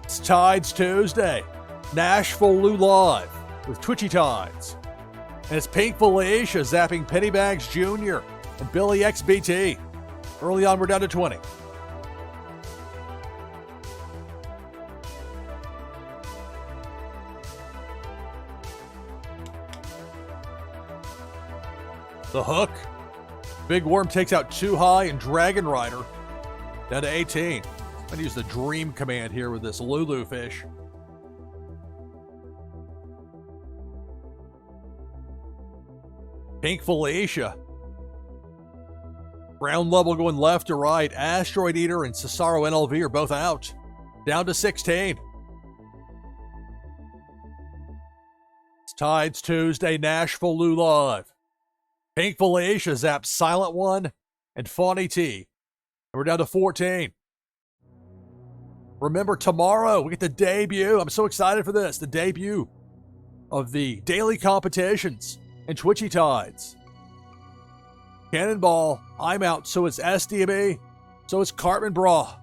It's Tides Tuesday. NashvilleLou Live with Twitchy Tides. And it's Pink Felicia zapping Pennybags Jr. and Billy XBT. Early on, we're down to 20. The Hook. Big Worm takes out Too High and Dragon Rider. Down to 18. I'm going to use the Dream command here with this Lulu Fish. Pink Felicia. Ground level going left to right. Asteroid Eater and Cesaro NLV are both out. Down to 16. It's Tides Tuesday, NashvilleLou Live. Pink Felicia zaps Silent One and Fawny T. And we're down to 14. Remember, tomorrow we get the debut. I'm so excited for this. The debut of the daily competitions and Twitchy Tides. Cannonball, I'm out. So is SDB. So is Cartman Brawl.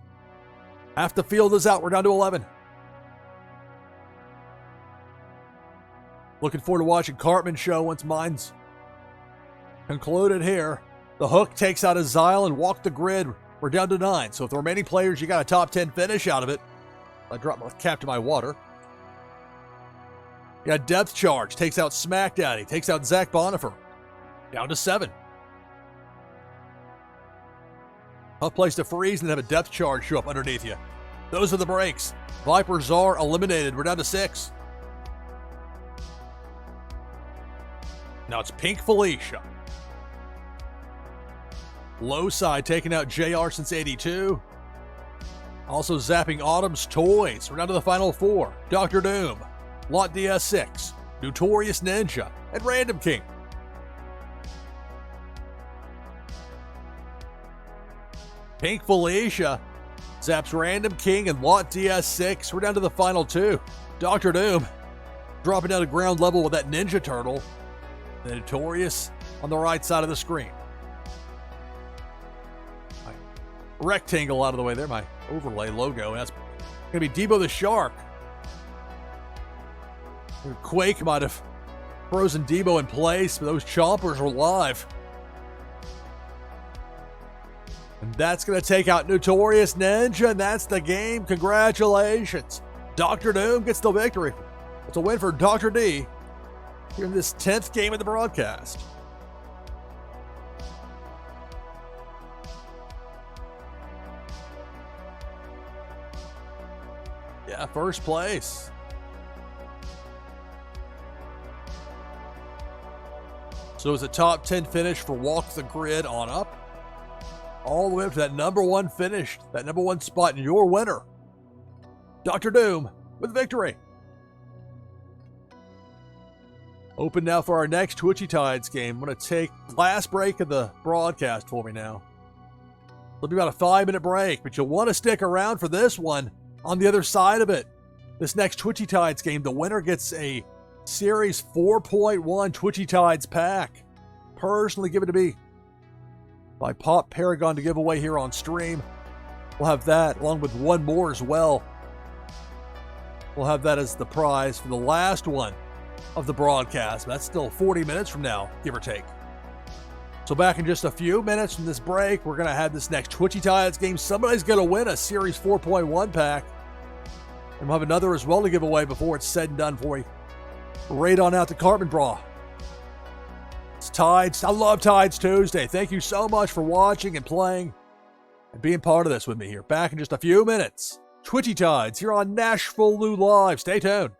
Half the field is out. We're down to 11. Looking forward to watching Cartman's show once mine's concluded here. The Hook takes out Azile and Walk the Grid. We're down to 9. So if the remaining players, you got a top 10 finish out of it. I dropped my cap to my water. Yeah, Depth Charge takes out Smack Daddy, takes out Zach Bonifer. Down to 7. Tough place to freeze and have a Depth Charge show up underneath you. Those are the breaks. Viper Czar eliminated. We're down to 6. Now it's Pink Felicia. Low side taking out JR Since 82. Also zapping Autumn's Toys. We're down to the final 4. Dr. Doom, Lot DS6, Notorious Ninja, and Random King. Pink Felicia zaps Random King and Lot DS6. We're down to the final 2. Dr. Doom dropping down to ground level with that Ninja Turtle. The Notorious on the right side of the screen. My rectangle out of the way there, my overlay logo. That's going to be Debo the Shark. Quake might have frozen Debo in place, but those chompers were live. And that's going to take out Notorious Ninja, and that's the game. Congratulations. Dr. Doom gets the victory. It's a win for Dr. D here in this 10th game of the broadcast. Yeah, first place. So it's a top 10 finish for Walk the Grid on up. All the way up to that number 1 finish, that number 1 spot, and your winner, Dr. Doom, with victory. Open now for our next Twitchy Tides game. I'm going to take last break of the broadcast for me now. It'll be about a 5-minute break, but you'll want to stick around for this one on the other side of it. This next Twitchy Tides game, the winner gets a Series 4.1 Twitchy Tides pack. Personally given to me by Pop Paragon to give away here on stream. We'll have that along with one more as well. We'll have that as the prize for the last one of the broadcast. That's still 40 minutes from now, give or take. So back in just a few minutes from this break, we're going to have this next Twitchy Tides game. Somebody's going to win a Series 4.1 pack. And we'll have another as well to give away before it's said and done for you. Right on out to Cartman Draw. It's Tides. I love Tides Tuesday. Thank you so much for watching and playing and being part of this with me here. Back in just a few minutes. Twitchy Tides here on NashvilleLou Live. Stay tuned.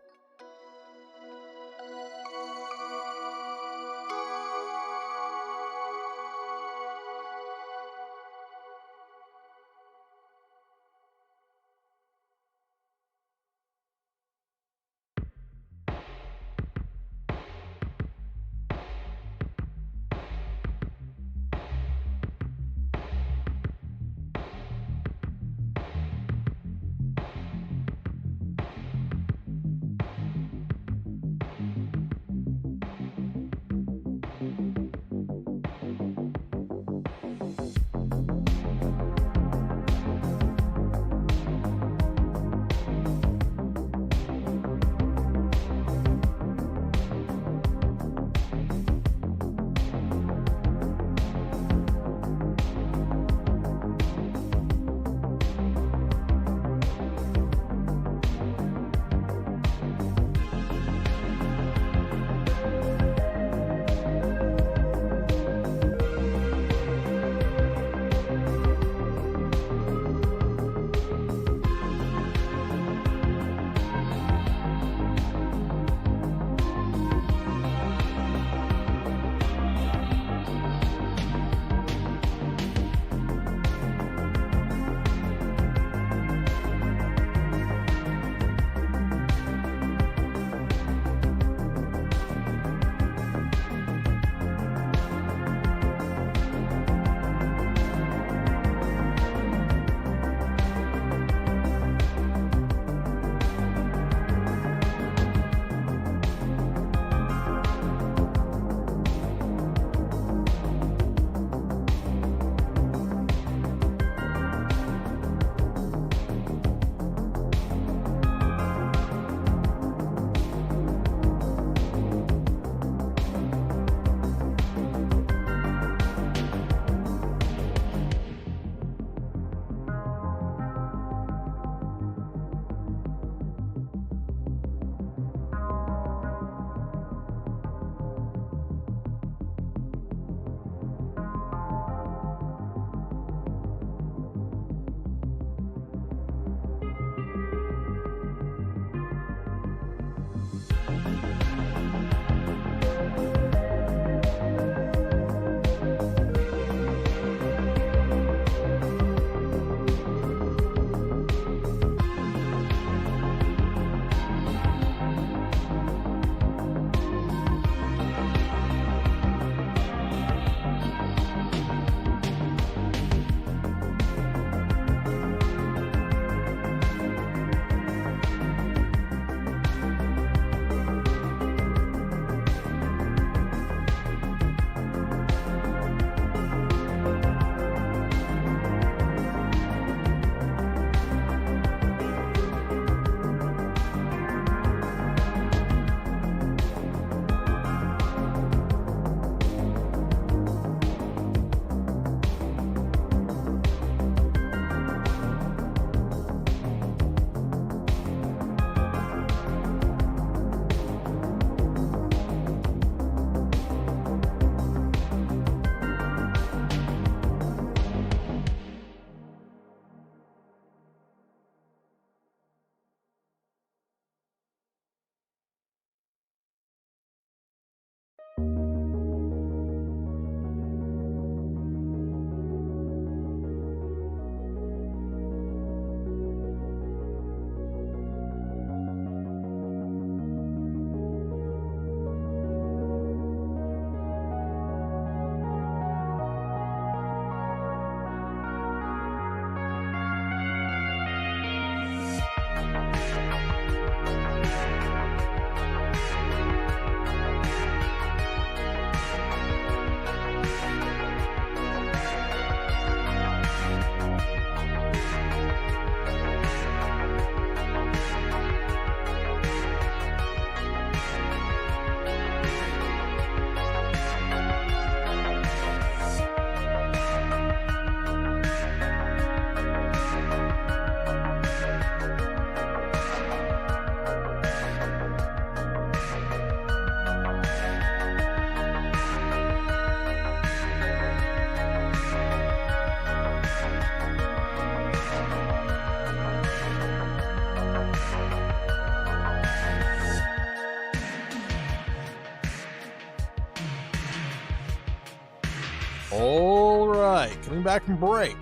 All right, coming back from break.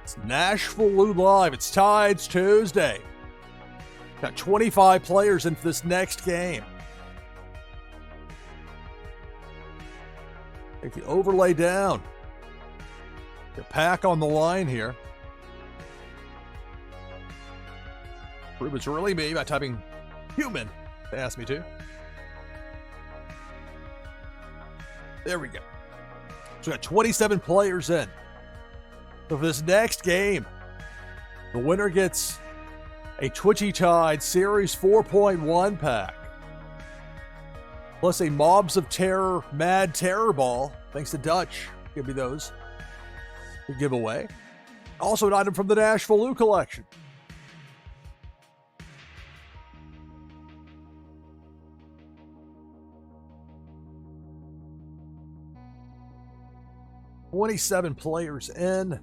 It's NashvilleLou Live. It's Tides Tuesday. Got 25 players in for this next game. Take the overlay down. The pack on the line here. Prove it's really me by typing human. They asked me to. There we go. So we got 27 players in. So for this next game, the winner gets a Twitchy Tide Series 4.1 pack. Plus a Mobs of Terror Mad Terror Ball. Thanks to Dutch. Give me those. To give away. Also an item from the NashvilleLou collection. $27 players in.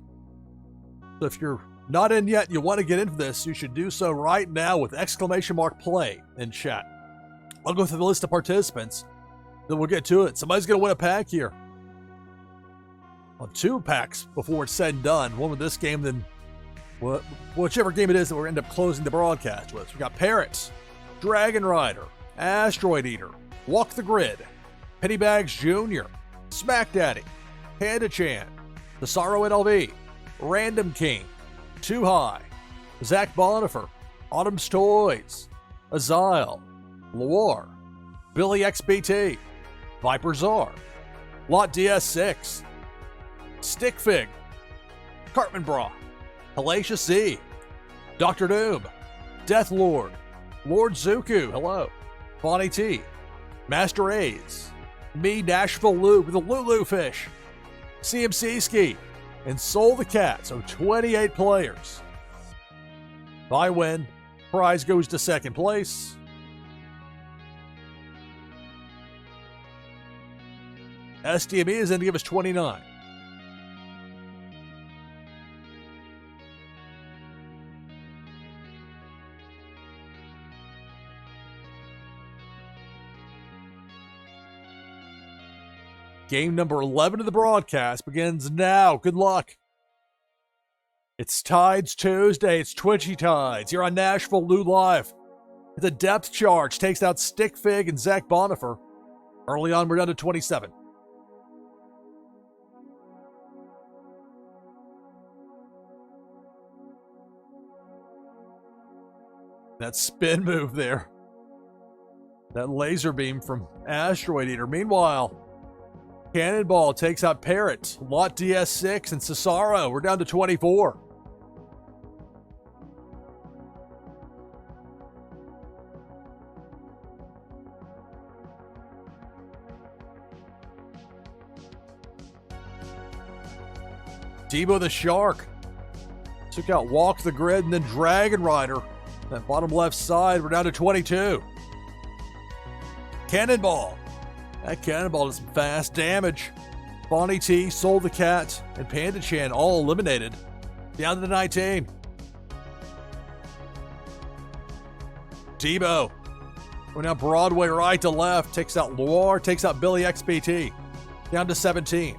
So if you're not in yet, you want to get into this, you should do so right now with !play in chat. I'll go through the list of participants, then we'll get to it. Somebody's going to win a pack here. Well, 2 packs before it's said and done. One with this game, then whichever game it is that we're end up closing the broadcast with. We got Parrots, Dragon Rider, Asteroid Eater, Walk the Grid, Pennybags Jr., Smack Daddy, Panda Chan, The Sorrow NLV, Random King, Too High, Zach Bonifer, Autumn's Toys, Azile, Loire, Billy XBT, Viper Czar, Lot DS6, Stick Fig, Cartman Bra, Hellacious Z, Dr. Doom, Death Lord, Lord Zuku, hello, Bonnie T, Master A's, me, NashvilleLou with a Lulu Fish, CMC Ski, and Soul the Cat. So 28 players. If I win, prize goes to second place. SDME is in to give us 29. Game number 11 of the broadcast begins now. Good luck. It's Tides Tuesday. It's Twitchy Tides here on NashvilleLou Live. The depth charge takes out Stick Fig and Zach Bonifer. Early on, we're down to 27. That spin move there. That laser beam from Asteroid Eater. Meanwhile, Cannonball takes out Parrot, Lot DS6, and Cesaro. We're down to 24. Debo the Shark took out Walk the Grid and then Dragon Rider. That bottom left side, we're down to 22. Cannonball. That Cannonball does some fast damage. Bonnie T, Soul the Cat, and Panda Chan all eliminated. Down to 19. Debo. Going down Broadway right to left. Takes out Loire, takes out Billy XBT. Down to 17.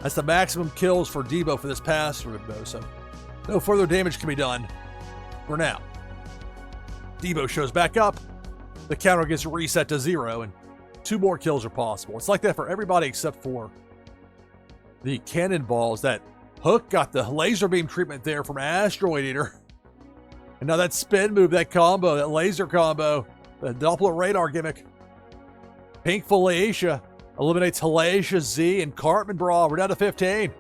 That's the maximum kills for Debo for this pass through, though, so no further damage can be done for now. Debo shows back up. The counter gets reset to 0, and 2 more kills are possible. It's like that for everybody except for the Cannonballs. That Hook got the laser beam treatment there from Asteroid Eater. And now that spin move, that combo, that laser combo, the Doppler radar gimmick. Pink Felicia eliminates Hellacious Z and Cartman Bra. We're down to 15.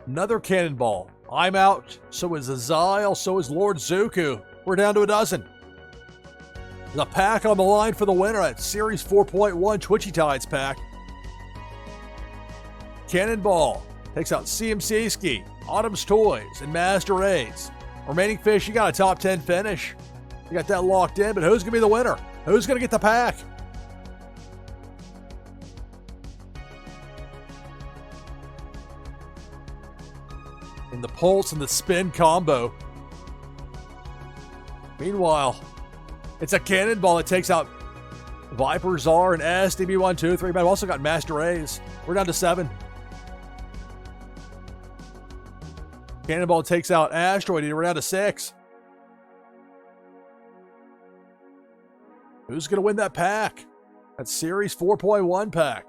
Another Cannonball. I'm out. So is Azile. So is Lord Zuku. We're down to a dozen. There's a pack on the line for the winner at Series 4.1 Twitchy Tides pack. Cannonball takes out CMC Ski, Autumn's Toys, and Master A's. Remaining fish, you got a top 10 finish. You got that locked in, but who's going to be the winner? Who's going to get the pack? the pulse and the spin combo. Meanwhile, it's a cannonball that takes out Viper, Czar, and S, DB1, 2, 3. But I've also got Master A's. We're down to 7. Cannonball takes out Asteroid. We're down to 6. Who's going to win that pack? That Series 4.1 pack.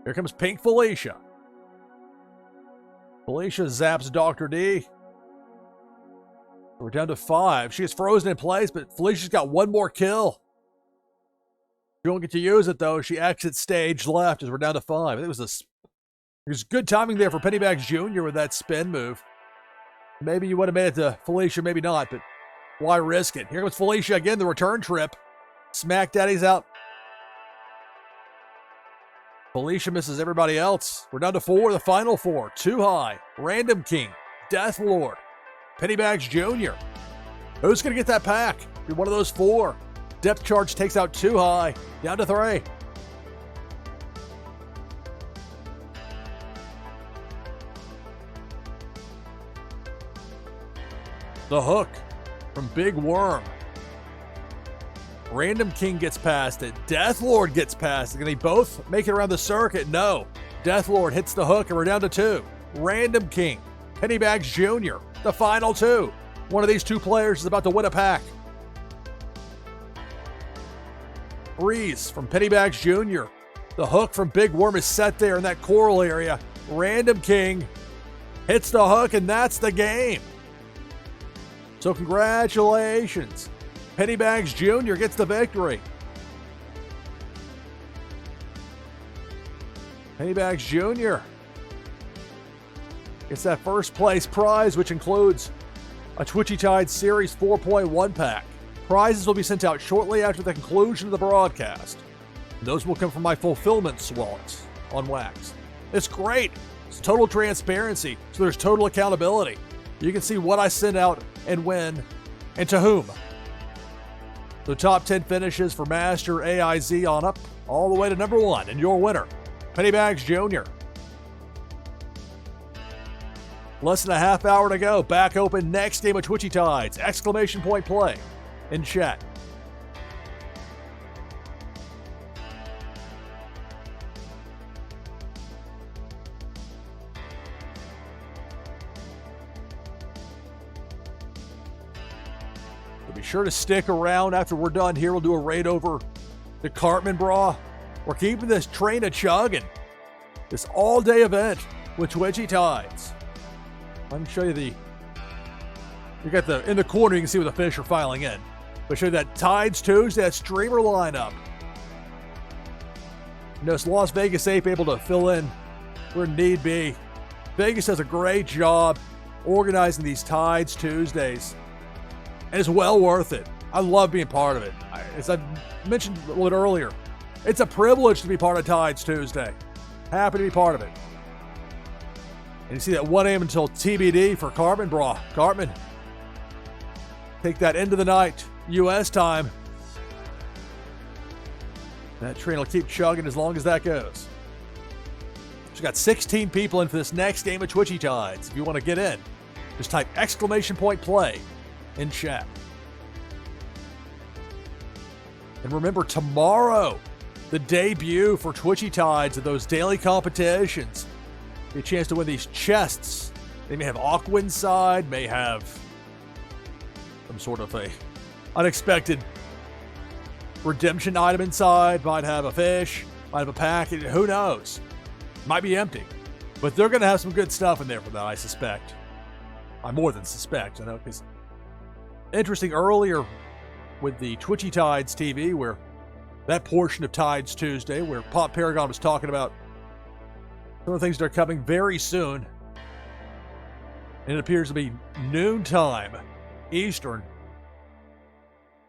Here comes Pink Felicia. Felicia zaps Dr. D. We're down to 5. She is frozen in place, but Felicia's got one more kill. She won't get to use it, though. She exits stage left as we're down to 5. I think it was good timing there for Pennybags Jr. with that spin move. Maybe you would have made it to Felicia, maybe not, but why risk it? Here comes Felicia again, the return trip. Smack Daddy's out. Felicia misses everybody else. We're down to 4, the final 4. Too high. Random King. Death Lord. Pennybags Jr. Who's going to get that pack? Be one of those 4. Depth charge takes out Too High. Down to 3. The Hook from Big Worm. Random King gets past it. Death Lord gets past it. Can they both make it around the circuit? No. Death Lord hits the hook and we're down to 2. Random King. Pennybags Jr. The final 2. One of these 2 players is about to win a pack. Freeze from Pennybags Jr. The hook from Big Worm is set there in that coral area. Random King hits the hook and that's the game. So congratulations. Pennybags Jr. gets the victory. Pennybags Jr. gets that first place prize, which includes a Twitchy Tide Series 4.1 pack. Prizes will be sent out shortly after the conclusion of the broadcast. And those will come from my fulfillment wallets on Wax. It's great. It's total transparency, so there's total accountability. You can see what I send out and when and to whom. The top 10 finishes for Master AIZ on up, all the way to number 1, and your winner, Pennybags Jr. Less than a half hour to go. Back open next game of Twitchy Tides. Exclamation point play in chat. So be sure to stick around after we're done here. We'll do a raid over the Cartman Bra. We're keeping this train a chugging. This all-day event with Twitchy Tides. I can show you you got in the corner, you can see where the fish are filing in. I'll show you that Tides Tuesday, that streamer lineup. You know, it's Las Vegas Ape able to fill in where need be. Vegas does a great job organizing these Tides Tuesdays. And it's well worth it. I love being part of it. As I mentioned a little bit earlier, it's a privilege to be part of Tides Tuesday. Happy to be part of it. And you see that 1 a.m. until TBD for Cartman Bra. Cartman, take that into the night, U.S. time. That train will keep chugging as long as that goes. She's got 16 people in for this next game of Twitchy Tides. If you want to get in, just type exclamation point play in chat. And remember, tomorrow, the debut for Twitchy Tides of those daily competitions. A chance to win these chests. They may have aqua inside, may have some sort of a unexpected redemption item inside, might have a fish, might have a package, who knows? Might be empty. But they're going to have some good stuff in there for that, I suspect. I more than suspect, I know, because interesting earlier with the Twitchy Tides TV, where that portion of Tides Tuesday, where Pop Paragon was talking about some of the things that are coming very soon. And it appears to be noontime Eastern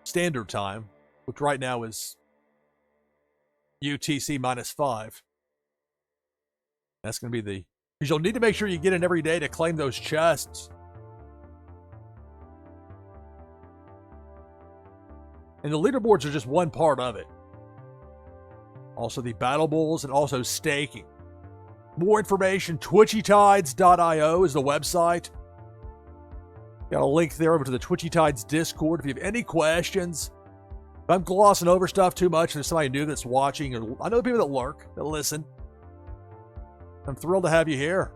Standard Time, which right now is UTC -5. That's going to be because you'll need to make sure you get in every day to claim those chests. And the leaderboards are just one part of it. Also the battle bulls and also staking. More information, twitchytides.io is the website. Got a link there over to the Twitchy Tides Discord. If you have any questions, if I'm glossing over stuff too much and there's somebody new that's watching, or I know the people that lurk, that listen, I'm thrilled to have you here.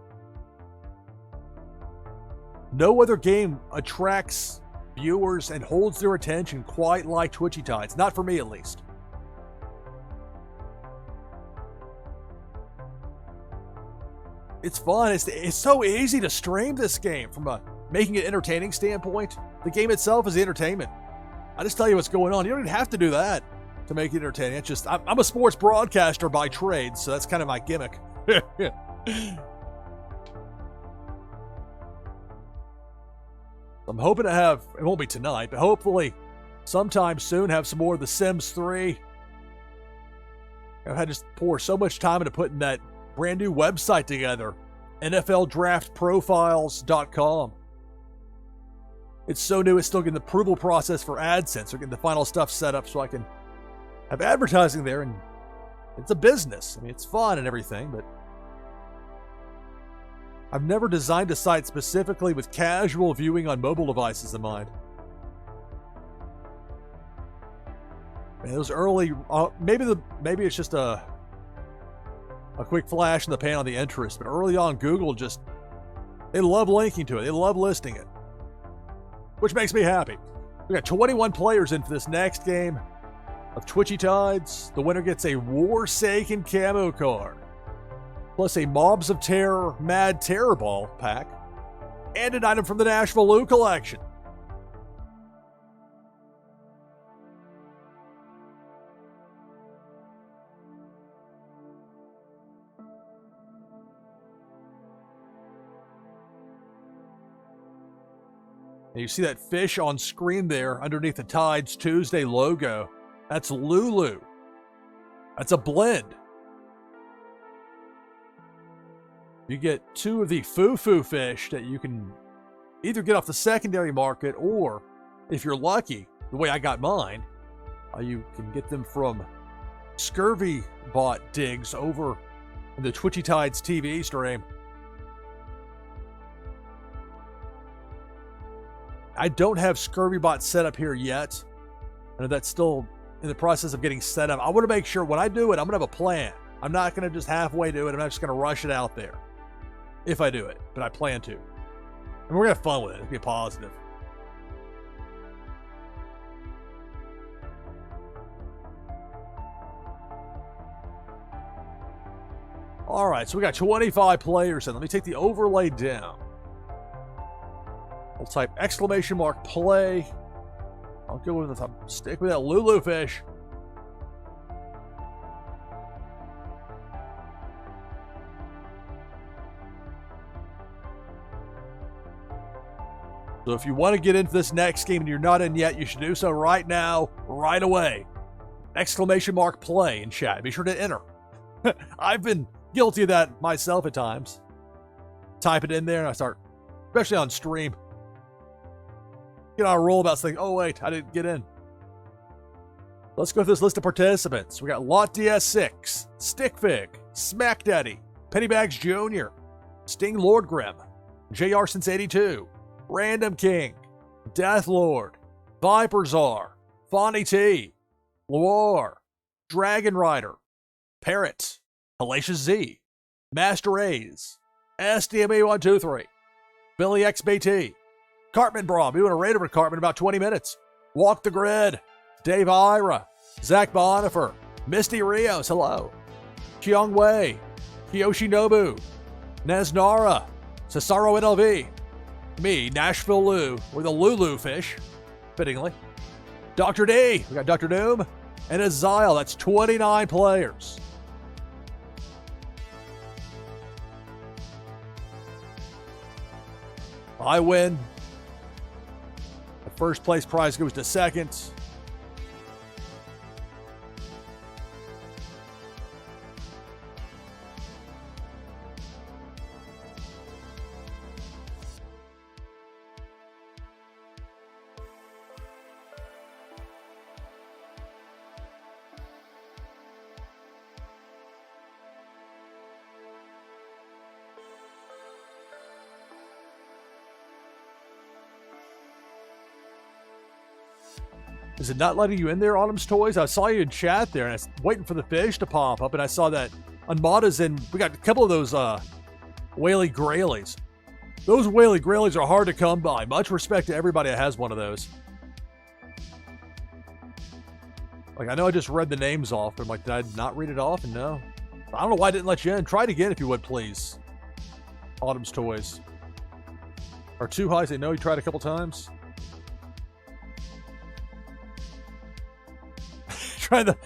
No other game attracts viewers and holds their attention quite like Twitchy Tides. Not for me, at least. It's fun. It's so easy to stream this game from a making it entertaining standpoint. The game itself is the entertainment. I just tell you what's going on. You don't even have to do that to make it entertaining. It's just, I'm a sports broadcaster by trade, so that's kind of my gimmick. I'm hoping to have, it won't be tonight, but hopefully sometime soon have some more of The Sims 3. I've had to pour so much time into putting that brand new website together, NFLDraftProfiles.com. It's so new, it's still getting the approval process for AdSense. We're getting the final stuff set up so I can have advertising there, and it's a business. I mean, it's fun and everything, but I've never designed a site specifically with casual viewing on mobile devices in mind. Man, those early, maybe it's just a quick flash in the pan on the interest, but early on, Google just, they love linking to it. They love listing it, which makes me happy. We got 21 players in for this next game of Twitchy Tides. The winner gets a Warsaken camo card, plus a Mobs of Terror Mad Terror Ball pack, and an item from the NashvilleLou collection. And you see that fish on screen there underneath the Tides Tuesday logo. That's Lulu. That's a blend. You get two of the foo-foo fish that you can either get off the secondary market, or if you're lucky, the way I got mine, you can get them from Scurvy Bot digs over in the Twitchy Tides TV stream. I don't have Scurvy Bot set up here yet. I know that's still in the process of getting set up. I want to make sure when I do it, I'm going to have a plan. I'm not going to just halfway do it. I'm not just going to rush it out there. If I do it, but I plan to. And we're going to have fun with it. It'll be positive. All right, so we got 25 players in. Let me take the overlay down. We'll type !play. I'll go with the stick with that Lulu fish. So if you want to get into this next game and you're not in yet, you should do so right now, right away. !play in chat. Be sure to enter. I've been guilty of that myself at times. Type it in there and I start, especially on stream, get on a roll about saying, oh wait, I didn't get in. Let's go through this list of participants. We got Lot DS6, Stickfig, Smack Daddy, Pennybags Jr., Sting Lordgrim, JR Since 82, Random King, Death Lord, Viper Czar, Fonny T, Loire, Dragon Rider, Parrot, Hellacious Z, Master A's, SDME123, Billy XBT, Cartman Braum, doing a raid over Cartman in about 20 minutes. Walk the Grid, Dave Ira, Zach Bonifer, Misty Rios, hello, Qiong Wei, Kiyoshinobu, Neznara, Cesaro NLV, me, NashvilleLou, with a Lulu fish, fittingly. Dr. D, we got Dr. Doom, and Aziel. That's 29 players. I win. The first place prize goes to second. Is it not letting you in there, Autumn's Toys? I saw you in chat there, and I was waiting for the fish to pop up, and I saw that Unmada's in. We got a couple of those Whaley Grayleys. Those Whaley Grayleys are hard to come by. Much respect to everybody that has one of those. Like, I know I just read the names off, but I'm like, did I not read it off? And no. I don't know why I didn't let you in. Try it again if you would, please. Autumn's Toys. Are too high? Say no, you tried a couple times. Try the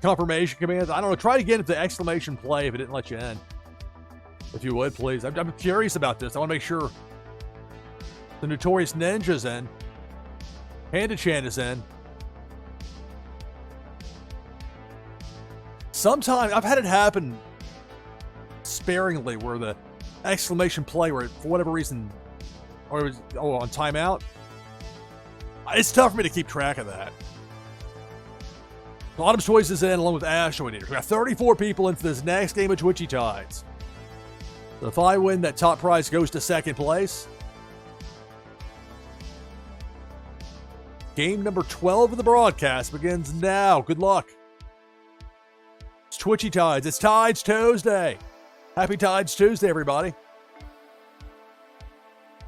confirmation commands. I don't know. Try it again if the exclamation play if it didn't let you in. If you would, please. I'm curious about this. I want to make sure the Notorious Ninja's in. Panda-chan is in. Sometimes, I've had it happen sparingly where the exclamation play, where for whatever reason, or it was, on timeout. It's tough for me to keep track of that. Autumn's Toys is in along with Asteroid Eaters. We got 34 people into this next game of Twitchy Tides. So if I win, that top prize goes to second place. Game number 12 of the broadcast begins now. Good luck. It's Twitchy Tides. It's Tides Tuesday. Happy Tides Tuesday, everybody.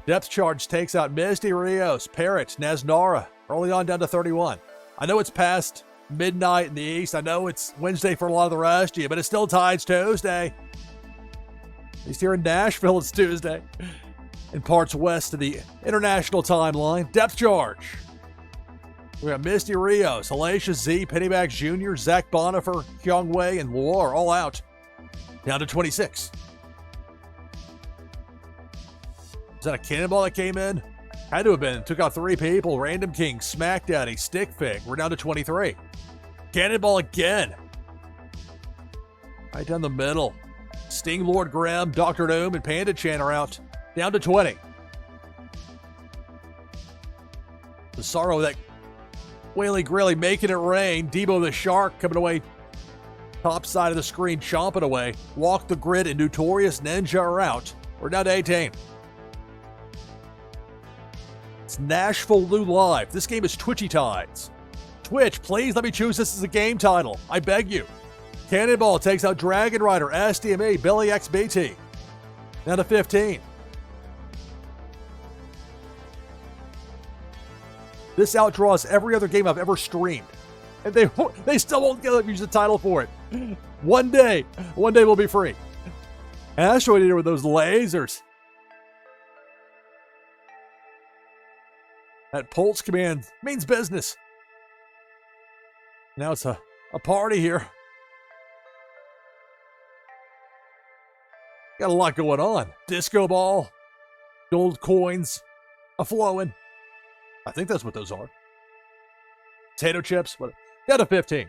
Depth Charge takes out Misty Rios, Parrot, Naznara, early on down to 31. I know it's past midnight in the East. I know it's Wednesday for a lot of the rest of you, but it's still Tides Tuesday. At least here in Nashville, it's Tuesday. In parts west of the international timeline. Depth Charge. We got Misty Rios, Hellacious Z, Pennyback Jr., Zach Bonifer, Kyung Wei, and Loire all out. Down to 26. Is that a cannonball that came in? Had to have been. Took out 3 people. Random King, Smack Daddy, Stick Fig. We're down to 23. Cannonball again. Right down the middle. Sting Lord Graham, Dr. Doom, and Panda-chan are out. Down to 20. The sorrow that Whaley Grilly making it rain. Debo the Shark coming away. Top side of the screen, chomping away. Walk the Grid and Notorious Ninja are out. We're down to 18. It's NashvilleLou Live. This game is Twitchy Tides. Twitch, please let me choose this as a game title. I beg you. Cannonball takes out Dragon Rider, SDMA, Billy XBT. Down to 15. This outdraws every other game I've ever streamed. And they still won't get use the title for it. One day we'll be free. Asteroid Eater with those lasers. That pulse command means business. Now it's a party here. Got a lot going on. Disco ball, gold coins, a flowing. I think that's what those are. Potato chips, what? Down to 15.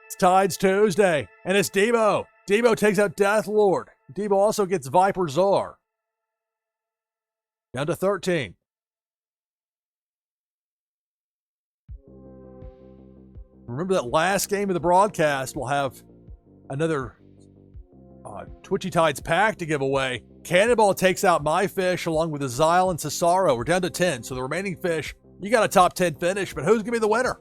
It's Tides Tuesday, and it's Debo. Debo takes out Death Lord. Debo also gets Viper Czar. Down to 13. Remember that last game of the broadcast, we'll have another Twitchy Tides pack to give away. Cannonball takes out My Fish along with Azile and Cesaro. We're down to 10, so the remaining fish, you got a top 10 finish, but who's going to be the winner?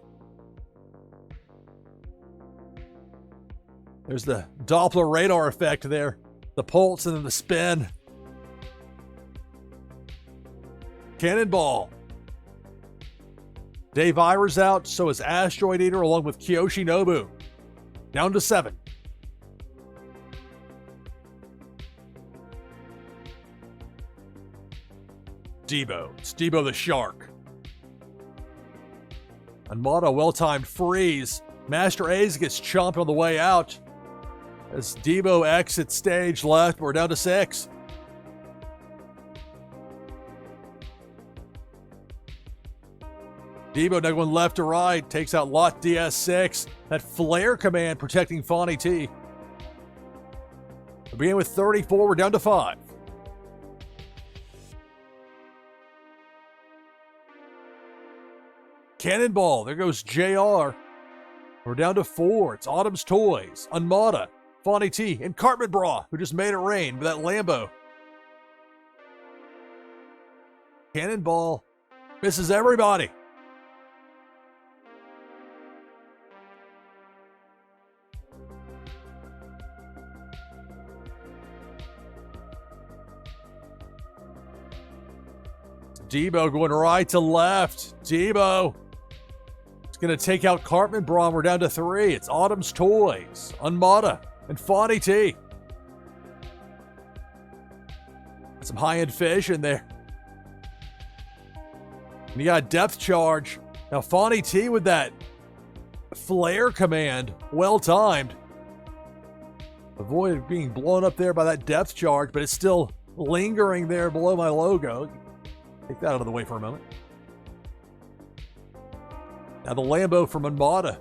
There's the Doppler radar effect there. The pulse and then the spin. Cannonball. Dave Ira's out, so is Asteroid Eater along with Kiyoshi Nobu. Down to 7. Debo. It's Debo the Shark. Armada, well-timed freeze. Master A's gets chomped on the way out. As Debo exits stage left, we're down to 6. Debo now going left to right, takes out Lot DS6. That flare command protecting Fawny T. We begin with 34, we're down to 5. Cannonball, there goes JR. We're down to 4. It's Autumn's Toys, Unmada, Fawny T, and Cartman Bra, who just made it rain with that Lambo. Cannonball misses everybody. Debo going right to left. Debo. It's going to take out Cartman Braun. We're down to 3. It's Autumn's Toys, Unmata, and Fonny T. Some high-end fish in there. And you got Depth Charge. Now, Fonny T with that flare command. Well-timed. Avoid being blown up there by that Depth Charge, but it's still lingering there below my logo. Take that out of the way for a moment. Now the Lambo from Unmata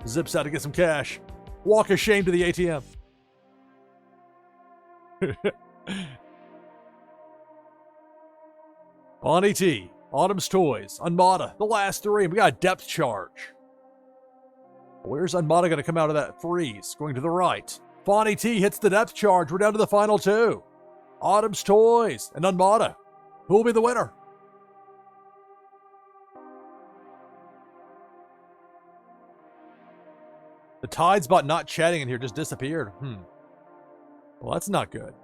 zips out to get some cash. Walk of shame to the ATM. Bonnie T, Autumn's Toys, Unmata, the last 3. We got a Depth Charge. Where's Unmata going to come out of that freeze? Going to the right. Fonny T hits the Depth Charge. We're down to the final 2. Autumn's Toys and Unmata. Who will be the winner? The Tides bot not chatting in here just disappeared. Well, that's not good.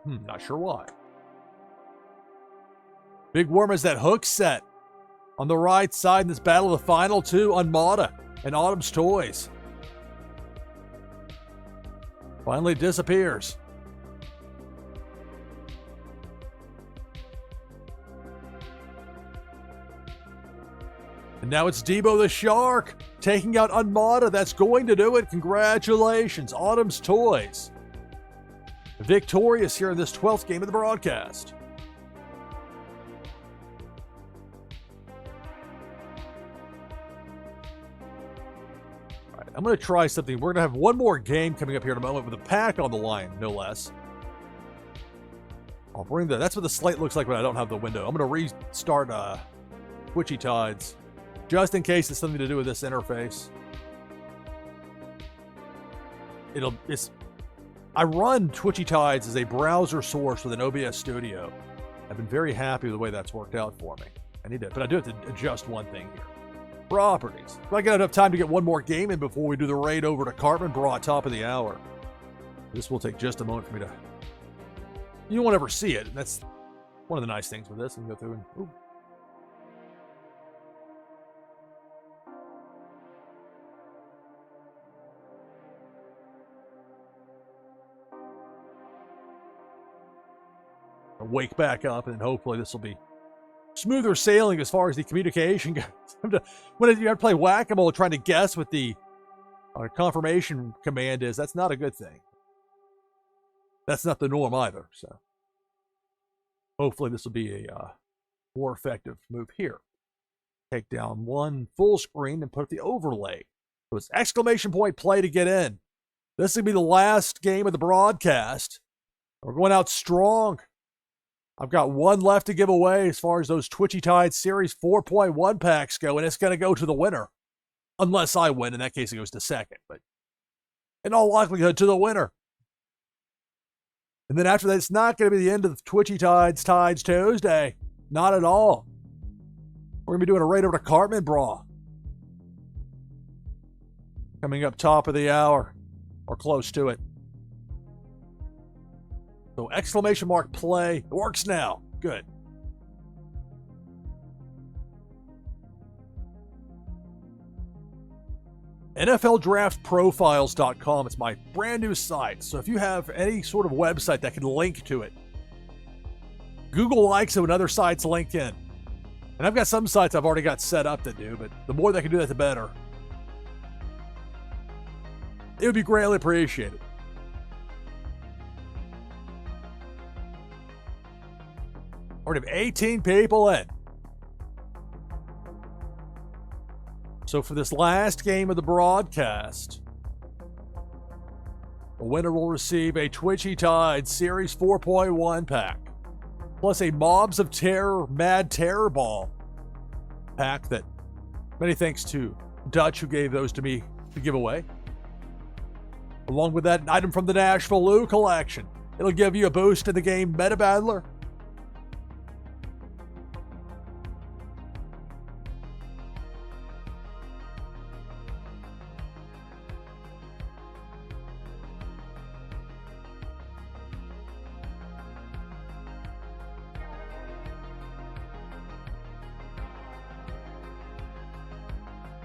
Not sure why. Big Worm has that hook set on the right side in this battle of the final 2, Unmata and Autumn's Toys. Finally disappears. And now it's Debo the Shark taking out Unmata. That's going to do it. Congratulations, Autumn's Toys. Victorious here in this 12th game of the broadcast. All right, I'm going to try something. We're going to have one more game coming up here in a moment with a pack on the line, no less. I'll bring the... That's what the slate looks like when I don't have the window. I'm going to restart Twitchy Tides, just in case it's something to do with this interface. I run Twitchy Tides as a browser source with an OBS Studio. I've been very happy with the way that's worked out for me. But I do have to adjust one thing here. Properties. If I get enough time to get one more game in before we do the raid over to Cartman Braun top of the hour. This will take just a moment for me to... You won't ever see it. That's one of the nice things with this. I can go through and... Ooh. Wake back up, and hopefully this will be smoother sailing as far as the communication goes. When you have to play whack-a-mole trying to guess what the confirmation command is, that's not a good thing. That's not the norm either, so hopefully this will be a more effective move here. Take down one full screen and put up the overlay. So it's exclamation point play to get in. This is going to be the last game of the broadcast. We're going out strong. I've got one left to give away as far as those Twitchy Tides Series 4.1 packs go, and it's going to go to the winner. Unless I win. In that case, it goes to second. But in all likelihood, to the winner. And then after that, it's not going to be the end of the Twitchy Tides Tuesday. Not at all. We're going to be doing a raid over to Cartman Braun. Coming up top of the hour. Or close to it. So exclamation mark play. It works now. Good. NFLDraftProfiles.com. It's my brand new site. So if you have any sort of website that can link to it, Google likes it when other sites link in. And I've got some sites I've already got set up that do, but the more they can do that, the better. It would be greatly appreciated. Already have 18 people in. So for this last game of the broadcast, the winner will receive a Twitchy Tide Series 4.1 pack, plus a Mobs of Terror Mad Terror Ball pack that many thanks to Dutch who gave those to me to give away. Along with that, an item from the NashvilleLou collection. It'll give you a boost in the game Meta Battler.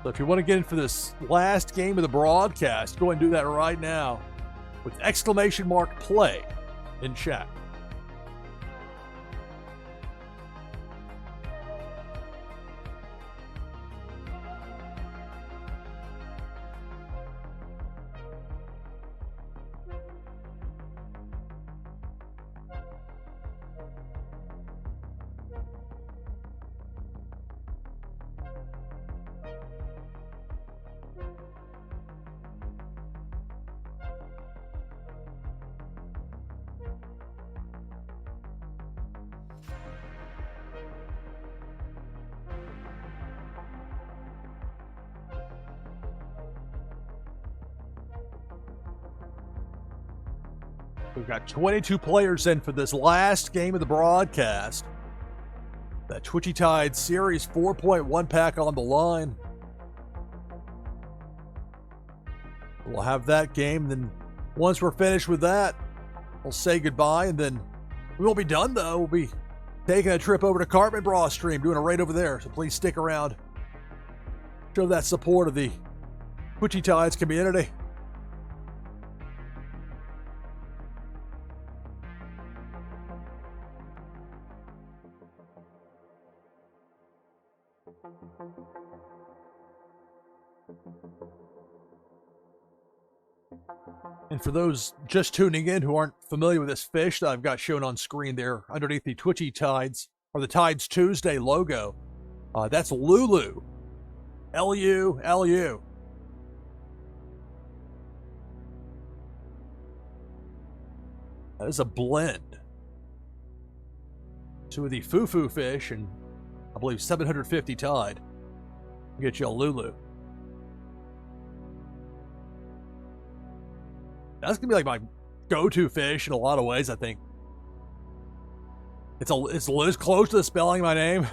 So if you want to get in for this last game of the broadcast, go ahead and do that right now with !play in chat. We've got 22 players in for this last game of the broadcast. That Twitchy Tide Series 4.1 pack on the line. We'll have that game. Then once we're finished with that, we'll say goodbye. And then we won't be done, though. We'll be taking a trip over to Cartman Bra stream, doing a raid over there. So please stick around. Show that support of the Twitchy Tides community. And for those just tuning in who aren't familiar with this fish that I've got shown on screen there underneath the Twitchy Tides, or the Tides Tuesday logo, that's Lulu. L-U-L-U. That is a blend. Two of the Foo-Foo fish and I believe 750 Tide. Get you a Lulu. That's gonna be like my go-to fish in a lot of ways, I think. It's close to the spelling of my name.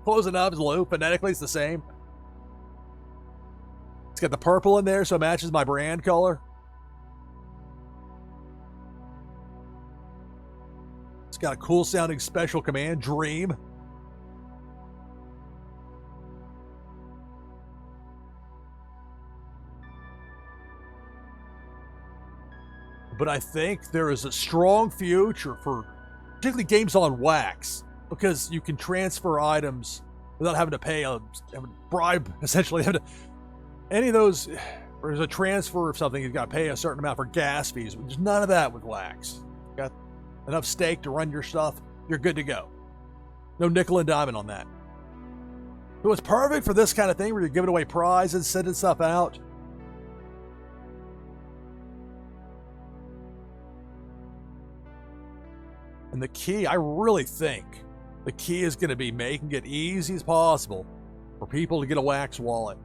Close enough as Lou. Phonetically, it's the same. It's got the purple in there, so it matches my brand color. It's got a cool sounding special command, Dream. But I think there is a strong future for particularly games on wax, because you can transfer items without having to pay a bribe, essentially. Any of those, or there's a transfer of something, you've got to pay a certain amount for gas fees. There's none of that with wax. You've got enough stake to run your stuff, you're good to go. No nickel and diamond on that. So it's perfect for this kind of thing where you're giving away prizes, sending stuff out. And the key, I really think, the key is going to be making it easy as possible for people to get a wax wallet.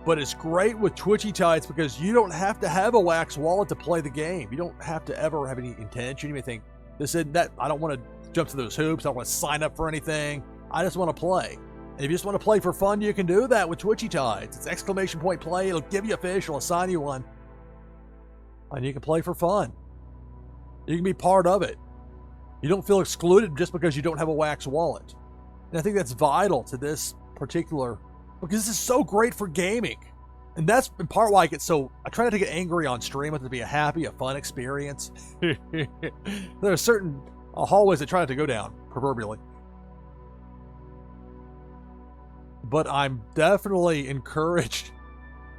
But it's great with Twitchy Tides because you don't have to have a wax wallet to play the game. You don't have to ever have any intention. You may think, this isn't that, I don't want to jump to those hoops. I don't want to sign up for anything. I just want to play. And if you just want to play for fun, you can do that with Twitchy Tides. It's !play. It'll give you a fish. It'll assign you one. And you can play for fun. You can be part of it. You don't feel excluded just because you don't have a wax wallet. And I think that's vital to this particular, because this is so great for gaming. And that's in part why I try not to get angry on stream. I want it to be a happy, a fun experience. There are certain hallways I try not to go down, proverbially. But I'm definitely encouraged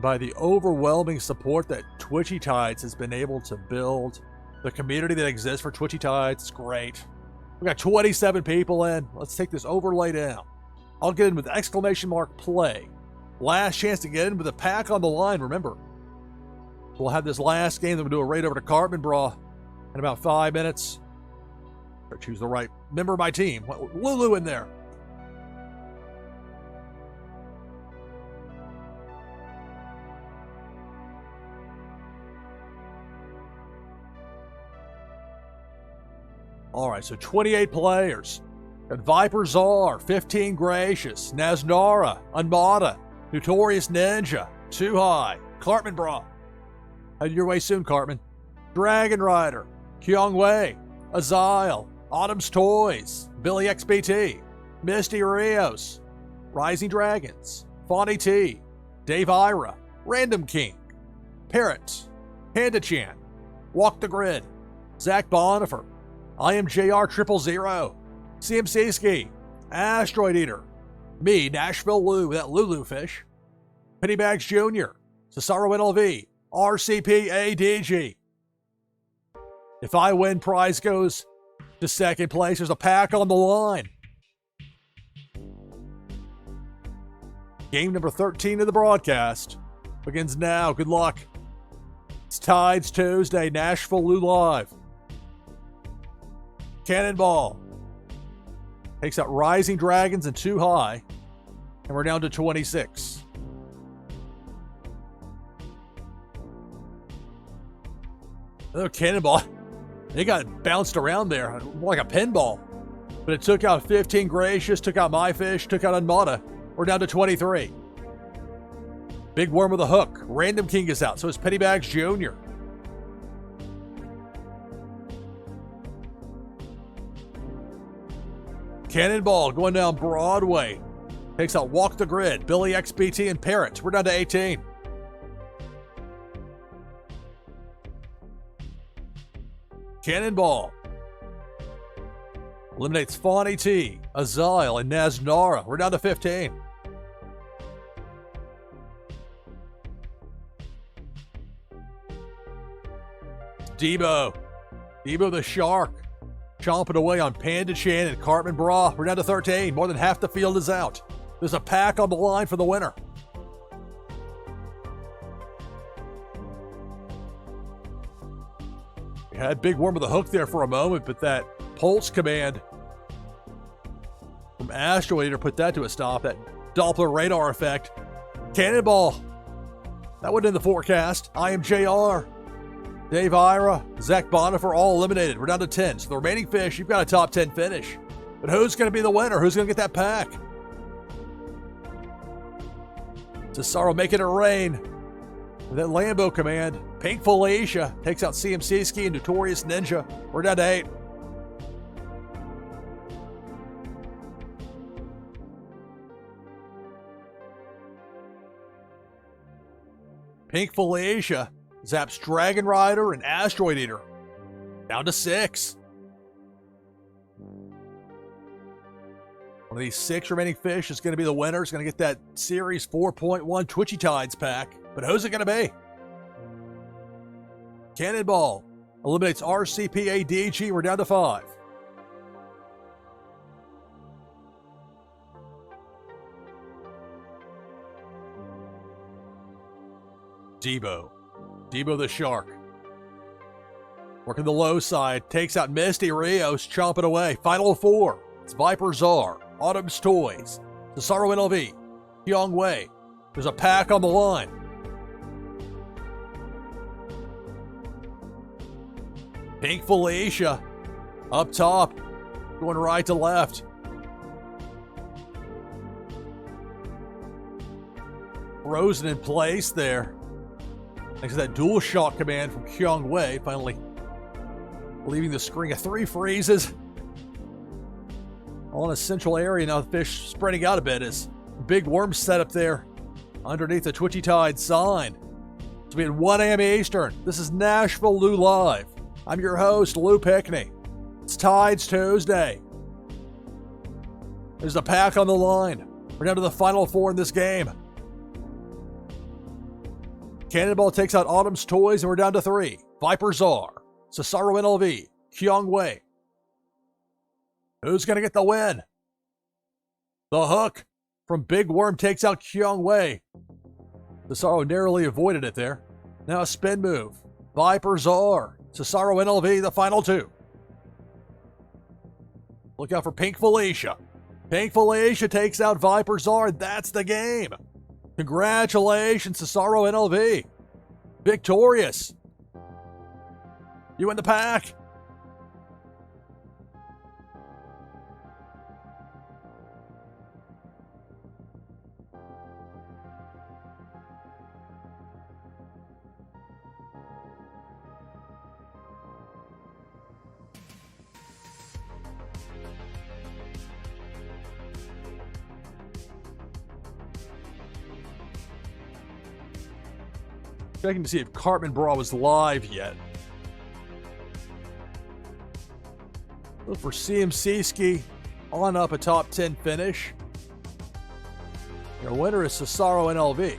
by the overwhelming support that Twitchy Tides has been able to build. The community that exists for Twitchy Tides is great. We got 27 people in. Let's take this overlay down. I'll get in with !play. Last chance to get in with a pack on the line, remember. We'll have this last game, then we'll do a raid over to Cartman Bra in about 5 minutes. Or choose the right member of my team. Lulu in there. All right, so 28 players. Got Viper Czar, 15 Gracious, Naznara, Unmada, Notorious Ninja, Too High, Cartman Bra. Headed your way soon, Cartman. Dragon Rider, Kyung Wei, Azile, Autumn's Toys, Billy XBT, Misty Rios, Rising Dragons, Fonny T, Dave Ira, Random King, Parrot, Panda Chan, Walk the Grid, Zach Bonifer, I am JR 000, CMC Ski, Asteroid Eater, me, NashvilleLou with that Lulu fish, Pennybags Jr., Cesaro NLV, RCP ADG. If I win, prize goes to second place. There's a pack on the line. Game number 13 of the broadcast begins now. Good luck. It's Tides Tuesday, NashvilleLou Live. Cannonball takes out Rising Dragons and Too High, and we're down to 26. Another Cannonball. They got bounced around there, more like a pinball. But it took out 15 Gracious, took out My Fish, took out Unmata. We're down to 23. Big Worm with a hook. Random King is out, so is Pennybags Jr. Cannonball going down Broadway. Takes out Walk the Grid, Billy XBT, and Parrot. We're down to 18. Cannonball eliminates Fonny T, Azile, and Naznara. We're down to 15. Debo the Shark, chomping away on Panda Chan and Cartman Bra. We're down to 13. More than half the field is out. There's a pack on the line for the winner. We had Big Worm with a hook there for a moment, but that pulse command from Asteroid Eater put that to a stop. That Doppler radar effect. Cannonball. That wasn't in the forecast. I am JR. Dave Ira, Zach Bonifer, all eliminated. We're down to 10. So the remaining fish, you've got a top 10 finish. But who's going to be the winner? Who's going to get that pack? Cesaro making it rain. With that Lambo command, Pink Felicia takes out CMC Ski and Notorious Ninja. We're down to 8. Pink Felicia zaps Dragon Rider and Asteroid Eater. Down to 6. One of these 6 remaining fish is going to be the winner. It's going to get that Series 4.1 Twitchy Tides pack. But who's it going to be? Cannonball eliminates RCP ADG. We're down to 5. Debo the Shark, working the low side, takes out Misty Rios, chomping away. Final 4. It's Viper Czar, Autumn's Toys, Cesaro NLV, Kyung Wei. There's a pack on the line. Pink Felicia up top, going right to left. Frozen in place there. Thanks to that dual shot command from Kyung Wei, finally leaving the screen of 3 freezes. All in a central area now, the fish spreading out a bit as Big Worm set up there underneath the Twitchy Tide sign. It's been 1 a.m. Eastern. This is NashvilleLou Live. I'm your host, Lou Pickney. It's Tides Tuesday. There's a pack on the line. We're down to the final 4 in this game. Cannonball takes out Autumn's Toys, and we're down to 3. Viper Czar, Cesaro NLV, Kyung Wei. Who's going to get the win? The hook from Big Worm takes out Kyung Wei. Cesaro narrowly avoided it there. Now a spin move. Viper Czar, Cesaro NLV, the final 2. Look out for Pink Felicia. Pink Felicia takes out Viper Czar. That's the game. Congratulations, Cesaro NLV. Victorious. You in the pack. Checking to see if Cartman Bra was live yet. Look for CMC Ski on up a top 10 finish. Your winner is Cesaro NLV.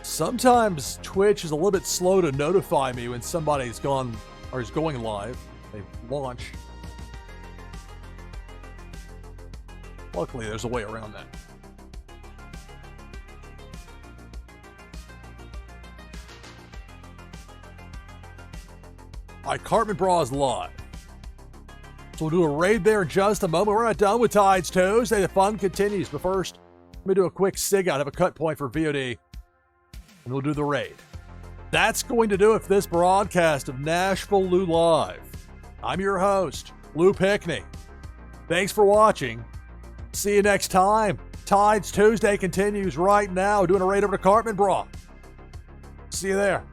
Sometimes Twitch is a little bit slow to notify me when somebody's gone or is going live. They launch. Luckily, there's a way around that. All right, Cartman Bra is live. So we'll do a raid there in just a moment. We're not done with Tides Tuesday. The fun continues. But first, let me do a quick sig out of a cut point for VOD. And we'll do the raid. That's going to do it for this broadcast of NashvilleLou Live. I'm your host, Lou Pickney. Thanks for watching. See you next time. Tides Tuesday continues right now. Doing a raid over to Cartman Bra. See you there.